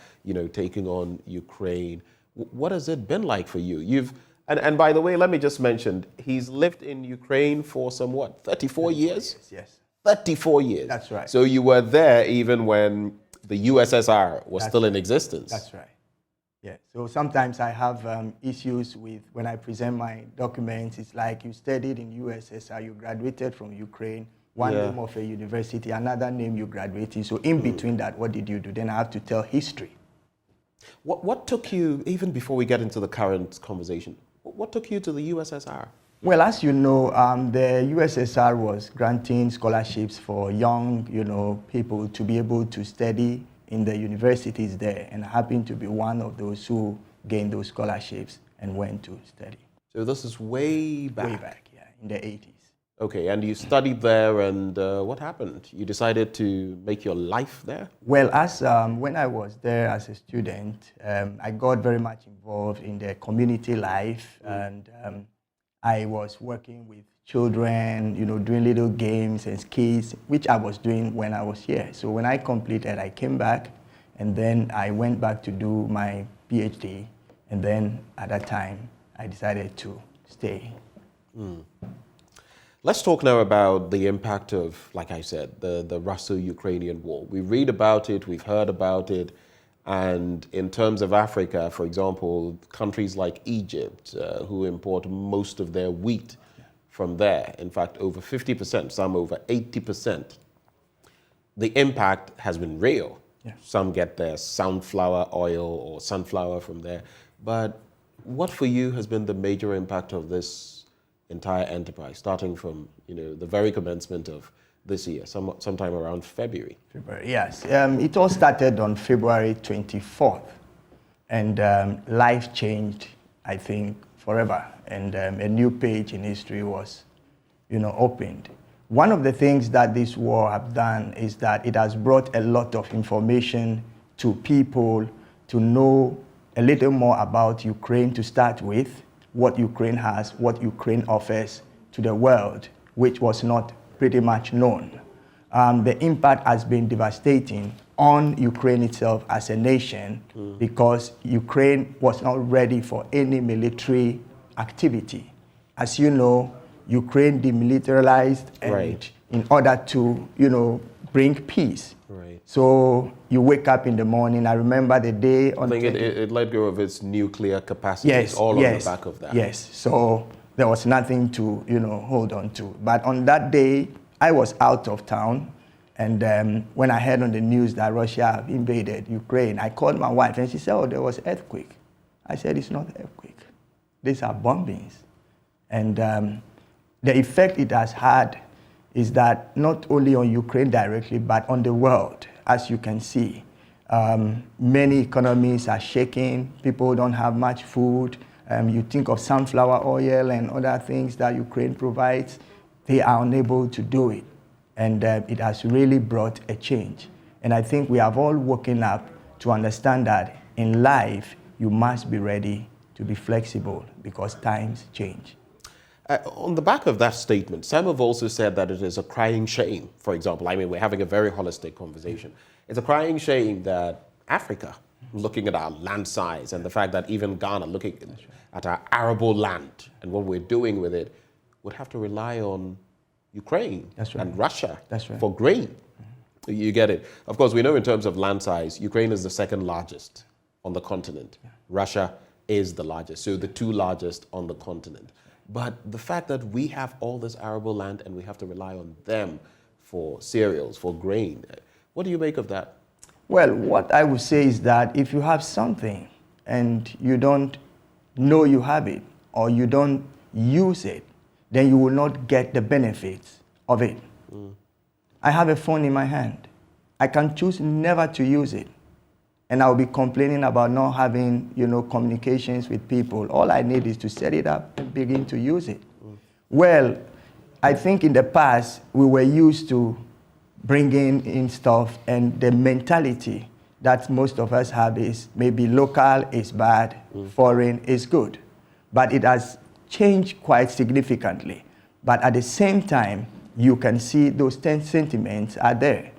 taking on Ukraine? What has it been like for you? And by the way, let me just mention, he's lived in Ukraine for 34 years? Yes. 34 years. That's right. So you were there even when the USSR was still in existence. That's right. Yeah. So sometimes I have issues with when I present my documents. It's like you studied in USSR, you graduated from Ukraine, one name of a university, another name you graduated. So in between that, what did you do? Then I have to tell history. What took you, even before we get into the current conversation, what took you to the USSR? Well, as you know, the USSR was granting scholarships for young, people to be able to study in the universities there, and I happened to be one of those who gained those scholarships and went to study. So this is way back? Way back, yeah, in the 80s. Okay, and you studied there, and what happened? You decided to make your life there? Well, as when I was there as a student, I got very much involved in the community life, and I was working with children, doing little games and skits, which I was doing when I was here. So when I completed, I came back, and then I went back to do my PhD, and then at that time, I decided to stay. Let's talk now about the impact of, like I said, the Russo-Ukrainian war. We read about it, we've heard about it, and in terms of Africa, for example, countries like Egypt, who import most of their wheat from there. In fact, over 50%, some over 80%. The impact has been real. Yeah. Some get their sunflower oil or sunflower from there. But what for you has been the major impact of this entire enterprise, starting from the very commencement of this year, sometime around February? February, yes. It all started on February 24th, and life changed, I think, forever, and a new page in history was, opened. One of the things that this war has done is that it has brought a lot of information to people to know a little more about Ukraine to start with, what Ukraine has, what Ukraine offers to the world, which was not pretty much known. The impact has been devastating on Ukraine itself as a nation because Ukraine was not ready for any military activity. As you know, Ukraine demilitarized and in order to, bring peace. Right. So you wake up in the morning. I remember the day on. I think it let go of its nuclear capacity. Yes, all on the back of that. Yes. So there was nothing to hold on to. But on that day, I was out of town, and when I heard on the news that Russia invaded Ukraine, I called my wife, and she said, "Oh, there was earthquake." I said, "It's not earthquake. These are bombings," and the effect it has had is that not only on Ukraine directly, but on the world, as you can see. Many economies are shaking. People don't have much food. You think of sunflower oil and other things that Ukraine provides. They are unable to do it. And it has really brought a change. And I think we have all woken up to understand that in life, you must be ready to be flexible because times change. On the back of that statement, some have also said that it is a crying shame, for example. I mean, we're having a very holistic conversation. It's a crying shame that Africa, looking at our land size and the fact that even Ghana, looking at our arable land and what we're doing with it, would have to rely on Ukraine and Russia for grain. You get it. Of course, we know in terms of land size, Ukraine is the second largest on the continent. Russia is the largest, so the two largest on the continent. But the fact that we have all this arable land and we have to rely on them for cereals, for grain, what do you make of that? Well, what I would say is that if you have something and you don't know you have it or you don't use it, then you will not get the benefits of it. I have a phone in my hand. I can choose never to use it. And I'll be complaining about not having, communications with people. All I need is to set it up and begin to use it. Well, I think in the past, we were used to bringing in stuff, and the mentality that most of us have is maybe local is bad, foreign is good. But it has changed quite significantly. But at the same time, you can see those sentiments are there.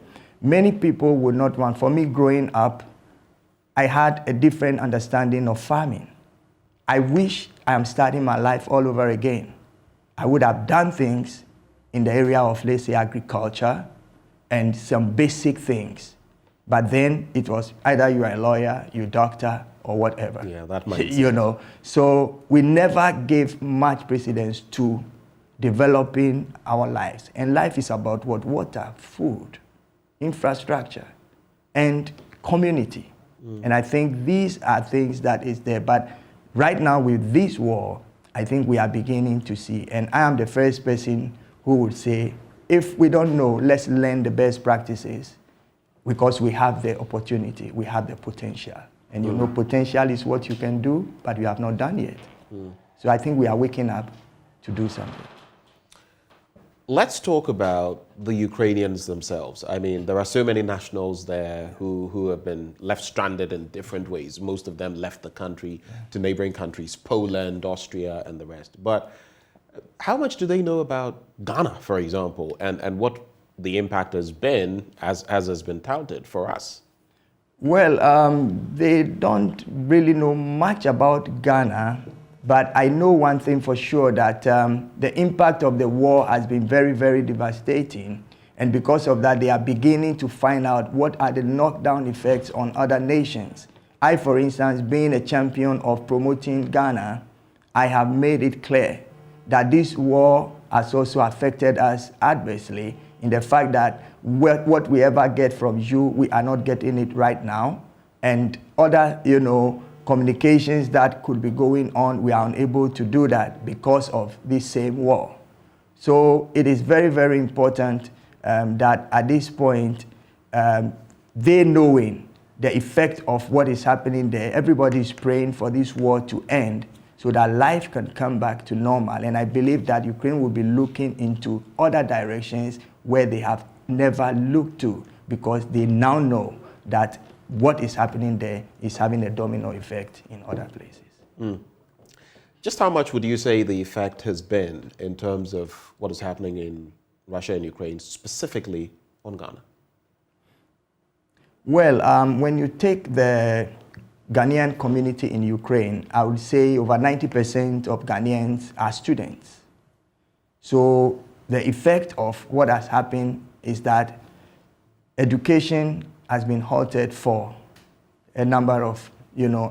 Many people would not want, for me growing up, I had a different understanding of farming. I wish I am starting my life all over again. I would have done things in the area of, let's say, agriculture and some basic things. But then it was either you are a lawyer, you're a doctor, or whatever. Yeah, that might be. So we never gave much precedence to developing our lives. And life is about what? Water, food, infrastructure, and community. And I think these are things that is there. But right now with this war, I think we are beginning to see, and I am the first person who would say, if we don't know, let's learn the best practices because we have the opportunity, we have the potential. And potential is what you can do, but you have not done yet. So I think we are waking up to do something. Let's talk about the Ukrainians themselves. I mean, there are so many nationals there who have been left stranded in different ways. Most of them left the country to neighboring countries, Poland, Austria, and the rest. But how much do they know about Ghana, for example, and what the impact has been, as has been touted for us? Well, they don't really know much about Ghana. But I know one thing for sure, that the impact of the war has been very, very devastating. And because of that, they are beginning to find out what are the knockdown effects on other nations. I, for instance, being a champion of promoting Ghana, I have made it clear that this war has also affected us adversely in the fact that what we ever get from you, we are not getting it right now. And other, communications that could be going on, we are unable to do that because of this same war. So it is very, very important that at this point, they knowing the effect of what is happening there, everybody is praying for this war to end so that life can come back to normal. And I believe that Ukraine will be looking into other directions where they have never looked to, because they now know that what is happening there is having a domino effect in other places. Just how much would you say the effect has been in terms of what is happening in Russia and Ukraine, specifically on Ghana? Well, when you take the Ghanaian community in Ukraine, I would say over 90% of Ghanaians are students. So the effect of what has happened is that education has been halted for a number of,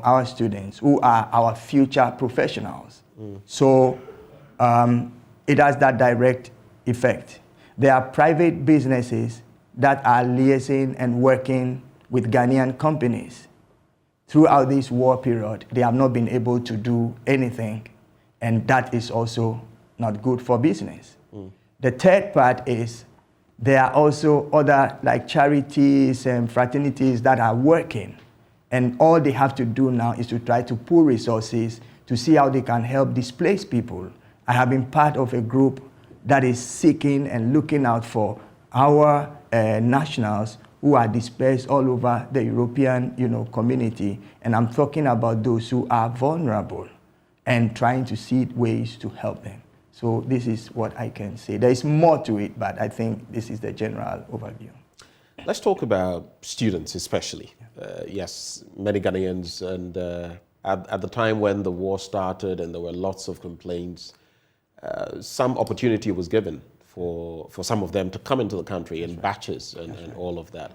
our students who are our future professionals. So it has that direct effect. There are private businesses that are liaising and working with Ghanaian companies. Throughout this war period, they have not been able to do anything, and that is also not good for business. The third part is there are also other like charities and fraternities that are working, and all they have to do now is to try to pool resources to see how they can help displaced people. I have been part of a group that is seeking and looking out for our nationals who are dispersed all over the European, community, and I'm talking about those who are vulnerable and trying to see ways to help them. So this is what I can say. There is more to it, but I think this is the general overview. Let's talk about students especially. Yes, many Ghanaians, and at the time when the war started and there were lots of complaints, some opportunity was given for some of them to come into the country in batches and all of that.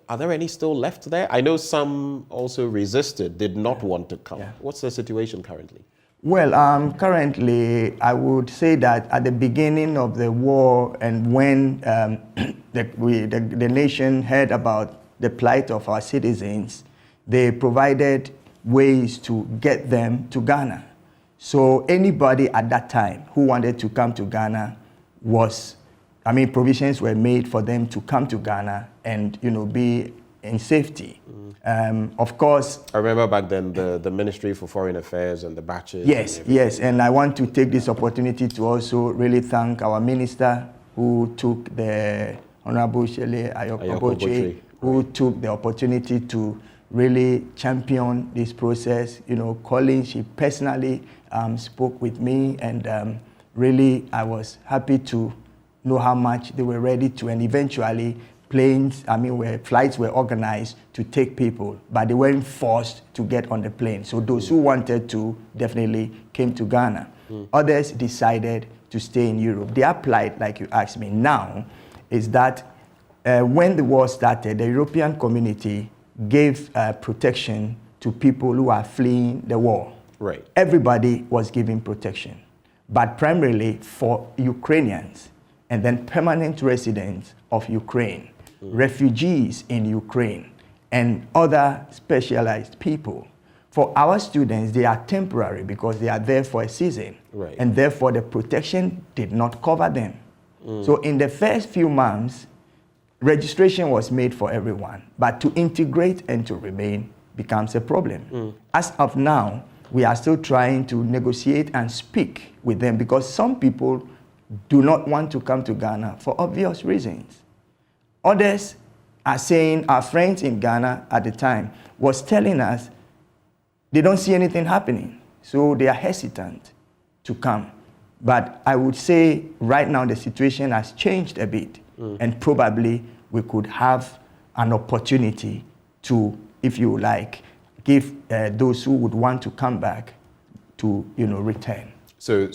Are there any still left there? I know some also resisted, did not want to come. What's the situation currently? Well, currently, I would say that at the beginning of the war and when the nation heard about the plight of our citizens, they provided ways to get them to Ghana. So anybody at that time who wanted to come to Ghana provisions were made for them to come to Ghana and, be in safety. Of course, I remember back then the Ministry for Foreign Affairs and the batches. Yes, and I want to take this opportunity to also really thank our minister who took the Honorable Shele Ayokoboche, who took the opportunity to really champion this process. Colin, she personally spoke with me, and really I was happy to know how much they were ready to, and eventually flights were organized to take people, but they weren't forced to get on the plane. So those who wanted to definitely came to Ghana. Others decided to stay in Europe. Their plight, like you asked me now, is that when the war started, the European community gave protection to people who are fleeing the war. Right. Everybody was given protection, but primarily for Ukrainians and then permanent residents of Ukraine, refugees in Ukraine, and other specialized people. For our students, they are temporary because they are there for a season, right, and therefore the protection did not cover them. So in the first few months, registration was made for everyone, but to integrate and to remain becomes a problem. As of now, we are still trying to negotiate and speak with them because some people do not want to come to Ghana for obvious reasons. Others are saying, our friends in Ghana at the time was telling us they don't see anything happening, so they are hesitant to come. But I would say right now the situation has changed a bit, and probably we could have an opportunity to, if you like, give those who would want to come back to, return. So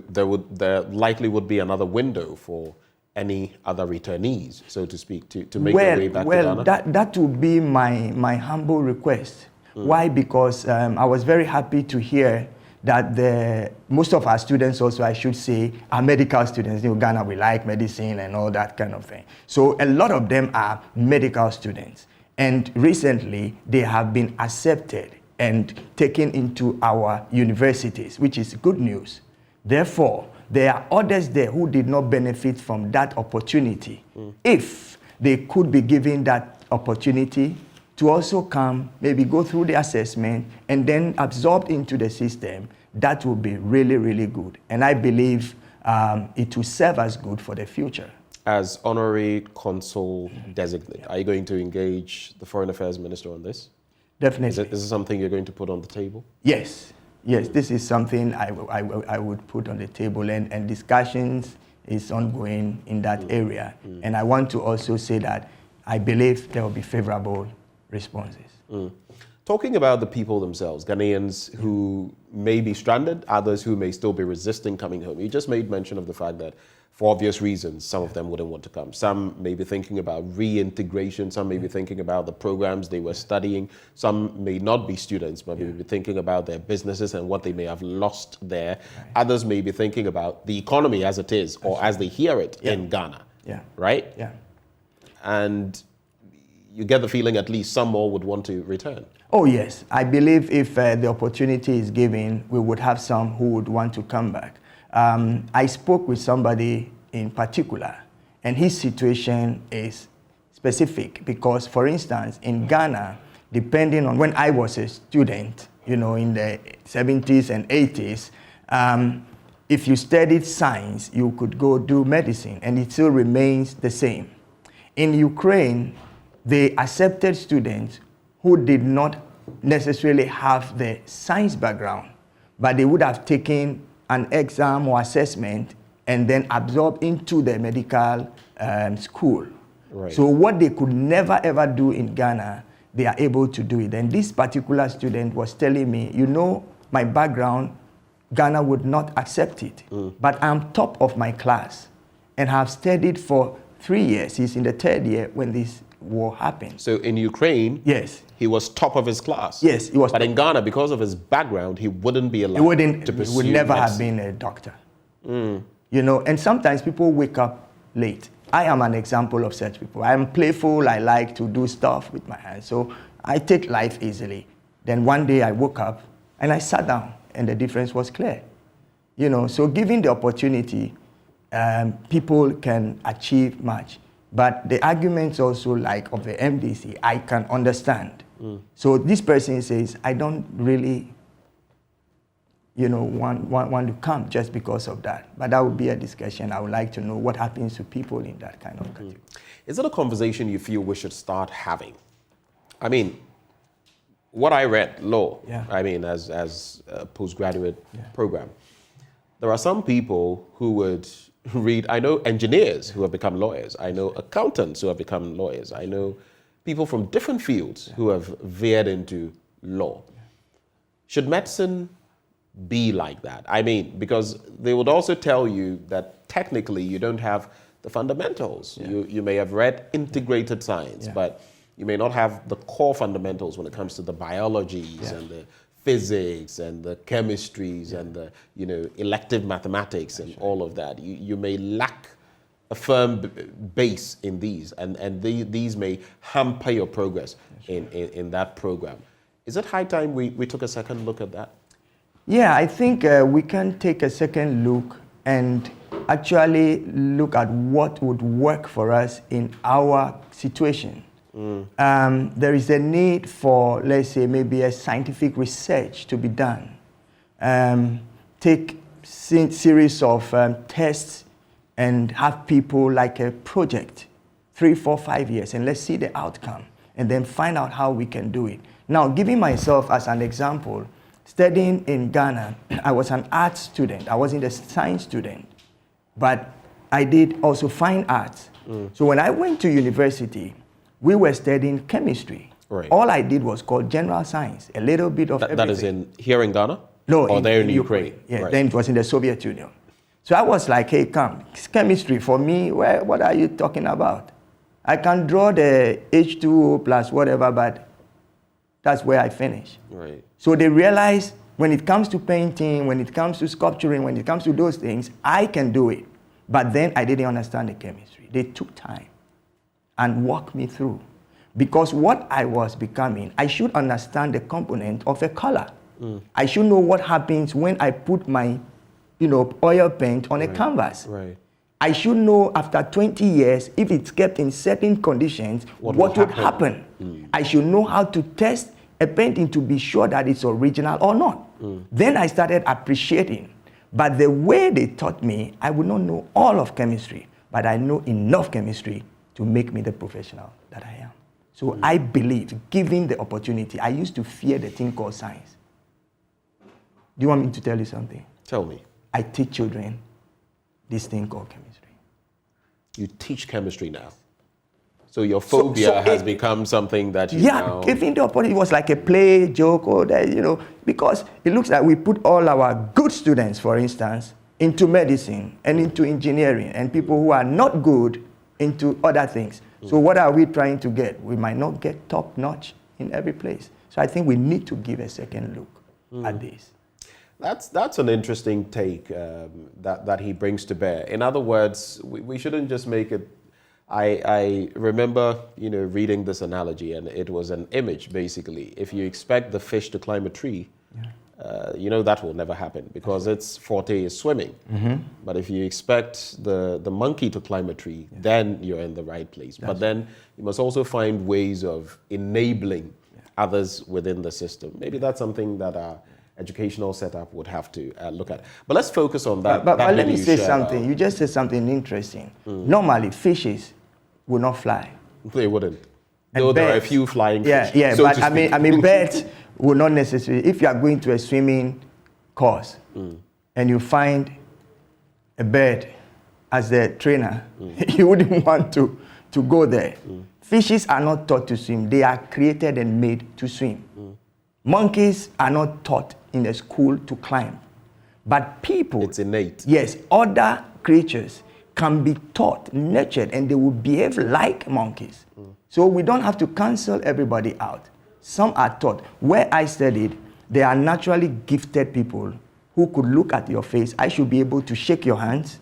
there likely would be another window for any other returnees, so to speak, to make their way back to Ghana? Well, that would be my humble request. Why? Because I was very happy to hear that most of our students also, I should say, are medical students. You know, Ghana, we like medicine and all that kind of thing. So a lot of them are medical students. And recently, they have been accepted and taken into our universities, which is good news. Therefore, there are others there who did not benefit from that opportunity. If they could be given that opportunity to also come, maybe go through the assessment and then absorbed into the system, that will be really, really good. And I believe it will serve as good for the future. As Honorary Consul Designate, are you going to engage the Foreign Affairs Minister on this? Definitely. Is this something you're going to put on the table? Yes. Yes, this is something I would put on the table, and discussions is ongoing in that area. And I want to also say that I believe there will be favorable responses. Talking about the people themselves, Ghanaians who may be stranded, others who may still be resisting coming home. You just made mention of the fact that for obvious reasons, some of them wouldn't want to come. Some may be thinking about reintegration. Some may be thinking about the programs they were studying. Some may not be students, but may be thinking about their businesses and what they may have lost there. Others may be thinking about the economy as it is, or as they hear it in Ghana. Right? Yeah. And you get the feeling at least some more would want to return. Oh, yes. I believe if the opportunity is given, we would have some who would want to come back. I spoke with somebody in particular, and his situation is specific because, for instance, in Ghana, depending on when I was a student, you know, in the 70s and 80s, if you studied science, you could go do medicine, and it still remains the same. In Ukraine, they accepted students who did not necessarily have the science background, but they would have taken an exam or assessment and then absorbed into the medical school. Right. So what they could never ever do in Ghana, they are able to do it. And this particular student was telling me, you know, my background, Ghana would not accept it, but I'm top of my class and have studied for 3 years. He's in the 3rd year when this war happened. So in Ukraine, yes, he was top of his class. Yes, he was. But in Ghana, because of his background, he wouldn't be allowed to pursue He would never medicine. have been a doctor. You know, and sometimes people wake up late. I am an example of such people. I am playful. I like to do stuff with my hands. So I take life easily. Then one day I woke up and I sat down and the difference was clear. You know, so given the opportunity, people can achieve much. But the arguments also like of the MDC, I can understand. So this person says, I don't really, you know, want to come just because of that. But that would be a discussion. I would like to know what happens to people in that kind of category. Is it a conversation you feel we should start having? I mean, what I read, law, I mean, as a postgraduate program, there are some people who would read, I know engineers who have become lawyers. I know accountants who have become lawyers. I know people from different fields who have veered into law. Should medicine be like that? I mean, because they would also tell you that technically you don't have the fundamentals. You may have read integrated science, but you may not have the core fundamentals when it comes to the biologies and the physics and the chemistries and the, you know, elective mathematics and all of that. You may lack a firm base in these, and these may hamper your progress in that program. Is it high time we took a second look at that? Yeah, I think we can take a second look and actually look at what would work for us in our situation. There is a need for, let's say, maybe a scientific research to be done. Take series of tests and have people like a project, 3, 4, 5 years, and let's see the outcome, and then find out how we can do it. Now, giving myself as an example, studying in Ghana, I was an art student. I wasn't a science student, but I did also fine arts. So when I went to university, we were studying chemistry. Right. All I did was called general science, a little bit of everything. That is here in Ghana? No, or there in Ukraine? Yeah, right. Then it was in the Soviet Union. So I was like, hey, come, chemistry for me, what are you talking about? I can draw the H2O plus whatever, but that's where I finish. Right. So they realized When it comes to painting, when it comes to sculpturing, when it comes to those things, I can do it. But then I didn't understand the chemistry. They took time and walked me through. Because what I was becoming, I should understand the component of a color. I should know what happens when I put my, oil paint on a canvas. Right. I should know after 20 years, if it's kept in certain conditions, what would happen. I should know how to test a painting to be sure that it's original or not. Then I started appreciating. But the way they taught me, I would not know all of chemistry, but I know enough chemistry to make me the professional that I am. So I believe, given the opportunity, I used to fear the thing called science. Do you want me to tell you something? Tell me. I teach children this thing called chemistry. You teach chemistry now. So your phobia has become something that you now... given the opportunity, it was like a play, joke, or that, because it looks like we put all our good students, for instance, into medicine and into engineering, and people who are not good into other things. So what are we trying to get? We might not get top notch in every place. So I think we need to give a second look at this. That's an interesting take that he brings to bear. In other words, we shouldn't just make it. I remember, reading this analogy, and it was an image basically. If you expect the fish to climb a tree, that will never happen because its forte is swimming. But if you expect the monkey to climb a tree, then you're in the right place. But then you must also find ways of enabling others within the system. Maybe that's something that our educational setup would have to look at. But let's focus on that. But let me say something. You just said something interesting. Normally, fishes will not fly. They wouldn't. Though there are a few flying fish. Yeah, but I mean, birds will not necessarily. If you are going to a swimming course and you find a bird as the trainer, you wouldn't want to go there. Fishes are not taught to swim. They are created and made to swim. Monkeys are not taught in the school to climb. But people... It's innate. Yes, other creatures can be taught, nurtured, and they will behave like monkeys. So we don't have to cancel everybody out. Some are taught. Where I studied, there are naturally gifted people who could look at your face. I should be able to shake your hands,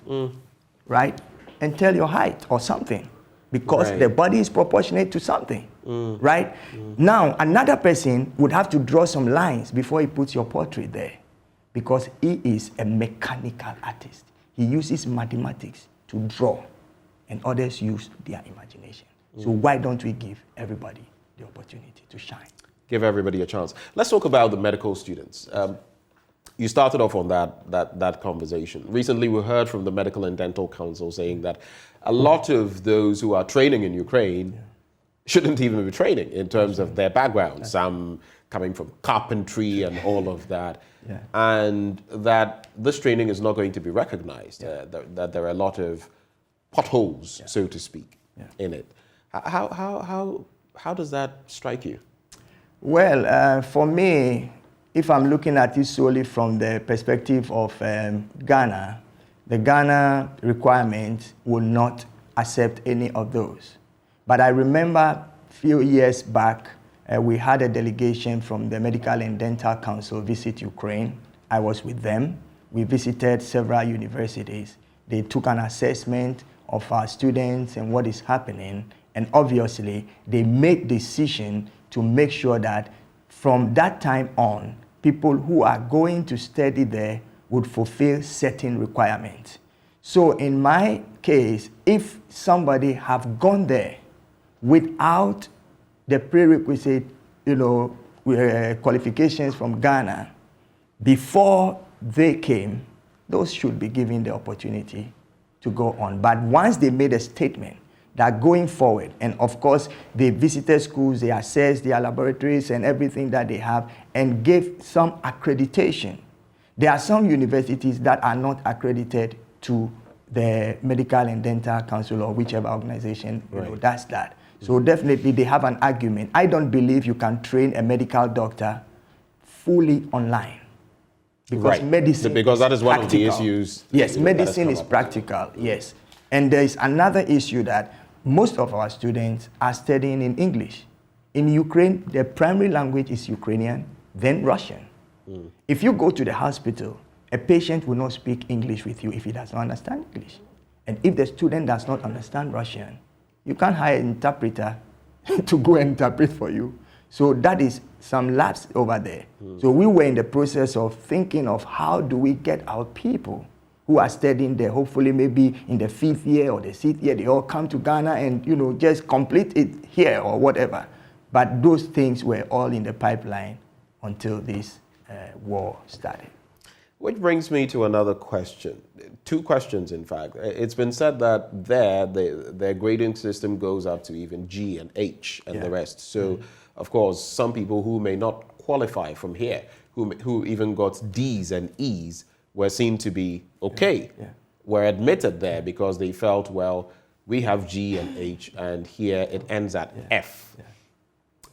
right? And tell your height or something. Because the body is proportionate to something, right? Now, another person would have to draw some lines before he puts your portrait there. Because he is a mechanical artist. He uses mathematics to draw, and others use their imagination. So why don't we give everybody the opportunity to shine? Give everybody a chance. Let's talk about the medical students. You started off on that conversation. Recently, we heard from the Medical and Dental Council saying that a lot of those who are training in Ukraine shouldn't even be training in terms of their background. Some coming from carpentry and all of that. And that this training is not going to be recognized, that there are a lot of potholes, so to speak, in it. How does that strike you? Well, for me, if I'm looking at it solely from the perspective of Ghana, the Ghana requirement will not accept any of those. But I remember a few years back, we had a delegation from the Medical and Dental Council visit Ukraine. I was with them. We visited several universities. They took an assessment of our students and what is happening. And obviously, they made decision to make sure that from that time on, people who are going to study there would fulfill certain requirements. So in my case, if somebody have gone there without the prerequisite, qualifications from Ghana, before they came, those should be given the opportunity to go on. But once they made a statement that going forward, and of course, they visited schools, they assessed their laboratories and everything that they have, and gave some accreditation. There are some universities that are not accredited to the Medical and Dental Council or whichever organization does that. So definitely they have an argument. I don't believe you can train a medical doctor fully online. Because medicine because that is one practical. of the issues. Yes, medicine is practical, yes. And there is another issue that most of our students are studying in English. In Ukraine, the primary language is Ukrainian, then Russian. If you go to the hospital, a patient will not speak English with you if he does not understand English. And if the student does not understand Russian, you can't hire an interpreter to go and interpret for you. So that is some lapse over there. So we were in the process of thinking of how do we get our people who are studying there, hopefully maybe in the 5th year or the 6th year, they all come to Ghana and, you know, just complete it here or whatever. But those things were all in the pipeline until this war started. Which brings me to another question. 2 questions, in fact. It's been said that their grading system goes up to even G and H and the rest. So, of course, some people who may not qualify from here, who even got D's and E's, were seen to be okay, were admitted there because they felt, well, we have G and H, and here it ends at F.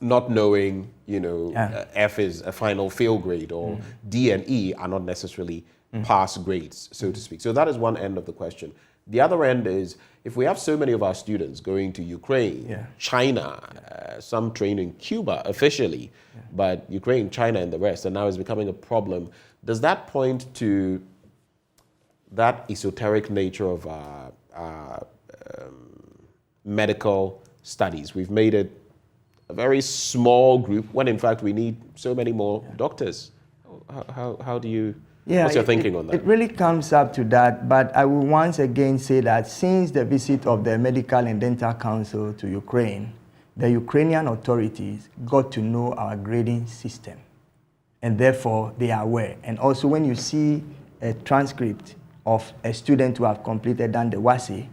Not knowing, you know, F is a final fail grade, or D and E are not necessarily pass grades, so to speak. So that is one end of the question. The other end is, if we have so many of our students going to Ukraine, China, some train in Cuba officially, but Ukraine, China, and the rest, and now it's becoming a problem, does that point to that esoteric nature of medical studies? We've made it a very small group when in fact we need so many more doctors. How do you, what's your thinking on that? It really comes up to that, but I will once again say that since the visit of the Medical and Dental Council to Ukraine, the Ukrainian authorities got to know our grading system, and therefore they are aware. And also when you see a transcript of a student who have completed done the WASI,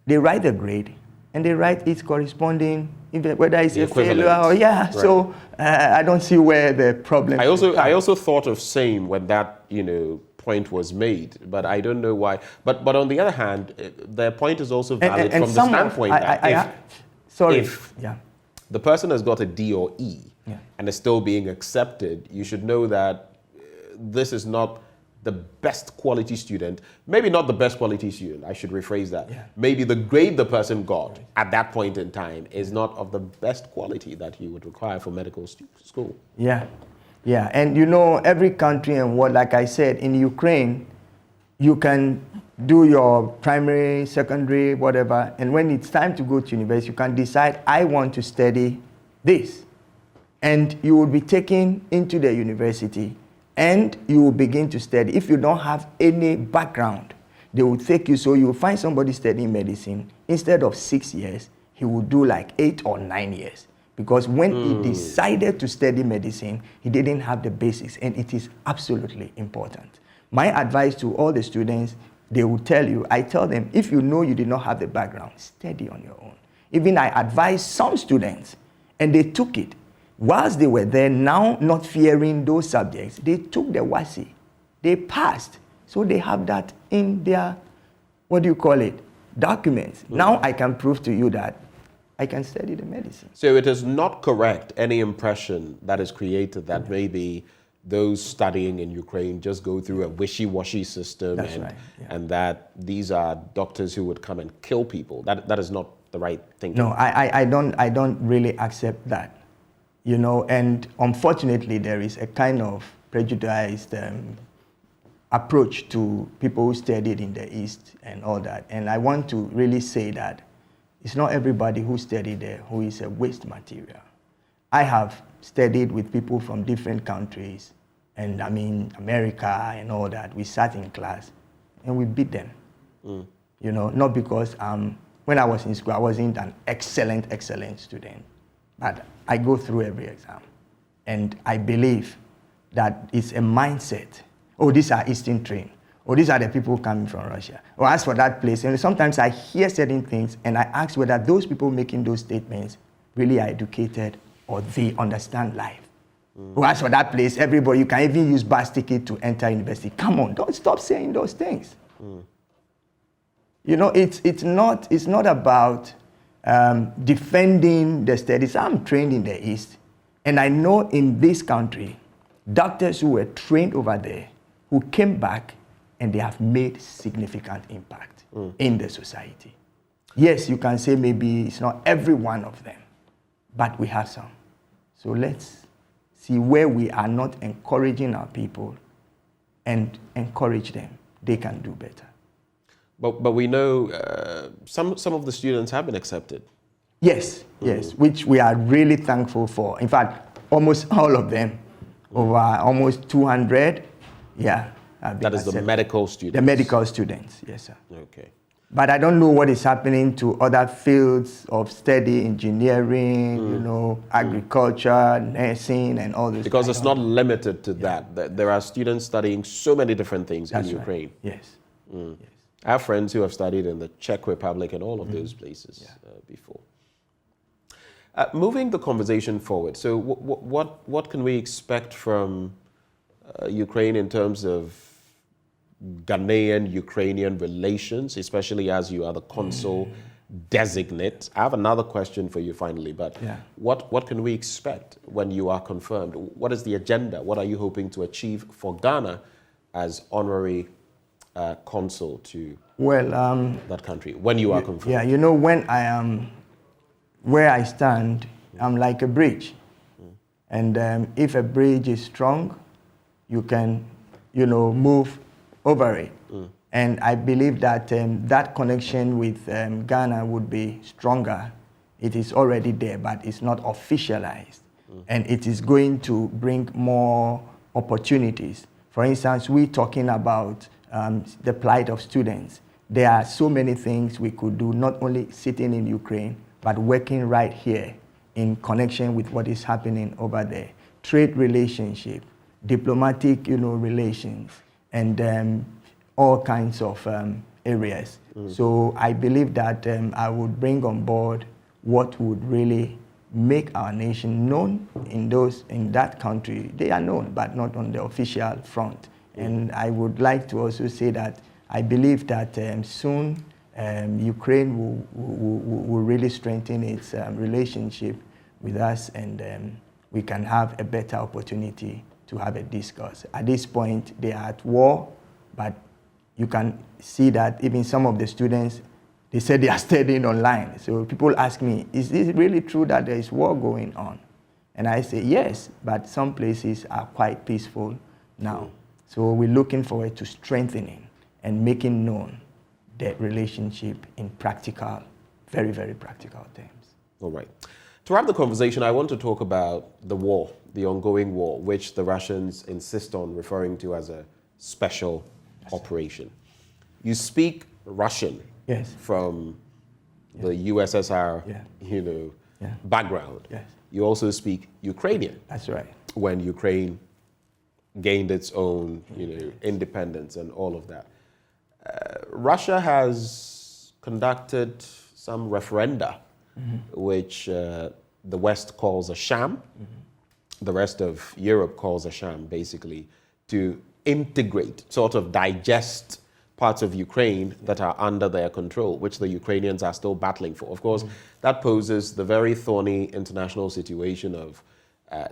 they write the grade, and they write its corresponding, whether it's a failure or Right. So I don't see where the problem. I also thought of same when that, you know, point was made, but I don't know why. But on the other hand, the point is also valid from the standpoint that if the person has got a D or E and is still being accepted, you should know that this is not the best quality student, maybe not the best quality student, I should rephrase that. Maybe the grade the person got at that point in time is not of the best quality that you would require for medical school. Yeah, and you know, every country and what, like I said, in Ukraine, you can do your primary, secondary, whatever, and when it's time to go to university, you can decide, I want to study this. And you will be taken into the university and you will begin to study. If you don't have any background, they will take you, so you will find somebody studying medicine, instead of 6 years, he will do like 8 or 9 years. Because when he decided to study medicine, he didn't have the basics, and it is absolutely important. My advice to all the students, they will tell you, I tell them, if you know you did not have the background, study on your own. Even I advise some students, and they took it. Whilst they were there, now not fearing those subjects, they took the WASI. They passed. So they have that in their, documents. Now I can prove to you that I can study the medicine. So it is not correct, any impression that is created that maybe those studying in Ukraine just go through a wishy-washy system and that these are doctors who would come and kill people. That is not the right thing. No, I don't really accept that. You know, and unfortunately there is a kind of prejudiced approach to people who studied in the East and all that. And I want to really say that it's not everybody who studied there who is a waste material. I have studied with people from different countries, and I mean America and all that. We sat in class and we beat them. You know, not because when I was in school, I wasn't an excellent student, but I go through every exam. And I believe that it's a mindset. Oh, these are Eastern trained. Oh, these are the people coming from Russia. Or as for that place, and sometimes I hear certain things and I ask whether those people making those statements really are educated or they understand life. Or as for that place, everybody, you can even use bus ticket to enter university. Come on, don't stop saying those things. You know, it's not about defending the studies. I'm trained in the East, and I know in this country, doctors who were trained over there, who came back, and they have made significant impact in the society. Yes, you can say maybe it's not every one of them, but we have some. So let's see where we are not encouraging our people and encourage them. They can do better. But we know some of the students have been accepted. Yes, yes, which we are really thankful for. In fact, almost all of them, over almost 200, yeah. That is the medical students? The medical students, yes, sir. Okay. But I don't know what is happening to other fields of study, engineering, you know, agriculture, nursing, and all this. Because it's not limited to that. There are students studying so many different things in Ukraine. Right. Yes. Yes. I have friends who have studied in the Czech Republic and all of those places before. Moving the conversation forward, so what can we expect from Ukraine in terms of Ghanaian-Ukrainian relations, especially as you are the consul designate? I have another question for you finally, but what can we expect when you are confirmed? What is the agenda? What are you hoping to achieve for Ghana as honorary consul to that country when you are confirmed? Yeah, you know, when I am where I stand, I'm like a bridge. And if a bridge is strong, you can, you know, move over it. And I believe that that connection with Ghana would be stronger. It is already there, but it's not officialized. And it is going to bring more opportunities. For instance, we're talking about the plight of students. There are so many things we could do, not only sitting in Ukraine, but working right here in connection with what is happening over there. Trade relationship, diplomatic, you know, relations, and all kinds of areas. So I believe that I would bring on board what would really make our nation known in that country. They are known, but not on the official front. And I would like to also say that I believe that soon Ukraine will really strengthen its relationship with us, and we can have a better opportunity to have a discourse. At this point, they are at war, but you can see that even some of the students, they said they are studying online. So people ask me, is this really true that there is war going on? And I say, yes, but some places are quite peaceful now. So we're looking forward to strengthening and making known the relationship in practical, very, very practical terms. All right. To wrap the conversation, I want to talk about the war, the ongoing war, which the Russians insist on referring to as a special operation. You speak Russian from the USSR, you know, background. You also speak Ukrainian. That's right. When Ukraine gained its own, you know, independence and all of that. Russia has conducted some referenda, which the West calls a sham. The rest of Europe calls a sham, basically, to integrate, sort of digest parts of Ukraine that are under their control, which the Ukrainians are still battling for. Of course, that poses the very thorny international situation of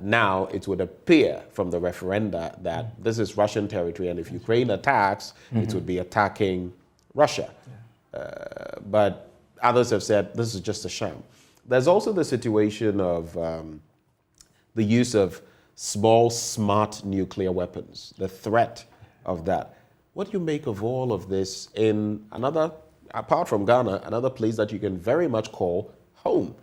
now it would appear from the referenda that this is Russian territory, and if Ukraine attacks, it would be attacking Russia. But others have said this is just a sham. There's also the situation of the use of small, smart nuclear weapons, the threat of that. What do you make of all of this in another, apart from Ghana, another place that you can very much call home?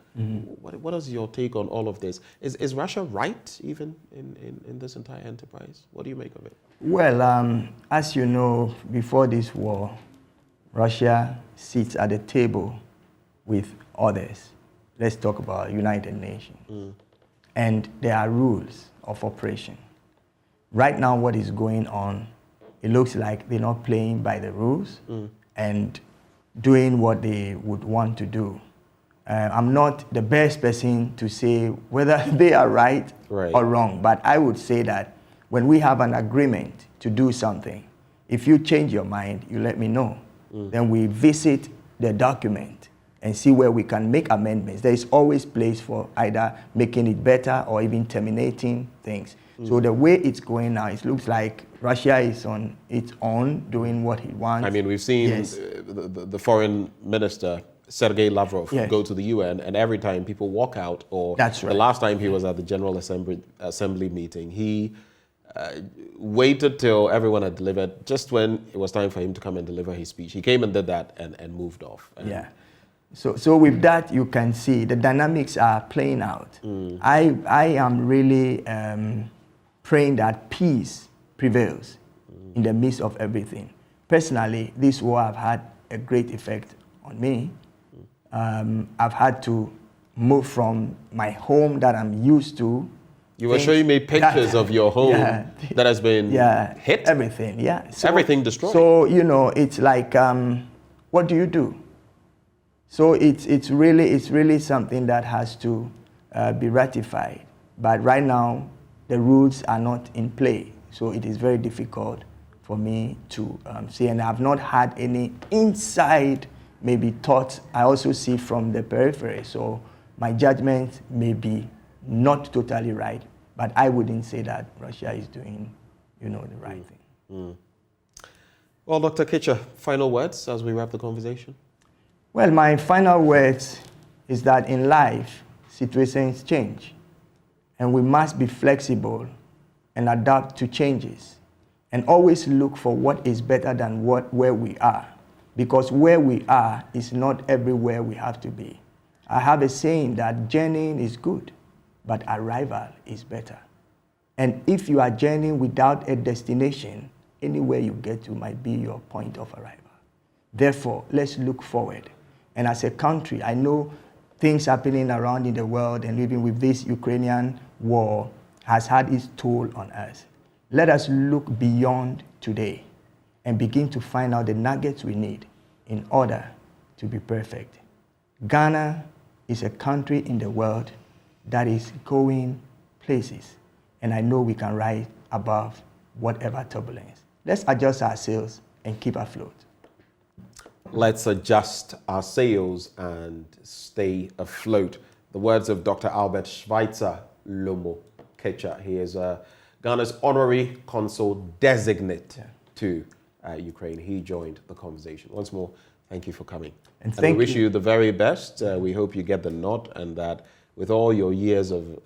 What is your take on all of this? Is Russia right even in this entire enterprise? What do you make of it? Well, as you know, before this war, Russia sits at the table with others. Let's talk about United Nations. And there are rules of operation. Right now, what is going on, it looks like they're not playing by the rules and doing what they would want to do. I'm not the best person to say whether they are right or wrong, but I would say that when we have an agreement to do something, if you change your mind, you let me know. Then we visit the document and see where we can make amendments. There is always place for either making it better or even terminating things. So the way it's going now, it looks like Russia is on its own doing what it wants. I mean, we've seen the foreign minister Sergei Lavrov Yes. go to the UN, and every time people walk out, or That's right. the last time he was at the General Assembly meeting, he waited till everyone had delivered. Just when it was time for him to come and deliver his speech, he came and did that and moved off. And Yeah. So with that, you can see the dynamics are playing out. I am really praying that peace prevails in the midst of everything. Personally, this war have had a great effect on me. I've had to move from my home that I'm used to. You were showing me pictures of your home that has been hit? Everything, yeah. So, everything destroyed. So, you know, it's like, what do you do? So it's really something that has to be ratified. But right now, the rules are not in play. So it is very difficult for me to see. And I've not had any inside maybe thoughts I also see from the periphery. So my judgment may be not totally right, but I wouldn't say that Russia is doing, you know, the right thing. Well, Dr. Kitcher, final words as we wrap the conversation? Well, my final words is that in life, situations change, and we must be flexible and adapt to changes, and always look for what is better than where we are, because where we are is not everywhere we have to be. I have a saying that journeying is good, but arrival is better. And if you are journeying without a destination, anywhere you get to might be your point of arrival. Therefore, let's look forward. And as a country, I know things happening around in the world, and even with this Ukrainian war has had its toll on us. Let us look beyond today and begin to find out the nuggets we need in order to be perfect. Ghana is a country in the world that is going places, and I know we can rise above whatever turbulence. Let's adjust our sails and keep afloat. Let's adjust our sails and stay afloat. The words of Dr. Albert Schweitzer Lomo Kecha. He is Ghana's honorary consul designate to Ukraine. He joined the conversation. Once more, thank you for coming. And we wish you the very best. We hope you get the nod, and that with all your years of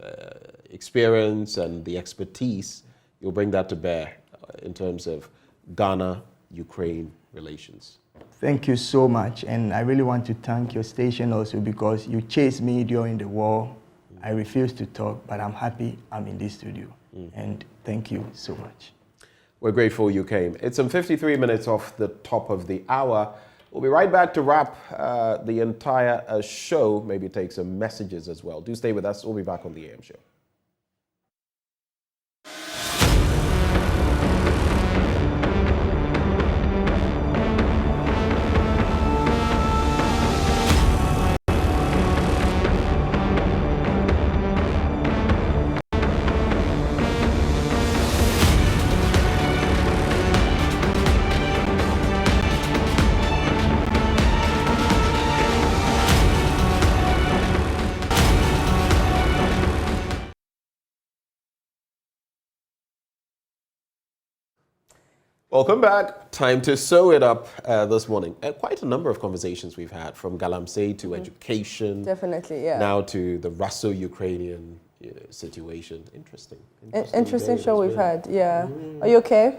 experience and the expertise, you'll bring that to bear in terms of Ghana-Ukraine relations. Thank you so much, and I really want to thank your station also, because you chased me during the war. I refused to talk, but I'm happy I'm in this studio, and thank you so much. We're grateful you came. It's 53 minutes off the top of the hour. We'll be right back to wrap the entire show, maybe take some messages as well. Do stay with us. We'll be back on the AM show. Welcome back. Time to sew it up this morning. Quite a number of conversations we've had, from Galamsey to education. Definitely, yeah. Now to the Russo-Ukrainian situation. Interesting. Interesting show we've had, yeah. Are you okay?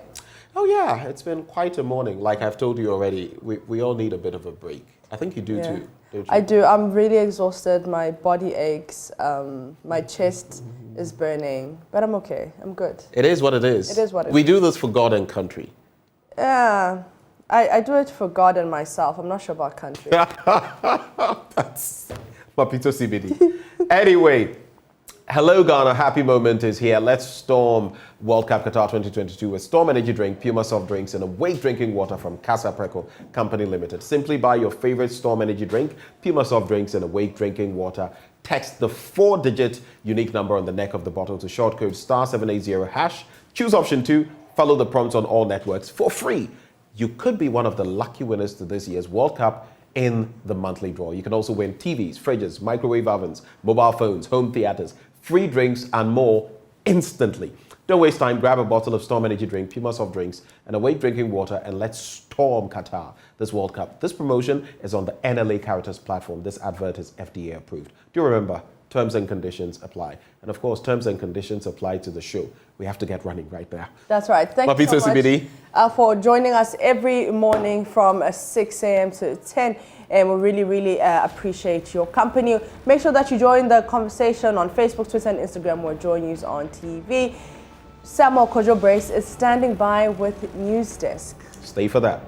Oh yeah, it's been quite a morning. Like I've told you already, we all need a bit of a break. I think you do too, don't you? I do. I'm really exhausted. My body aches. My chest is burning. But I'm okay. I'm good. It is what it is. It is what it is. We do this for God and country. Yeah. I do it for God and myself. I'm not sure about country. That's Papito CBD. Anyway, hello Ghana, happy moment is here. Let's storm World Cup Qatar 2022 with Storm Energy Drink, Puma Soft Drinks, and Awake Drinking Water from Casa Preco Company Limited. Simply buy your favorite Storm Energy Drink, Puma Soft Drinks, and Awake Drinking Water. Text the 4-digit unique number on the neck of the bottle to short code *780#. Choose option 2. Follow the prompts on all networks for free. You could be one of the lucky winners to this year's World Cup in the monthly draw. You can also win TVs, fridges, microwave ovens, mobile phones, home theaters, free drinks, and more instantly. Don't waste time. Grab a bottle of Storm Energy drink, Puma soft drinks, and await drinking water, and let's storm Qatar this World Cup. This promotion is on the NLA Caritas platform. This advert is FDA approved. Do remember, terms and conditions apply. And of course, terms and conditions apply to the show. We have to get running right now. That's right. Thank you so much for joining us every morning from 6 a.m. to 10. And we really, really appreciate your company. Make sure that you join the conversation on Facebook, Twitter, and Instagram. We're JoyNews on TV. Samuel Kojo Brace is standing by with News Desk. Stay for that.